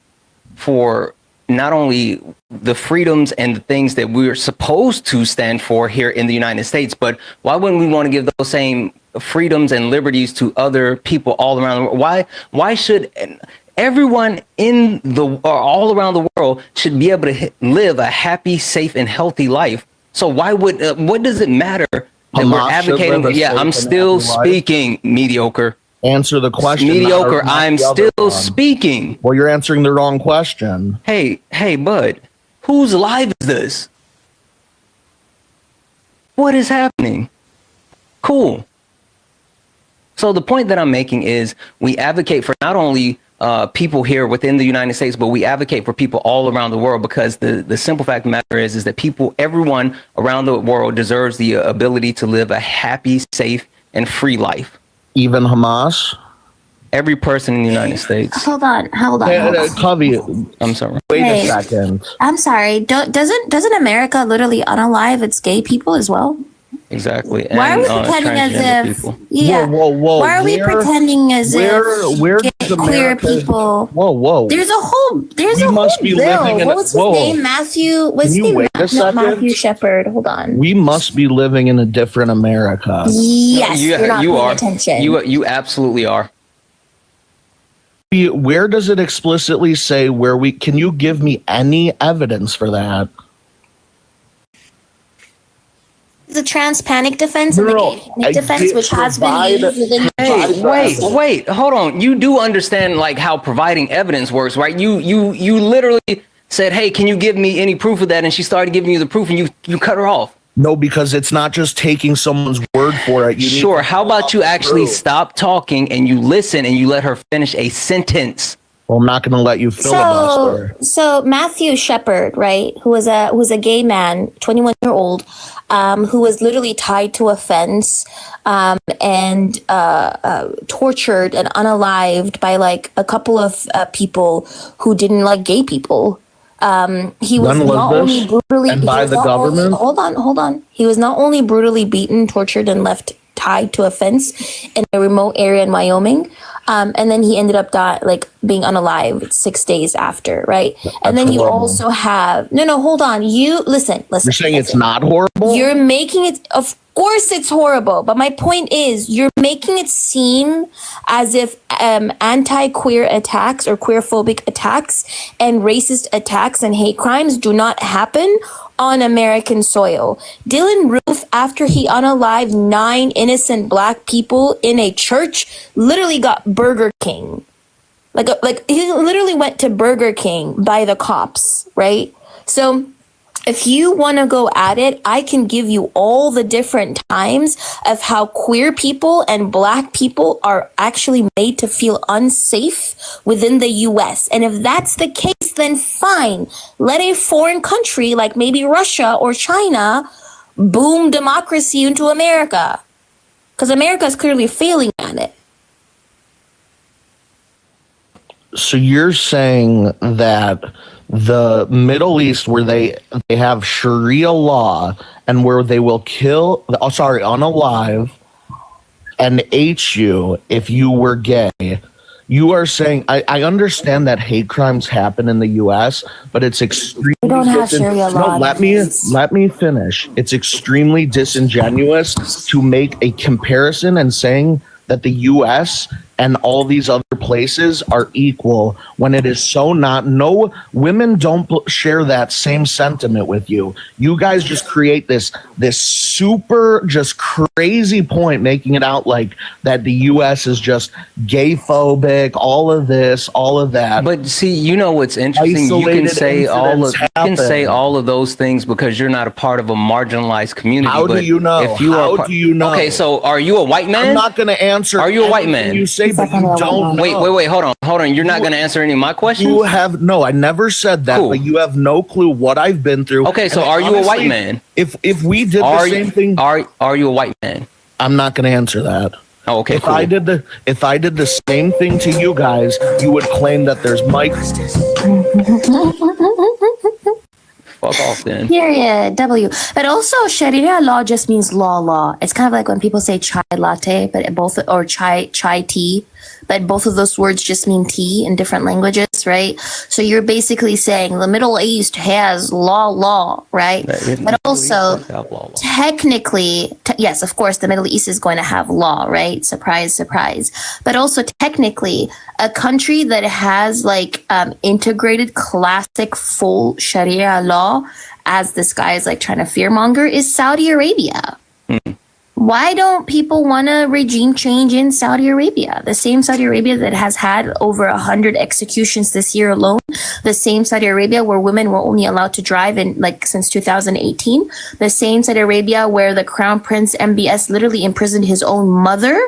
for not only the freedoms and the things that we're supposed to stand for here in the United States, but why wouldn't we want to give those same freedoms and liberties to other people all around the world? Why should everyone all around the world should be able to live a happy, safe, and healthy life? So why would what does it matter that we're Hamas should advocating? live a Yeah, safe I'm and still happy life? speaking, mediocre. Answer the question. Mediocre. not I'm the other still one. speaking. Well, you're answering the wrong question. Hey, bud, whose live is this? What is happening? Cool. So the point that I'm making is we advocate for not only people here within the United States, but we advocate for people all around the world, because the simple fact of the matter is that everyone around the world deserves the ability to live a happy, safe, and free life. Even Hamas? Every person in the United States. Hold on. Covey, I'm sorry. Wait Hey. a second. I'm sorry. Doesn't America literally unalive its gay people as well? Exactly. Why are we And, pretending as transgender if? people. Yeah. Whoa. Why are we pretending as where if does queer America- people? Whoa. There's a whole must be bill. living in What a- was his whoa. name? Matthew. What's Can his you name? wait a Not second? Matthew Shepard. Hold on. We must be living in a different America. Yes, you're not paying attention. You absolutely are. Where does it explicitly say where we can you give me any evidence for that? The trans panic defense and the gay panic defense, which has been used within. Hey, wait, hold on. You do understand like how providing evidence works, right? You literally said, "Hey, can you give me any proof of that?" And she started giving you the proof, and you cut her off. No, because it's not just taking someone's word for it. You need Sure. to How about you actually stop talking and you listen and you let her finish a sentence? Well, I'm not going to let you filibuster. So Matthew Shepard, right, who was a gay man, 21-year-old, who was literally tied to a fence and tortured and unalived by like a couple of people who didn't like gay people. He was not only brutally and by the government. Hold on. He was not only brutally beaten, tortured, and left tied to a fence in a remote area in Wyoming. And then he ended up being unalived 6 days after, right? And then you also have hold on. You listen. You're saying it's not horrible? You're making it, of course it's horrible, but my point is you're making it seem as if anti-queer attacks or queerphobic attacks and racist attacks and hate crimes do not happen on American soil. Dylan Roof, after he unalived 9 innocent black people in a church, literally got Burger King. Like he literally went to Burger King by the cops, right? So if you want to go at it, I can give you all the different times of how queer people and black people are actually made to feel unsafe within the US. And if that's the case, then fine. Let a foreign country like maybe Russia or China boom democracy into America. Because America is clearly failing at it. So you're saying that the Middle East, where they have Sharia law and where they will unalive and hate you if you were gay, you are saying, I understand that hate crimes happen in the U.S., but it's extremely... We don't have Sharia law. No, let me finish. It's extremely disingenuous to make a comparison and saying that the U.S. and all these other places are equal when it is so not. No, women don't share that same sentiment with you. You guys just create this super just crazy point, making it out like that the U.S. is just gay phobic, all of this, all of that. But see, you know what's interesting? You can say all of those things because you're not a part of a marginalized community. How do you know? How do you know? Okay, so are you a white man? I'm not going to answer. Are you a white man? You say, but you don't know. Wait, hold on. You're not going to answer any of my questions? You have no. I never said that, but you have no clue what I've been through. Okay, so are you a white man? If we did the same thing, are you a white man? I'm not going to answer that. Oh, okay. If I did the same thing to you guys, you would claim that there's mics. Fuck off then. Period. W. But also, Sharia law just means law. It's kind of like when people say chai latte, or chai tea, but both of those words just mean tea in different languages, right? So you're basically saying the Middle East has law, right? But also, technically, yes, of course, the Middle East is going to have law, right? Surprise, surprise. But also, technically, a country that has like integrated classic full Sharia law, as this guy is like trying to fearmonger, is Saudi Arabia. Why don't people want a regime change in Saudi Arabia? The same Saudi Arabia that has had over 100 executions this year alone. The same Saudi Arabia where women were only allowed to drive since 2018. The same Saudi Arabia where the Crown Prince MBS literally imprisoned his own mother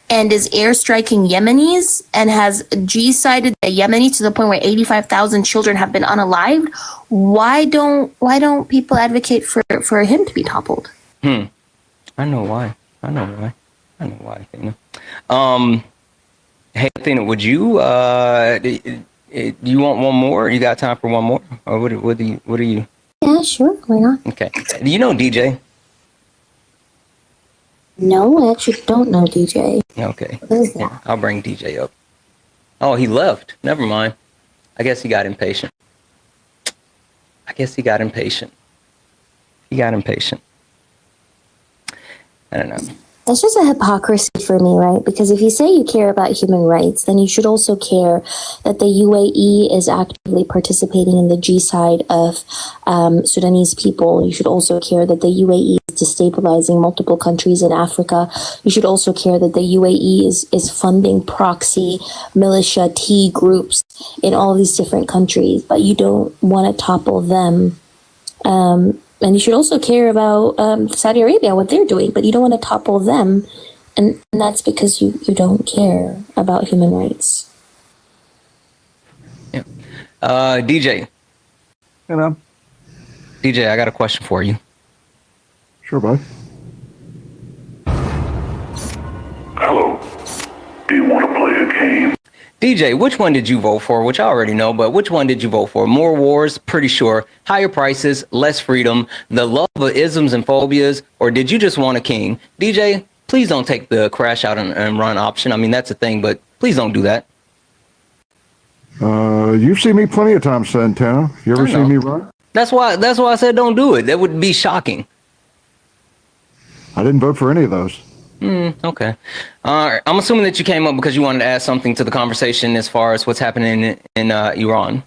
and is airstriking Yemenis and has G-sided the Yemeni to the point where 85,000 children have been unalived. Why don't people advocate for him to be toppled? I know why, Athena. Hey, Athena, would you, do you want one more? You got time for one more? Or what are you? Yeah, sure. Why not? Okay. Do you know DJ? No, I actually don't know DJ. Okay. What is that? Yeah, I'll bring DJ up. Oh, he left. Never mind. I guess he got impatient. I don't know. That's just a hypocrisy for me, right? Because if you say you care about human rights, then you should also care that the UAE is actively participating in the G-side of Sudanese people. You should also care that the UAE is destabilizing multiple countries in Africa. You should also care that the UAE is funding Proxy, militia, T groups in all these different countries, but you don't want to topple them. And you should also care about Saudi Arabia, what they're doing, but you don't want to topple them. And that's because you don't care about human rights. Yeah. DJ. Hello. DJ, I got a question for you. Sure, bud. Hello. Do you want to play a game? DJ, which one did you vote for? Which I already know, but which one did you vote for? More wars, pretty sure. Higher prices, less freedom, the love of isms and phobias, or did you just want a king? DJ, please don't take the crash out and run option. I mean, that's a thing, but please don't do that. You've seen me plenty of times, Santana. You ever seen me run? That's why I said don't do it. That would be shocking. I didn't vote for any of those. Okay. I'm assuming that you came up because you wanted to add something to the conversation as far as what's happening in Iran.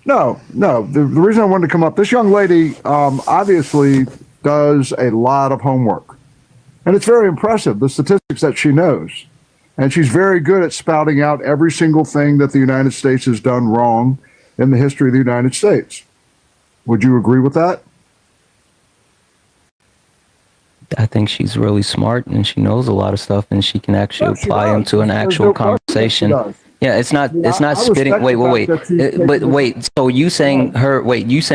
No. The reason I wanted to come up, this young lady obviously does a lot of homework. And it's very impressive, the statistics that she knows. And she's very good at spouting out every single thing that the United States has done wrong in the history of the United States. Would you agree with that? I think she's really smart and she knows a lot of stuff and she can actually No, she apply them does. to an There's actual no question that she conversation. does. Yeah, it's not Yeah, I spitting. respect Wait, the wait, fact that she's wait. But taking wait, so you saying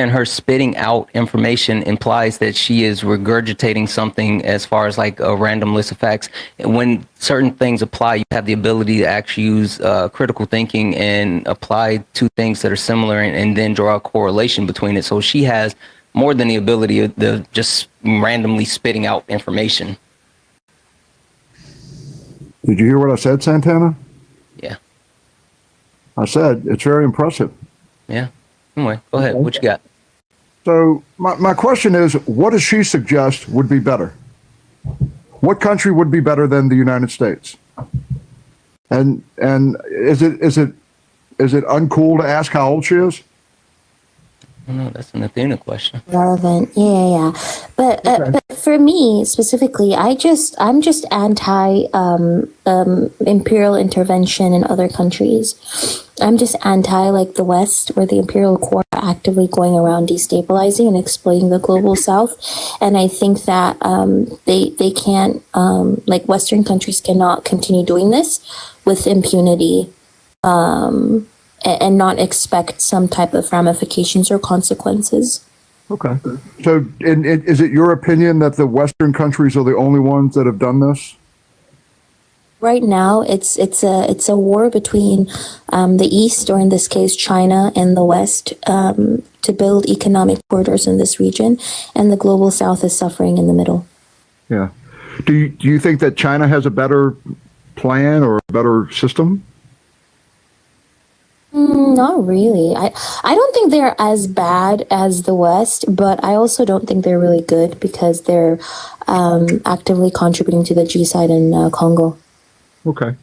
her spitting out information implies that she is regurgitating something as far as like a random list of facts. And when certain things apply, you have the ability to actually use critical thinking and apply two things that are similar and then draw a correlation between it. So she has more than the ability of just randomly spitting out information. Did you hear what I said, Santana? Yeah. I said it's very impressive. Yeah. Anyway, go ahead. What you got? So my question is, what does she suggest would be better? What country would be better than the United States? And is it uncool to ask how old she is? No, that's an Athena question. Relevant, yeah. But for me specifically, I'm just anti imperial intervention in other countries. I'm just anti like the West, where the imperial core are actively going around destabilizing and exploiting the global South. And I think that they can't like Western countries cannot continue doing this with impunity. And not expect some type of ramifications or consequences. Okay. So, is it your opinion that the Western countries are the only ones that have done this? Right now, it's a war between the East, or in this case, China, and the West to build economic corridors in this region, and the global South is suffering in the middle. Yeah. Do you think that China has a better plan or a better system? Not really. I don't think they're as bad as the West, but I also don't think they're really good because they're actively contributing to the genocide in Congo. Okay.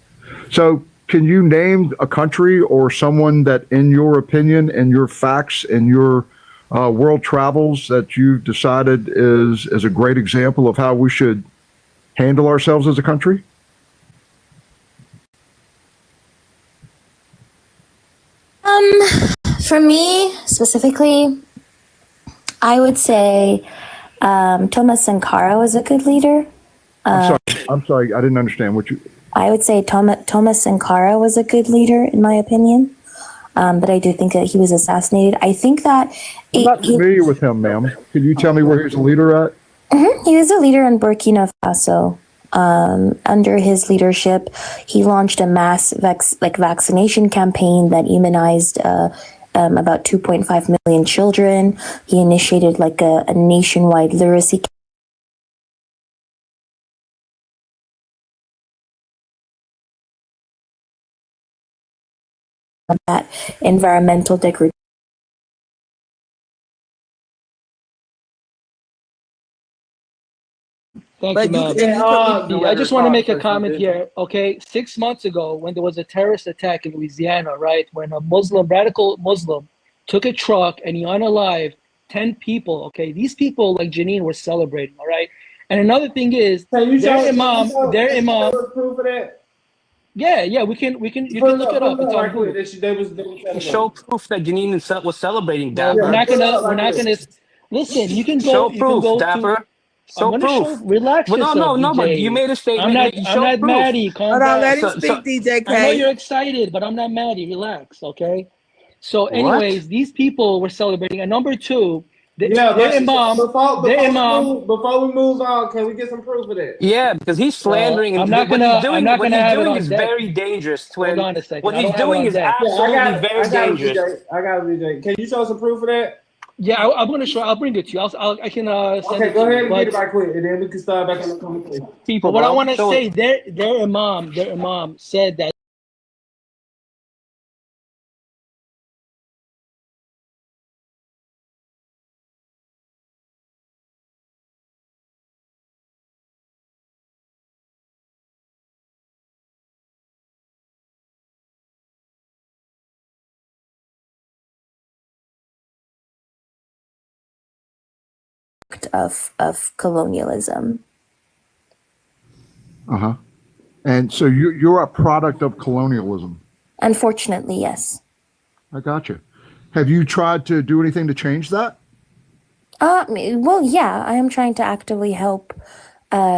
So, can you name a country or someone that, in your opinion and your facts and your world travels, that you've decided is a great example of how we should handle ourselves as a country? For me specifically, I would say Thomas Sankara was a good leader. I'm sorry, I didn't understand what you. I would say Thomas Sankara was a good leader, in my opinion. But I do think that he was assassinated. I think that I'm not familiar with him, ma'am. Can you tell me where he's a leader at? he was a leader in Burkina Faso. Under his leadership, he launched a mass vaccination campaign that immunized about 2.5 million children. He initiated like a nationwide literacy that environmental degradation. Thank you, ma'am. I just want to make a comment here. Okay, 6 months ago, when there was a terrorist attack in Louisiana, right, when a radical Muslim, took a truck and he unalived 10 people. Okay, these people like Janine were celebrating. All right, and another thing is their imam. Proof of that? Yeah, we can. You can look it up. It's on Google. Show proof that Janine was celebrating, Well, Dapper. we're not gonna. Listen, you can Show go. You can proof, go Dapper. to. I'm Show gonna show. proof. Relax Well, yourself, no, but DJ. you made a statement. I'm Show not proof. Maddie. Calm Hold on, down. let him speak, DJ I know K. you're excited, but I'm not Maddie. Relax, okay? So, What? anyways, these people were celebrating. And number two, their imam. Before Their we move on, can we get some proof of that? Yeah, because he's slandering, I'm and not gonna. I'm not what gonna he's have it doing on is deck. very dangerous, twin. Hold on a second. What I he's don't have it doing on is deck. absolutely very dangerous. I got it, DJ. Can you show some proof of that? Yeah, I'm gonna show. I'll bring it to you. I can send Okay, it go to ahead you. and get it right quick, and then we can start back on the conversation. But what I want to say, their imam said that product of colonialism. Uh-huh. And so you're a product of colonialism. Unfortunately, yes. I got you. Have you tried to do anything to change that? Well, yeah, I am trying to actively help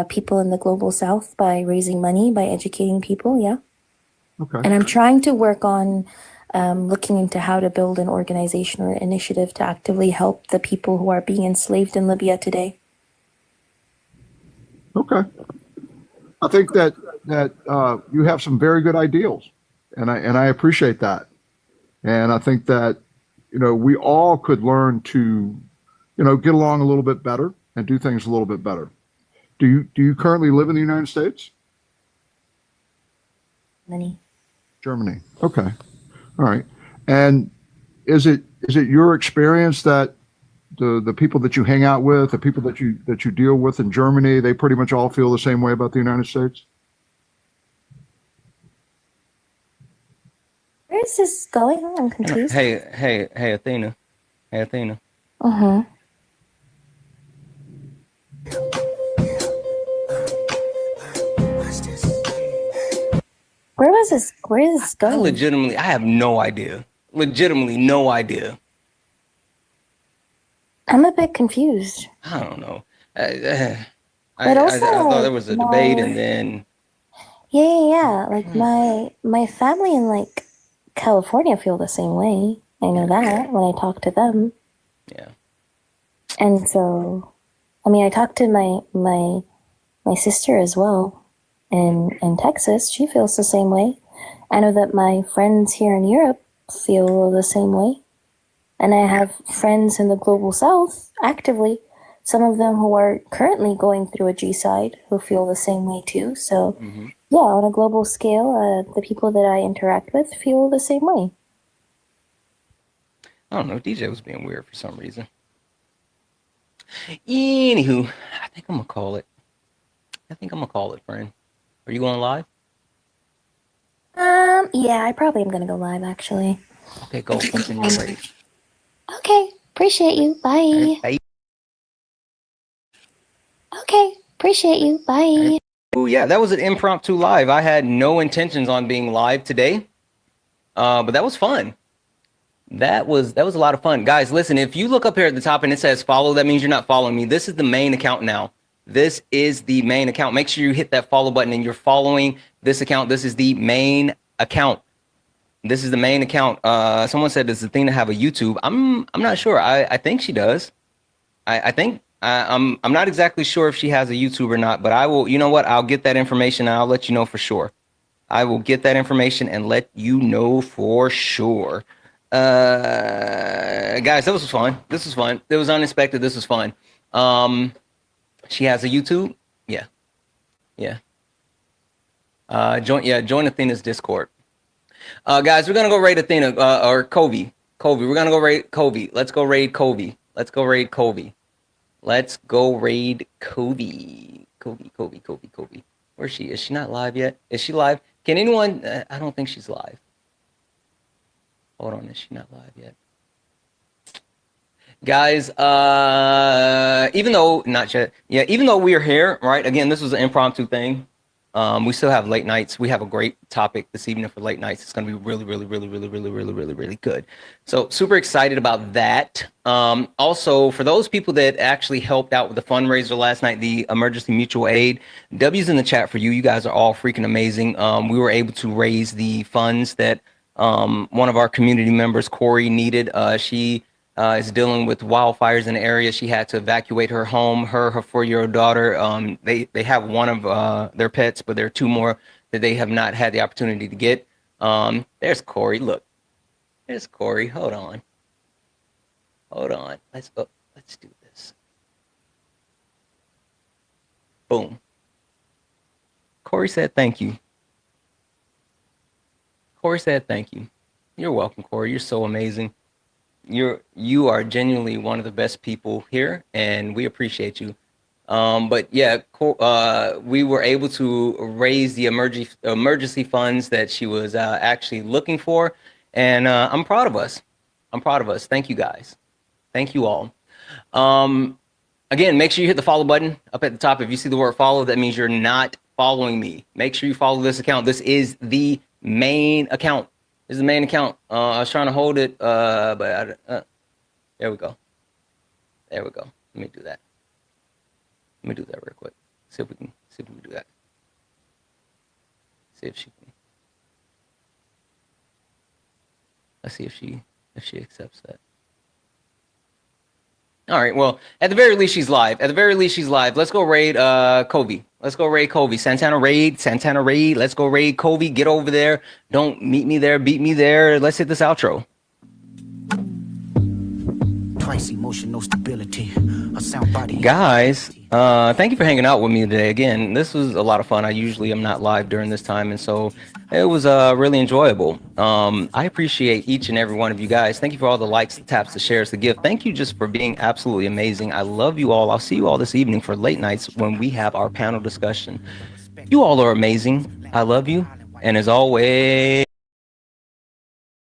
people in the global south by raising money, by educating people, yeah. Okay. And I'm trying to work on looking into how to build an organization or initiative to actively help the people who are being enslaved in Libya today. Okay. I think that you have some very good ideals, and I appreciate that. And I think that we all could learn to get along a little bit better and do things a little bit better. Do you currently live in the United States? Money. Germany. Okay. All right. And is it your experience that the people that you hang out with, the people that you deal with in Germany, they pretty much all feel the same way about the United States? Where is this going? I'm confused. Hey, Athena. Hey, Athena. Uh-huh. Where is this going? I have no idea. Legitimately no idea. I'm a bit confused. I don't know. But I also, thought there was a debate, my- and then Yeah. Like my family in like California feel the same way. I know that when I talk to them. Yeah. And so, I mean, I talked to my sister as well in Texas. She feels the same way. I know that my friends here in Europe feel the same way. And I have friends in the global south actively, some of them who are currently going through a G-side who feel the same way too. So yeah, on a global scale, the people that I interact with feel the same way. I don't know. DJ was being weird for some reason. Anywho, I think I'm gonna call it. Friend. Are you going live? Yeah, I probably am gonna go live actually. Okay, go. Continue your race. Okay, appreciate you. Bye. Bye. Okay, appreciate you. Bye. Oh yeah, that was an impromptu live. I had no intentions on being live today, but that was fun. That was a lot of fun, guys. Listen, if you look up here at the top and it says follow, that means you're not following me. This is the main account now. This is the main account. Make sure you hit that follow button and you're following this account. This is the main account. This is the main account. Someone said, does Athena have a YouTube? I'm not sure. I think she does. I think I'm not exactly sure if she has a YouTube or not, but I will. You know what? I'll get that information and I'll let you know for sure. I will get that information and let you know for sure. Guys, that was fun. This was fun. It was unexpected. This was fun. She has a YouTube. Yeah. Join Athena's Discord. Guys, we're gonna go raid Athena or Kobe. We're gonna go raid Kobe. Let's go raid Kobe. Kobe. Where is she? Is she not live yet? Is she live? Can anyone? I don't think she's live. Hold on, is she not live yet? Guys, even though we are here, right? Again, this was an impromptu thing. We still have late nights. We have a great topic this evening for late nights. It's going to be really good. So super excited about that. Also, for those people that actually helped out with the fundraiser last night, the emergency mutual aid, W's in the chat for you. You guys are all freaking amazing. We were able to raise the funds that one of our community members, Corey, needed. She is dealing with wildfires in the area. She had to evacuate her home. Her 4-year-old daughter. They have one of their pets, but there are 2 more that they have not had the opportunity to get. There's Corey. Look, there's Corey. Hold on. Let's go. Let's do this. Boom. Corey said thank you. Corey said thank you. You're welcome, Corey. You're so amazing. You are genuinely one of the best people here, and we appreciate you. But yeah, we were able to raise the emergency funds that she was actually looking for, and I'm proud of us. Thank you guys. Thank you all. Again, make sure you hit the follow button up at the top. If you see the word follow, that means you're not following me. Make sure you follow this account. This is the main account. This is the main account. I was trying to hold it, but there we go. There we go. Let me do that. Let me do that real quick. See if we can do that. See if she can. Let's see if she accepts that. All right. Well, at the very least, she's live. Let's go raid Kobe. Let's go raid Kobe. Santana raid. Let's go raid Kobe. Get over there. Don't meet me there. Beat me there. Let's hit this outro. Twice emotional stability. A sound body. Guys, thank you for hanging out with me today. Again, this was a lot of fun. I usually am not live during this time, and so it was really enjoyable. I appreciate each and every one of you guys. Thank you for all the likes, the taps, the shares, the gift. Thank you just for being absolutely amazing. I love you all. I'll see you all this evening for late nights when we have our panel discussion. You all are amazing. I love you. And as always,